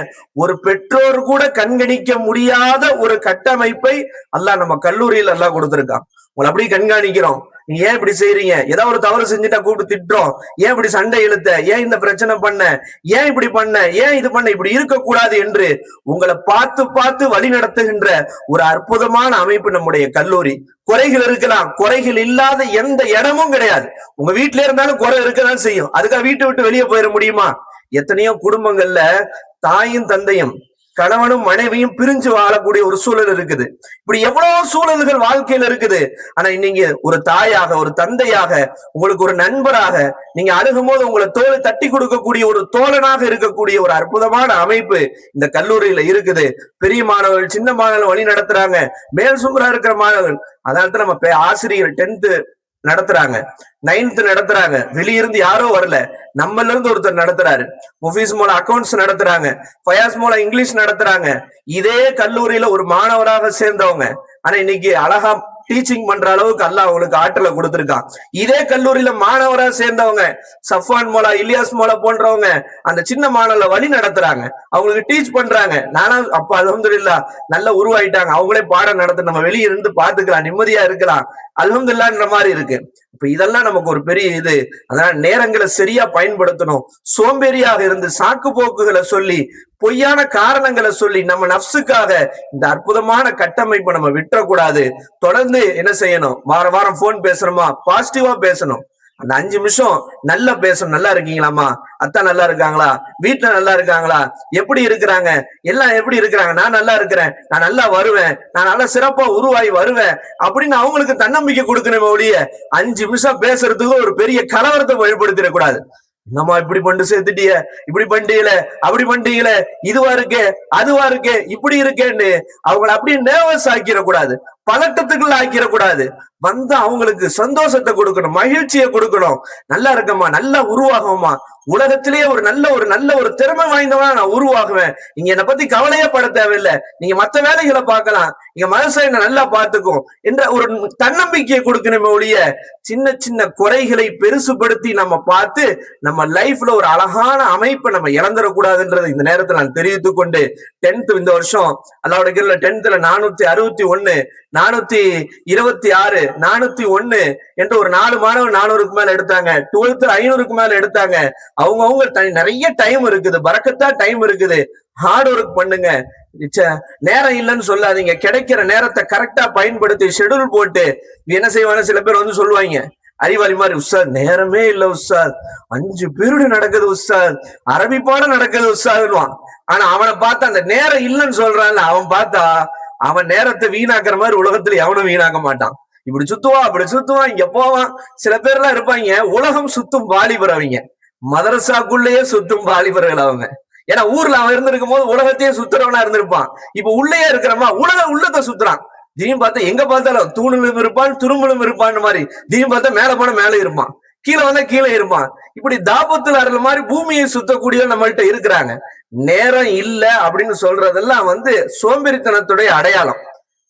ஒரு பெற்றோர் கூட கண்காணிக்க முடியாத ஒரு கட்டமைப்பை அல்லாஹ் நம்ம கல்லூரியில் அல்லாஹ் கொடுத்திருக்கான். உங்களை அப்படி கண்காணிக்கிறோம். நீங்க ஏன் இப்படி செய்யறீங்க, ஏதாவது ஒரு தவறு செஞ்சுட்டா கூப்பிட்டு திட்டுறோம், ஏன் இப்படி சண்டை இழுத்த, ஏன் இந்த பிரச்சனை பண்ண, ஏன் இப்படி பண்ண, ஏன் இது பண்ண, இப்படி இருக்கக்கூடாது என்று உங்களை பார்த்து பார்த்து வழி நடத்துகின்ற ஒரு அற்புதமான அமைப்பு நம்முடைய கல்லூரி. குறைகள் இருக்கலாம், குறைகள் இல்லாத எந்த இடமும் கிடையாது. உங்க வீட்டுல இருந்தாலும் குறை இருக்கதான் செய்யும், அதுக்காக வீட்டை விட்டு வெளியே போயிட முடியுமா? எத்தனையோ குடும்பங்கள்ல தாயும் தந்தையும் கணவனும் மனைவியும் பிரிஞ்சு வாழக்கூடிய ஒரு சூழல் இருக்குது. இப்படி எவ்வளவு சூழல்கள் வாழ்க்கையில இருக்குது. ஆனா நீங்க ஒரு தாயாக, ஒரு தந்தையாக, உங்களுக்கு ஒரு நண்பராக நீங்க அணுகும் போது உங்களை தோலை தட்டி கொடுக்கக்கூடிய ஒரு தோழனாக இருக்கக்கூடிய ஒரு அற்புதமான அமைப்பு இந்த கல்லூரியில இருக்குது. பெரிய மாணவர்கள், சின்ன மாணவர்கள் வழி நடத்துறாங்க, மேல் சுமரா இருக்கிற மாணவர்கள். அதனால நம்ம ஆசிரியர் 10th நடத்துறாங்க, 9th நடத்துறாங்க, வெளியிருந்து யாரோ வரல, நம்மள இருந்து ஒருத்தர் நடத்துறாரு. முஃபீஸ் மூலம் அக்கௌண்ட்ஸ் நடத்துறாங்க, ஃபயாஸ் மூலம் இங்கிலீஷ் நடத்துறாங்க. இதே கல்லூரியில ஒரு மாணவராக சேர்ந்தவங்க ஆனா இன்னைக்கு அழகா டீச்சிங் பண்ற அளவுக்கு அல்லாஹ் அவங்களுக்கு ஆற்றலை கொடுத்திருக்கான். இதே கல்லூரியில மாணவரா சேர்ந்தவங்க சஃப்வான் மோலா, இலியாஸ் மோலா போன்றவங்க அந்த சின்ன மாணவர்களை வழி நடத்துறாங்க, அவங்களுக்கு டீச் பண்றாங்க. நானும் அப்ப அல்ஹம்துலில்லாஹ் நல்லா உருவாயிட்டாங்க, அவங்களே பாடம் நடத்த நம்ம வெளியே இருந்து பாத்துக்கலாம், நிம்மதியா இருக்கலாம், அல்ஹம்துலில்லாஹ்ன்ற மாதிரி இருக்கு. இப்ப இதெல்லாம் நமக்கு ஒரு பெரிய இது. அதனால நேரங்களை சரியா பயன்படுத்தணும். சோம்பேறியாக இருந்து சாக்கு போக்குகளை சொல்லி, பொய்யான காரணங்களை சொல்லி நம்ம நப்சுக்காக இந்த அற்புதமான கட்டமைப்பை நம்ம விட்டுறக்கூடாது. தொடர்ந்து என்ன செய்யணும், வாரம் வாரம் போன் பேசுறோமா, பாசிட்டிவா பேசணும். அந்த 5 நிமிஷம் நல்லா பேசணும். நல்லா இருக்கீங்களாமா, அத்தா நல்லா இருக்காங்களா, வீட்டுல நல்லா இருக்காங்களா, எப்படி இருக்கிறாங்க, எல்லாம் எப்படி இருக்கிறாங்க, நான் நல்லா இருக்கிறேன், நான் நல்லா வருவேன், நான் நல்லா சிறப்பா உருவாகி வருவேன் அப்படின்னு அவங்களுக்கு தன்னம்பிக்கை கொடுக்கணும். ஒழிய 5 நிமிஷம் பேசுறதுக்கு ஒரு பெரிய கலவரத்தை ஏற்படுத்திடக்கூடாது. நம்ம இப்படி பண்ணி சேர்த்துட்டிய, இப்படி பண்ணிட்டீங்களே, அப்படி பண்ணிட்டீங்களே, இதுவா இருக்கே, அதுவா இருக்கே, இப்படி இருக்கேன்னு அவங்களை அப்படியே நர்வஸ் ஆக்கிடக்கூடாது, பதட்டத்துக்குள்ள ஆக்கிடக்கூடாது. வந்து அவங்களுக்கு சந்தோஷத்தை கொடுக்கணும், மகிழ்ச்சியை கொடுக்கணும். நல்லா இருக்கமா, நல்லா உருவாகுமா, உலகத்திலேயே ஒரு நல்ல ஒரு திறமை வாய்ந்தவனா நான் உருவாகுவேன், நீங்க என்னை பத்தி கவலையே பட தேவையில்லை, நீங்க மத்த வேலைகளை பார்க்கலாம், நீங்க மனசை என்ன நல்லா பார்த்துக்கும் என்ற ஒரு தன்னம்பிக்கையை கொடுக்கணுமே ஒழிய சின்ன சின்ன குறைகளை பெருசுபடுத்தி நம்ம பார்த்து நம்ம லைஃப்ல ஒரு அழகான அமைப்பை நம்ம இழந்துடக்கூடாதுன்றது இந்த நேரத்தில் நான் தெரிவித்துக் கொண்டு, 10th இந்த வருஷம் அல்லாஹ்வுடைய கிருபையில 10th 461, 426, 401 என்று ஒரு 4 மாணவர் 400க்கு மேல எடுத்தாங்க. 12th 500க்கு மேல எடுத்தாங்க. அவங்க நிறைய டைம் இருக்குது, பரக்கத்தா டைம் இருக்குது. ஹார்ட் ஒர்க் பண்ணுங்க, நேரம் இல்லைன்னு சொல்லாதீங்க. கிடைக்கிற நேரத்தை கரெக்டா பயன்படுத்தி ஷெட்யூல் போட்டு என்ன செய்வாங்க, சில பேர் வந்து சொல்லுவாங்க அறிவாளி மாதிரி, உஸ்தாத் நேரமே இல்ல உஸ்தாத், 5 பீரியட் நடக்குது உஸ்தாத், அரபி பாடம் நடக்குது உஸ்தாத்வான். ஆனா அவனை பார்த்தா அந்த நேரம் இல்லைன்னு சொல்றான்ல, அவன் பார்த்தா அவன் நேரத்தை வீணாக்குற மாதிரி உலகத்துல எவனும் வீணாக்க மாட்டான். இப்படி சுத்துவான், அப்படி சுத்துவான், இங்க போவான். சில பேர்லாம் இருப்பாங்க உலகம் சுத்தும் வாலிபர், அவங்க மதரசாக்குள்ளேயே சுத்தும் வாலிபர்கள் அவங்க. ஏன்னா ஊர்ல அவன் இருந்திருக்கும் போது உலகத்தையே சுத்துறவனா இருந்திருப்பான். இப்ப உள்ளேயே இருக்கிறமா உள்ளத்தை சுத்துறான். திடீர்னு பார்த்தா எங்க பார்த்தாலும் தூணிலும் இருப்பான், துரும்பலும் இருப்பான் மாதிரி. திடீர்னு பார்த்தா மேல போன மேல இருப்பான், கீழே வந்தா கீழே இருப்பான். இப்படி தாபத்துல அறுற மாதிரி பூமியை சுத்தக்கூடிய நம்மள்கிட்ட இருக்கிறாங்க. நேரம் இல்ல அப்படின்னு சொல்றதெல்லாம் சோம்பேறித்தனத்துடைய அடையாளம்.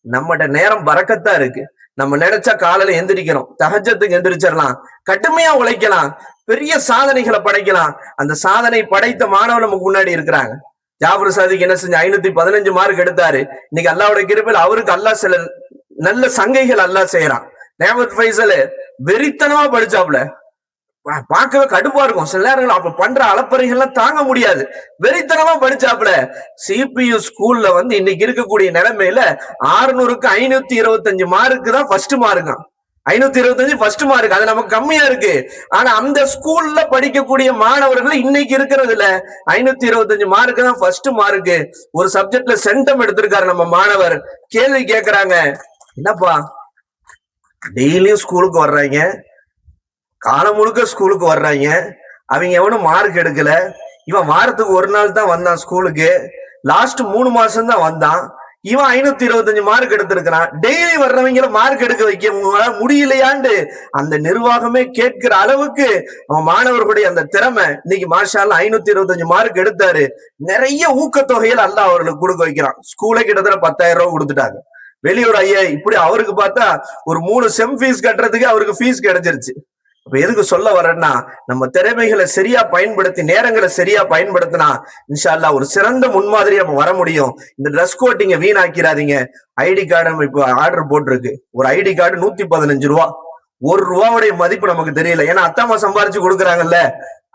நம்மகிட்ட நேரம் பறக்கத்தா இருக்கு. நம்ம நினைச்சா காலையில எந்திரிக்கிறோம், தஹஜ்ஜத்துக்கு எந்திரிச்சிடலாம், கடுமையா உழைக்கலாம், பெரிய சாதனைகளை படைக்கலாம். அந்த சாதனை படைத்த மாணவன் நமக்கு முன்னாடி இருக்கிறாங்க. ஜாஃபர் சாதிக் என்ன செஞ்ச 515 மார்க் எடுத்தாரு. இன்னைக்கு அல்லாஹ்வுடைய கிருபையில அவருக்கு அல்லாஹ் சில நல்ல சங்கைகள் அல்லாஹ் செய்யறான். நேமத் ஃபைசல் வெறித்தனமா படிச்சாப்ல, பார்க்கவே கடுப்பா இருக்கும் சில நேரங்கள். அப்ப பண்ற அலப்பறைகள்லாம் தாங்க முடியாது, வெறித்தனமா படிச்சாப்ல. சிபியு ஸ்கூல்ல இன்னைக்கு இருக்கக்கூடிய நிலைமையில 600க்கு 525 மார்க்கு தான் ஃபர்ஸ்ட் மார்க். 525 ஃபர்ஸ்ட் மார்க், அது நமக்கு கம்மியா இருக்கு. ஆனா அந்த ஸ்கூல்ல படிக்கக்கூடிய மாணவர்கள் இன்னைக்கு இருக்கிறது இல்ல, 525 மார்க் தான் ஃபர்ஸ்ட் மார்க். ஒரு சப்ஜெக்ட்ல சென்டம் எடுத்திருக்காரு நம்ம மாணவர். கேள்வி கேட்கிறாங்க, என்னப்பா டெய்லியும் ஸ்கூலுக்கு வர்றாங்க, காலம் முழுக்க ஸ்கூலுக்கு வர்றாங்க, அவங்க எவனும் மார்க் எடுக்கல. இவன் வாரத்துக்கு ஒரு நாள் தான் வந்தான் ஸ்கூலுக்கு, லாஸ்ட் 3 மாசம் தான் வந்தான். இவன் 525 மார்க் எடுத்திருக்கிறான். டெய்லி வர்றவங்கள மார்க் எடுக்க வைக்க முடியலையாண்டு அந்த நிர்வாகமே கேட்கிற அளவுக்கு அவன் மாணவர்களுடைய அந்த திறமை இன்னைக்கு மாஷா அல்லாஹ் 525 மார்க் எடுத்தாரு. நிறைய ஊக்கத்தொகையில் அல்லாஹ் அவர்களுக்கு கொடுக்க வைக்கிறான். ஸ்கூலே கிட்டத்தட்ட 10,000 ரூபாய் கொடுத்துட்டாங்க. வெளியூர் ஐயா இப்படி அவருக்கு பார்த்தா ஒரு 3 செம் ஃபீஸ் கட்டுறதுக்கு அவருக்கு ஃபீஸ் கிடைச்சிருச்சு. அப்ப எதுக்கு சொல்ல வர்றேன்னா, நம்ம திறமைகளை சரியா பயன்படுத்தி நேரங்களை சரியா பயன்படுத்தினா இன்ஷா அல்லாஹ் ஒரு சிறந்த முன்மாதிரி நம்ம வர முடியும். இந்த ட்ரெஸ் கோட்டிங்க வீணாக்கிறாதீங்க. ஐடி கார்டு நம்ம இப்போ ஆர்டர் போட்டிருக்கு. ஒரு ஐடி கார்டு 115 ரூபா. ₹1 மதிப்பு நமக்கு தெரியல. ஏன்னா அத்தாமா சம்பாரிச்சு கொடுக்குறாங்கல்ல,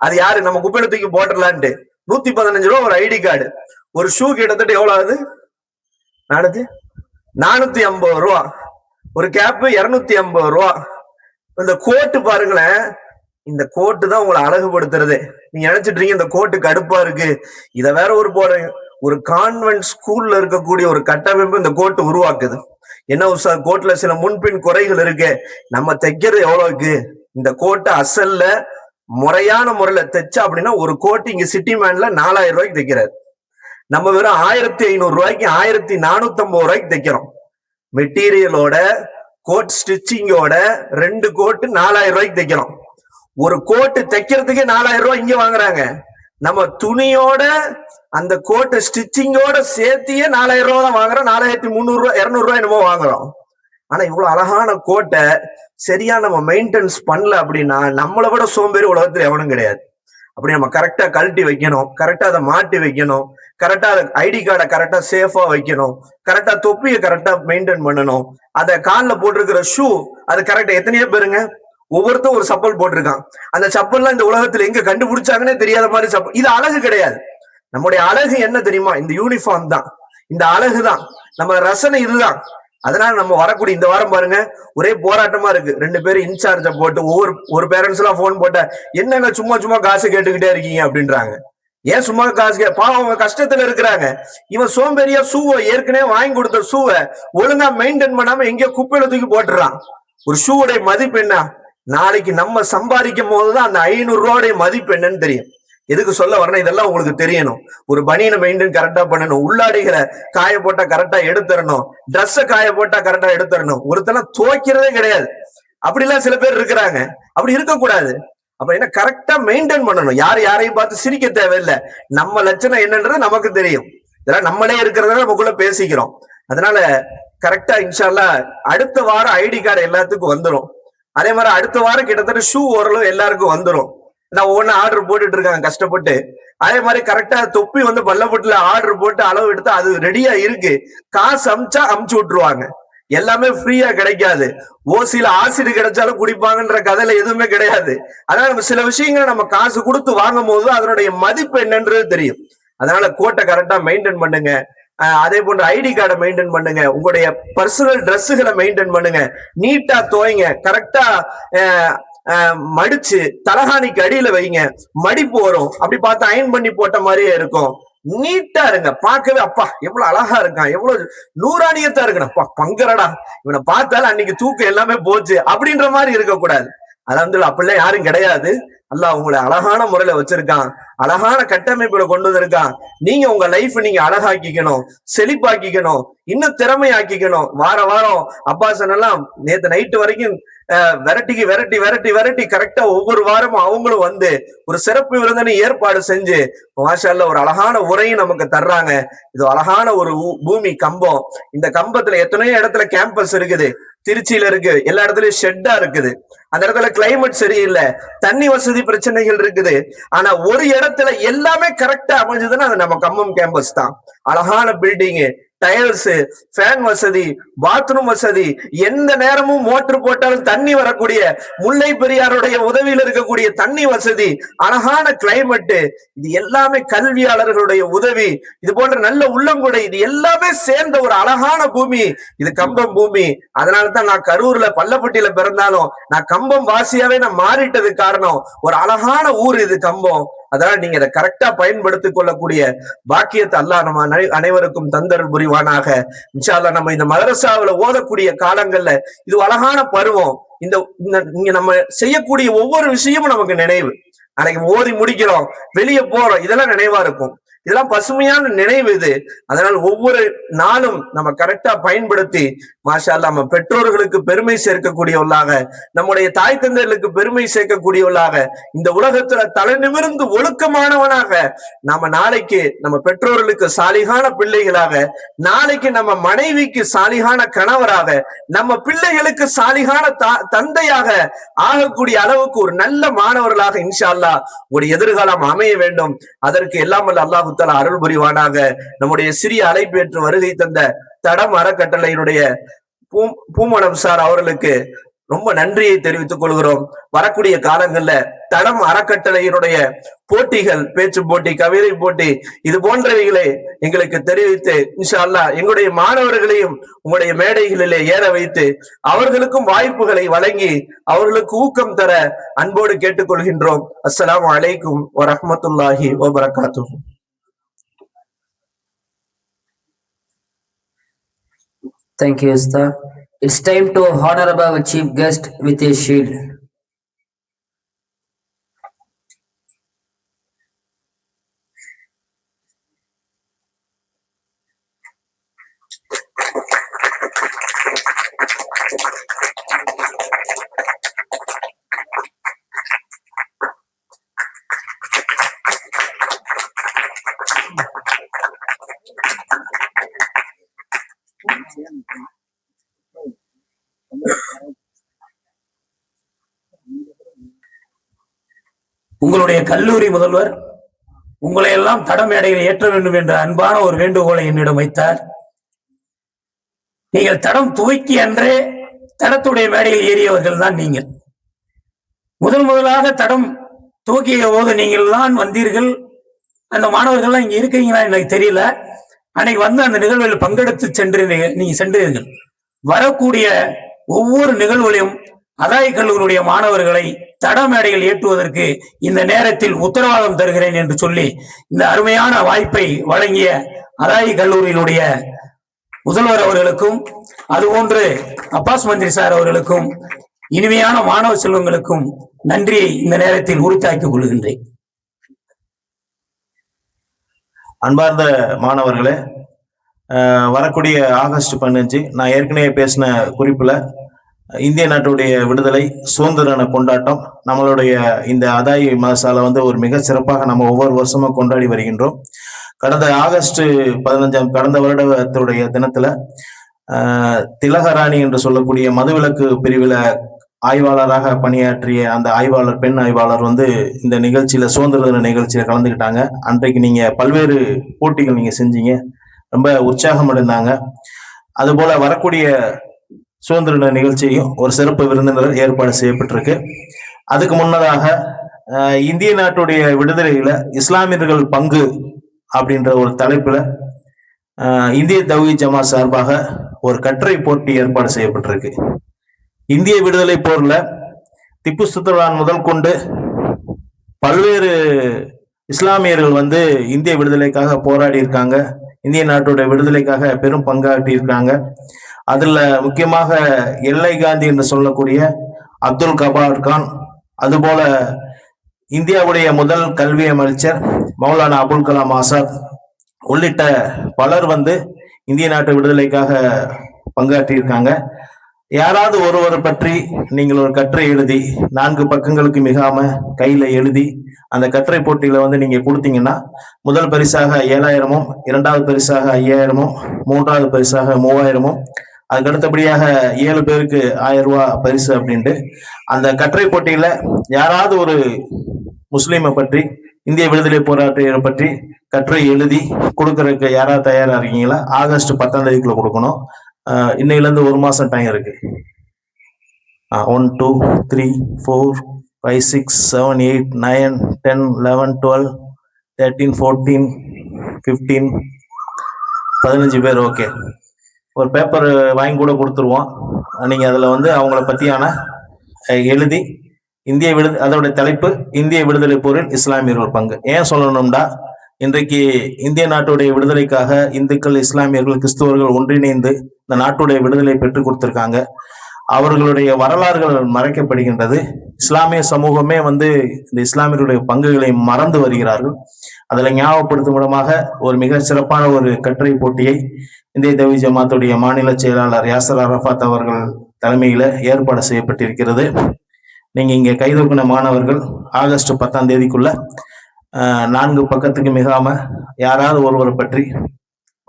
அது யாரு நம்ம குப்பையில தூக்கி போட்டுடலான்ட்டு 115 ரூபா ஒரு ஐடி கார்டு. ஒரு ஷூ கிட்டத்தட்ட எவ்வளவு ஆகுது? 450 ரூபா. ஒரு கேப் 250 ரூபா. இந்த கோட்டு பாருங்களேன், இந்த கோட்டு தான் உங்களை அழகுபடுத்துறது. நீங்க நினைச்சிட்டு இருக்கீங்க இந்த கோட்டு கடுப்பா இருக்கு, இத வேற ஒரு கான்வென்ட் ஸ்கூல்ல இருக்கக்கூடிய ஒரு கட்டமைப்பு இந்த கோட்டு உருவாக்குது. என்ன கோட்ல சில முன்பின் குறைகள் இருக்கு. நம்ம தைக்கிறது எவ்வளவுக்கு? இந்த கோட்டை அசல்ல முறையான முறையில தைச்சா அப்படின்னா ஒரு கோட்டு இங்க சிட்டி மேன்ல 4000 ரூபாய்க்கு தைக்கிறாரு. நம்ம வெறும் 1500 ரூபாய்க்கு 1450 ரூபாய்க்கு தைக்கிறோம். மெட்டீரியலோட கோட் ஸ்டிச்சிங்கோட 2 கோட்டு 4000 ரூபாய்க்கு தைக்கிறோம். ஒரு கோட்டு தைக்கிறதுக்கே 4000 ரூபாய் இங்க வாங்குறாங்க. நம்ம துணியோட அந்த கோட்டை ஸ்டிச்சிங்கோட சேர்த்தியே 4000 ரூபாய் தான் வாங்குறோம். 4300 ரூபாய் 200 ரூபாய் என்னமோ வாங்குறோம். ஆனா இவ்வளவு அழகான கோட்டை சரியா நம்ம மெயின்டெனன்ஸ் பண்ணல அப்படின்னா நம்மளை விட சோம்பேறி உலகத்துல எவனும் கிடையாது. அப்படி நம்ம கரெக்டா கழட்டி வைக்கணும், கரெக்டா அதை மாட்டி வைக்கணும், கரெக்டா ஐடி கார்டை கரெக்டா சேஃபா வைக்கணும், கரெக்டா தொப்பியை கரெக்டா மெயின்டைன் பண்ணணும். அதை காலில் போட்டிருக்கிற ஷூ அது கரெக்டா. எத்தனையோ பேருங்க ஒவ்வொருத்தரும் ஒரு சப்பல் போட்டிருக்கான். அந்த சப்பல்லாம் இந்த உலகத்துல எங்க கண்டுபிடிச்சாங்கன்னே தெரியாத மாதிரி சப்பல். இது அழகு கிடையாது. நம்முடைய அழகு என்ன தெரியுமா? இந்த யூனிஃபார்ம் தான், இந்த அழகு தான், நம்ம ரசனை இதுதான். அதனால நம்ம வரக்கூடிய இந்த வாரம் பாருங்க ஒரே போராட்டமா இருக்கு. 2 பேரும் இன்சார்ஜ போட்டு ஒரு பேரண்ட்ஸ் எல்லாம் போன் போட்ட, என்னங்க சும்மா காசு கேட்டுக்கிட்டே இருக்கீங்க அப்படின்றாங்க. ஏன் சும்மா காசு பாவம், அவங்க கஷ்டத்துல இருக்கிறாங்க. இவன் சோம்பேறியா ஷூவை ஏற்கனவே வாங்கி கொடுத்த ஷூவை ஒழுங்கா மெயின்டைன் பண்ணாம எங்கேயோ குப்பையில தூக்கி போட்டுறான். ஒரு ஷூவுடைய மதிப்பு என்ன? நாளைக்கு நம்ம சம்பாதிக்கும் போதுதான் அந்த 500 ரூபாயுடைய மதிப்பு என்னன்னு தெரியும். எதுக்கு சொல்ல வரணும்? இதெல்லாம் உங்களுக்கு தெரியணும். ஒரு பனியனை மெயின்டைன் கரெக்டா பண்ணணும், உள்ளாடைகளை காய போட்டா கரெக்டா எடுத்துறணும், ட்ரெஸ்ஸை காய போட்டா கரெக்டா எடுத்துறணும். ஒருத்தனை துவைக்கிறதே கிடையாது. அப்படிலாம் சில பேர் இருக்கிறாங்க. அப்படி இருக்கக்கூடாது. அப்ப என்ன கரெக்டா மெயின்டைன் பண்ணணும். யாரையும் பார்த்து சிரிக்க தேவையில்லை. நம்ம லட்சணம் என்னன்றது நமக்கு தெரியும். இதெல்லாம் நம்மளே இருக்கிறத நமக்குள்ள பேசிக்கிறோம். அதனால கரெக்டா இன்ஷா அல்லாஹ் அடுத்த வாரம் ஐடி கார்டு எல்லாத்துக்கும் வந்துடும். அதே மாதிரி அடுத்த வாரம் கிட்டத்தட்ட ஷூ ஓரளவு எல்லாருக்கும் வந்துடும். நான் ஒவ்வொன்னு ஆர்டர் போட்டுட்டு இருக்காங்க கஷ்டப்பட்டு. அதே மாதிரி கரெக்டா தொப்பி பல்லப்பட்டுல ஆர்டர் போட்டு அளவு எடுத்து அது ரெடியா இருக்கு. காசு அமுச்சு விட்டுருவாங்க. எல்லாமே ஃப்ரீயா கிடைக்காது. ஓசில ஆசிட் கிடைச்சாலும் குடிப்பாங்கன்ற கதையில எதுவுமே கிடையாது. அதனால நம்ம சில விஷயங்களை நம்ம காசு கொடுத்து வாங்கும் போது அதனுடைய மதிப்பு என்னன்றது தெரியும். அதனால கோட்டை கரெக்டா மெயின்டைன் பண்ணுங்க. அதே போன்ற ஐடி கார்டை மெயின்டைன் பண்ணுங்க. உங்களுடைய பர்சனல் ட்ரெஸ்ஸுகளை மெயின்டைன் பண்ணுங்க. நீட்டா துவைங்க, கரெக்டா மடிச்சு தலகாணிக்கு அடியில வைங்க. மடிப்பு வரும். அப்படி பார்த்து அயன் பண்ணி போட்ட மாதிரியே இருக்கும். நீட்டா இருங்க. பார்க்கவே அப்பா எவ்வளவு அழகா இருக்கான், எவ்வளவு நூறானியத்தா இருக்கணும், அப்பா பங்கரடா, இவனை பார்த்தாலும் அன்னைக்கு தூக்கம் எல்லாமே போச்சு அப்படின்ற மாதிரி இருக்கக்கூடாது. அதாவது அப்படிலாம் யாரும் கிடையாது. அல்லாஹ் உங்களை அழகான முறையில வச்சிருக்கான், அழகான கட்டமைப்புல கொண்டு வந்திருக்கான். நீங்க உங்க லைஃப் நீங்க அழகாக்கிக்கணும், செழிப்பாக்கிக்கணும், இன்னும் திறமையாக்கிக்கணும். வாரம் அப்பாசன் எல்லாம் நேத்து நைட்டு வரைக்கும் விரட்டி கரெக்டா ஒவ்வொரு வாரமும் அவங்களும் வந்து ஒரு சிறப்பு விருந்தனை ஏற்பாடு செஞ்சு மாஷா அல்லாஹ் ஒரு அழகான உரையும் நமக்கு தர்றாங்க. இது அழகான ஒரு பூமி கம்பம். இந்த கம்பத்துல எத்தனையோ இடத்துல கேம்பஸ் இருக்குது. திருச்சியில இருக்கு, எல்லா இடத்துலயும் ஷெட்டா இருக்குது. அந்த இடத்துல கிளைமேட் சரியில்லை, தண்ணி வசதி பிரச்சனைகள் இருக்குது. ஆனா ஒரு இடத்துல எல்லாமே கரெக்டா அமைஞ்சதுன்னா அது நம்ம கம்பம் கேம்பஸ் தான். அழகான பில்டிங், டயர்ஸ், ஃபேன் வசதி, பாத்ரூம் வசதி, எந்த நேரமும் மோட்டர் போட்டாலும் தண்ணி வரக்கூடிய, முல்லை பெரியாருடைய உதவியில் இருக்கக்கூடிய தண்ணி வசதி, அழகான கிளைமேட், இது எல்லாமே கல்வியாளர்களுடைய உதவி, இது போன்ற நல்ல உள்ளங்குடை, இது எல்லாமே சேர்ந்த ஒரு அழகான பூமி இது கம்பம் பூமி. அதனாலதான் நான் கரூர்ல பள்ளப்பட்டியில பிறந்தாலும் நான் கம்பம் வாசியாவே நான் மாறிட்டது காரணம் ஒரு அழகான ஊர் இது கம்பம். அதனால நீங்க இதை கரெக்டா பயன்படுத்திக் கொள்ளக்கூடிய பாக்கியத்தை அல்லாஹ் நம்ம அனைவருக்கும் தந்தருள் புரிவானாக. இன்ஷா அல்லாஹ் நம்ம இந்த மதரசாவுல ஓதக்கூடிய காலங்கள்ல இது அழகான பருவம். இங்க நம்ம செய்யக்கூடிய ஒவ்வொரு விஷயமும் நமக்கு நினைவு. அன்னைக்கு ஓதி முடிக்கிறோம், வெளியே போறோம், இதெல்லாம் நினைவா இருக்கும். இதெல்லாம் பசுமையான நினைவு இது. அதனால் ஒவ்வொரு நாளும் நம்ம கரெக்டா பயன்படுத்தி மாஷா அல்லாஹ் நம்ம பெற்றோர்களுக்கு பெருமை சேர்க்கக்கூடியவர்களாக, நம்முடைய தாய் தந்தைகளுக்கு பெருமை சேர்க்கக்கூடியவர்களாக, இந்த உலகத்துல தலை நிமிர்ந்து ஒழுக்கமானவனாக நம்ம நாளைக்கு நம்ம பெற்றோர்களுக்கு சாலிகான பிள்ளைகளாக, நாளைக்கு நம்ம மனைவிக்கு சாலிகான கணவராக, நம்ம பிள்ளைகளுக்கு சாலிகான தந்தையாக ஆகக்கூடிய அளவுக்கு ஒரு நல்ல மாணவர்களாக இன்ஷா அல்லாஹ் ஒரு எதிர்காலம் அமைய வேண்டும். அதற்கு எல்லாம் வல்ல அல்லாஹ் தஆலா அருள் புரிவானாக. நம்முடைய சிறிய அழைப்பேற்று வருகை தந்த தடம் அறக்கட்டளையினுடைய பூமணம் சார் அவர்களுக்கு ரொம்ப நன்றியை தெரிவித்துக் கொள்கிறோம். வரக்கூடிய காலங்கள்ல தடம் அறக்கட்டளையினுடைய போட்டிகள், பேச்சு போட்டி, கவிதை போட்டி, இது போன்றவைகளை எங்களுக்கு தெரிவித்து இன்ஷா அல்லாஹ் எங்களுடைய மாணவர்களையும் உங்களுடைய மேடைகளிலே ஏற வைத்து அவர்களுக்கும் வாய்ப்புகளை வழங்கி அவர்களுக்கு ஊக்கம் தர அன்போடு கேட்டுக்கொள்கின்றோம். அஸ்ஸலாமு அலைக்கும் வரஹ்மத்துல்லாஹி வபரகாத்துஹு. Thank you, Ustad. It's time to honor our chief guest with a shield. உங்களுடைய கல்லூரி முதல்வர் உங்களை எல்லாம் தட மேடையில் ஏற்ற வேண்டும் என்ற அன்பான ஒரு வேண்டுகோளை என்னிடம் வைத்தார். நீங்கள் தடம் துவக்கி அன்றே தடத்துடைய மேடையில் ஏறியவர்கள் தான் நீங்கள். முதலாக தடம் துவக்கிய போது நீங்கள் தான் வந்தீர்கள். அந்த மாணவர்கள்லாம் இங்க இருக்கீங்களா எனக்கு தெரியல. அன்னைக்கு வந்து அந்த நிகழ்வில் பங்கெடுத்து நீங்க சென்றீர்கள். வரக்கூடிய ஒவ்வொரு நிகழ்வுகளையும் அதாய் கல்லூரியுடைய மாணவர்களை தட மேடையில் ஏற்றுவதற்கு இந்த நேரத்தில் உத்தரவாதம் தருகிறேன் என்று சொல்லி இந்த அருமையான வாய்ப்பை வழங்கிய அதாய் கல்லூரியினுடைய முதல்வர் அவர்களுக்கும் அதுபோன்று அப்பாஸ் மந்திரி சார் அவர்களுக்கும் இனிமையான மாணவ செல்வங்களுக்கும் நன்றியை இந்த நேரத்தில் உரித்தாக்கிக் கொள்கின்றேன். அன்பார்ந்த மாணவர்களே, வரக்கூடிய ஆகஸ்ட் 15 நான் ஏற்கனவே பேசின குறிப்புல இந்திய நாட்டுடைய விடுதலை சுதந்திர கொண்டாட்டம் நம்மளுடைய இந்த அதாயி மதசால வந்து ஒரு மிக சிறப்பாக நம்ம ஒவ்வொரு வருஷமும் கொண்டாடி வருகின்றோம். கடந்த ஆகஸ்ட் 15 கடந்த வருடத்துடைய தினத்துல திலகராணி என்று சொல்லக்கூடிய மதுவிலக்கு பிரிவுல ஆய்வாளராக பணியாற்றிய அந்த ஆய்வாளர், பெண் ஆய்வாளர் வந்து இந்த நிகழ்ச்சியில சுதந்திர தின நிகழ்ச்சியில கலந்துக்கிட்டாங்க. அன்றைக்கு நீங்க பல்வேறு போட்டிகள் நீங்க செஞ்சீங்க, ரொம்ப உற்சாகம் அடைந்தாங்க. அதுபோல வரக்கூடிய சுதந்திர தின நிகழ்ச்சியையும் ஒரு சிறப்பு விருந்தினர் ஏற்பாடு செய்யப்பட்டிருக்கு. அதுக்கு முன்னதாக இந்திய நாட்டுடைய விடுதலையில இஸ்லாமியர்கள் பங்கு அப்படின்ற ஒரு தலைப்புல இந்திய தௌஹீத் ஜமாத் சார்பாக ஒரு கட்டுரை போட்டி ஏற்பாடு செய்யப்பட்டிருக்கு. இந்திய விடுதலை போர்ல திப்பு சுல்தான் முதல் கொண்டு பல்வேறு இஸ்லாமியர்கள் வந்து இந்திய விடுதலைக்காக போராடி இருக்காங்க, இந்திய நாட்டுடைய விடுதலைக்காக பெரும் பங்காற்றி இருக்காங்க. அதுல முக்கியமாக எல்லை காந்தி என்று சொல்லக்கூடிய அப்துல் கபார் கான், அதுபோல இந்தியாவுடைய முதல் கல்வி அமைச்சர் மௌலானா அபுல் கலாம் ஆசாத் உள்ளிட்ட பலர் வந்து இந்திய நாட்டு விடுதலைக்காக பங்காற்றி இருக்காங்க. யாராவது ஒருவரை பற்றி நீங்கள் ஒரு கட்டுரை எழுதி 4 பக்கங்களுக்கு மிகாம கையில எழுதி அந்த கட்டுரை போட்டியில வந்து நீங்க கொடுத்தீங்கன்னா முதல் பரிசாக 7000-ம், 2வது பரிசாக 5000-ம், 3வது பரிசாக 3000-ம், அதுக்கு அடுத்தபடியாக 7 பேருக்கு 1000 ரூபாய் பரிசு அப்படின்ட்டு அந்த கட்டுரை போட்டியில யாராவது ஒரு முஸ்லீமை பற்றி, இந்திய விடுதலை போராட்டியரை பற்றி கட்டுரை எழுதி கொடுக்கறதுக்கு யாராவது தயாரா இருக்கீங்களா? ஆகஸ்ட் 10ஆம் தேதிக்குள்ள கொடுக்கணும். இன்னையில இருந்து 1 மாசம் டைம் இருக்கு. 1 2 3 4 5 6 7 8 9 10 11 12 13 14 15 15 பேர். ஓகே, ஒரு பேப்பர் வாங்கி கூட கொடுத்துருவோம். நீங்க அதுல வந்து அவங்கள பத்தியான எழுதி அதோட தலைப்பு இந்திய விடுதலை போரில் இஸ்லாமியர்கள் பங்கு. ஏன் சொல்லணும்டா, இன்றைக்கு இந்திய நாட்டுடைய விடுதலைக்காக இந்துக்கள், இஸ்லாமியர்கள், கிறிஸ்துவர்கள் ஒன்றிணைந்து இந்த நாட்டுடைய விடுதலை பெற்றுக் கொடுத்திருக்காங்க. அவர்களுடைய வரலாறுகள் மறைக்கப்படுகின்றது. இஸ்லாமிய சமூகமே இந்த இஸ்லாமியருடைய பங்குகளை மறந்து வருகிறார்கள். அதுல ஞாபகப்படுத்தும் விதமாக ஒரு மிக சிறப்பான ஒரு கட்டுரை போட்டியை இந்திய தௌஹீத் ஜமாத்துடைய மாநில செயலாளர் யாசர் அரஃபாத் அவர்கள் தலைமையில ஏற்பாடு செய்யப்பட்டிருக்கிறது. நீங்க இங்க கைதொக்கின மாணவர்கள் ஆகஸ்ட் 10ஆம் தேதிக்குள்ள 4 பக்கத்துக்கு மிகாம யாராவது ஒருவரை பற்றி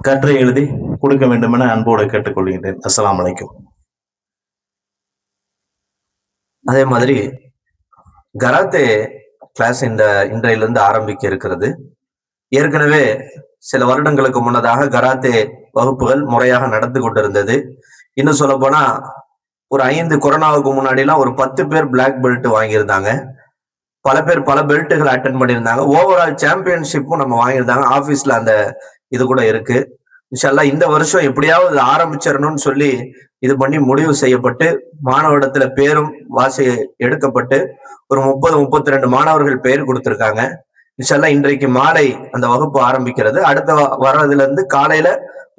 கட்டுரை எழுதி கொடுக்க வேண்டும் என அன்போடு கேட்டுக்கொள்கின்றேன். அஸ்ஸலாமு அலைக்கும். அதே மாதிரி கராத்தே கிளாஸ் இன்றையிலிருந்து ஆரம்பிக்க இருக்கிறது. ஏற்கனவே சில வருடங்களுக்கு முன்னதாக கராத்தே வகுப்புகள் முறையாக நடந்து கொண்டிருந்தது. இன்னும் சொல்ல போனா ஒரு 5 கொரோனாவுக்கு முன்னாடிலாம் ஒரு 10 பேர் பிளாக் பெல்ட் வாங்கியிருந்தாங்க. பல பேர் பல பெல்ட்டுகள் அட்டன் பண்ணியிருந்தாங்க. ஓவரால் சாம்பியன்ஷிப்பும் நம்ம வாங்கியிருந்தாங்க. ஆபீஸ்ல அந்த இது கூட இருக்கு. இன்ஷால்லா இந்த வருஷம் எப்படியாவது ஆரம்பிச்சிடணும்னு சொல்லி இது பண்ணி முடிவு செய்யப்பட்டு மாணவரிடத்துல பேரும் வாசி எடுக்கப்பட்டு ஒரு 30-32 மாணவர்கள் பெயர் கொடுத்திருக்காங்க. இன்ஷால்லா இன்றைக்கு மாலை அந்த வகுப்பு ஆரம்பிக்கிறது. அடுத்த வர்றதுல இருந்து காலையில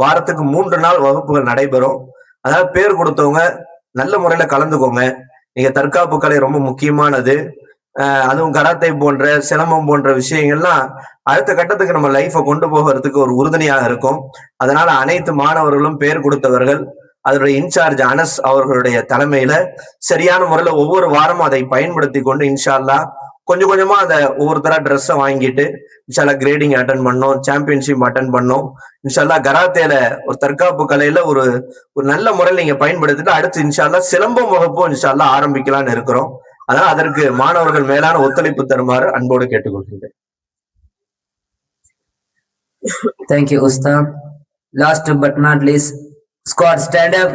வாரத்துக்கு 3 நாள் வகுப்புகள் நடைபெறும். அதாவது பேர் கொடுத்தவங்க நல்ல முறையில கலந்துக்கோங்க. நீங்க தற்காப்பு கலை ரொம்ப முக்கியமானது. அதுவும் கராத்தே போன்ற சிலம்பம் போன்ற விஷயங்கள்லாம் அடுத்த கட்டத்துக்கு நம்ம லைஃபை கொண்டு போகிறதுக்கு ஒரு உறுதுணையாக இருக்கும். அதனால அனைத்து மாணவர்களும் பேர் கொடுத்தவர்கள் அதனுடைய இன்சார்ஜ் அனஸ் அவர்களுடைய தலைமையில சரியான முறையில ஒவ்வொரு வாரமும் அதை பயன்படுத்தி கொண்டு இன்ஷா அல்லாஹ் கொஞ்சம் கொஞ்சமா அந்த ஒவ்வொருத்தரா ட்ரெஸ்ஸை வாங்கிட்டு இன்ஷா அல்லாஹ் கிரேடிங் அட்டன் பண்ணோம், சாம்பியன்ஷிப் அட்டன் பண்ணோம். இன்ஷா அல்லாஹ் கராத்தேல ஒரு தற்காப்பு கலையில ஒரு நல்ல முறையில் நீங்க பயன்படுத்திட்டு அடுத்து இன்ஷா அல்லாஹ் சிலம்பம் வகுப்பும் இன்ஷா அல்லாஹ் ஆரம்பிக்கலாம்னு இருக்கிறோம். அதனால அதற்கு மாணவர்கள் மேலான ஒத்துழைப்பு தருமாறு அன்போடு கேட்டுக்கொள்கிறேன். Thank you, Ustad. Last but not least, squad stand up.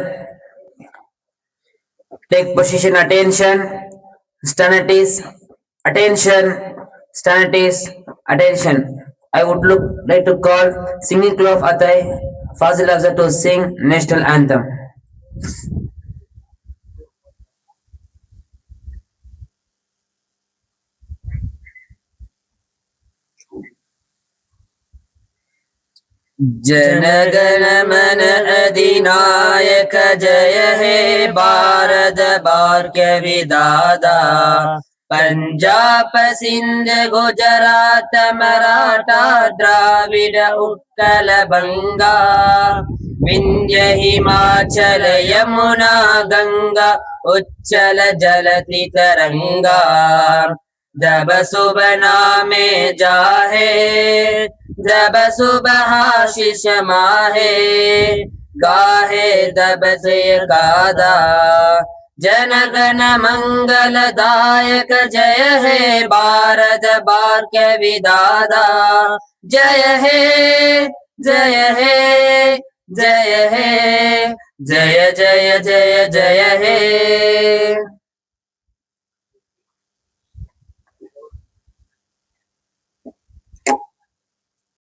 Take position, attention. Sternities, attention. Sternities, attention. I would like to call Singing Club of Atai Fazil Afzal to sing national anthem. जनगण मन अधिनायक जय हे भारत भाग्य विधाता पंजाब सिंध गुजरात मराठा द्राविड उत्कल बंगा विंध्य हिमाचल यमुना गंगा उच्चल जलति तरंगा जब सुबह नामे जाहे जब सुबह आशीष माहे गाहे तब से गादा जनगण मंगल दायक जय हे भारत भाग्य विधाता जय हे जय हे जय हे जय जय जय जय हे।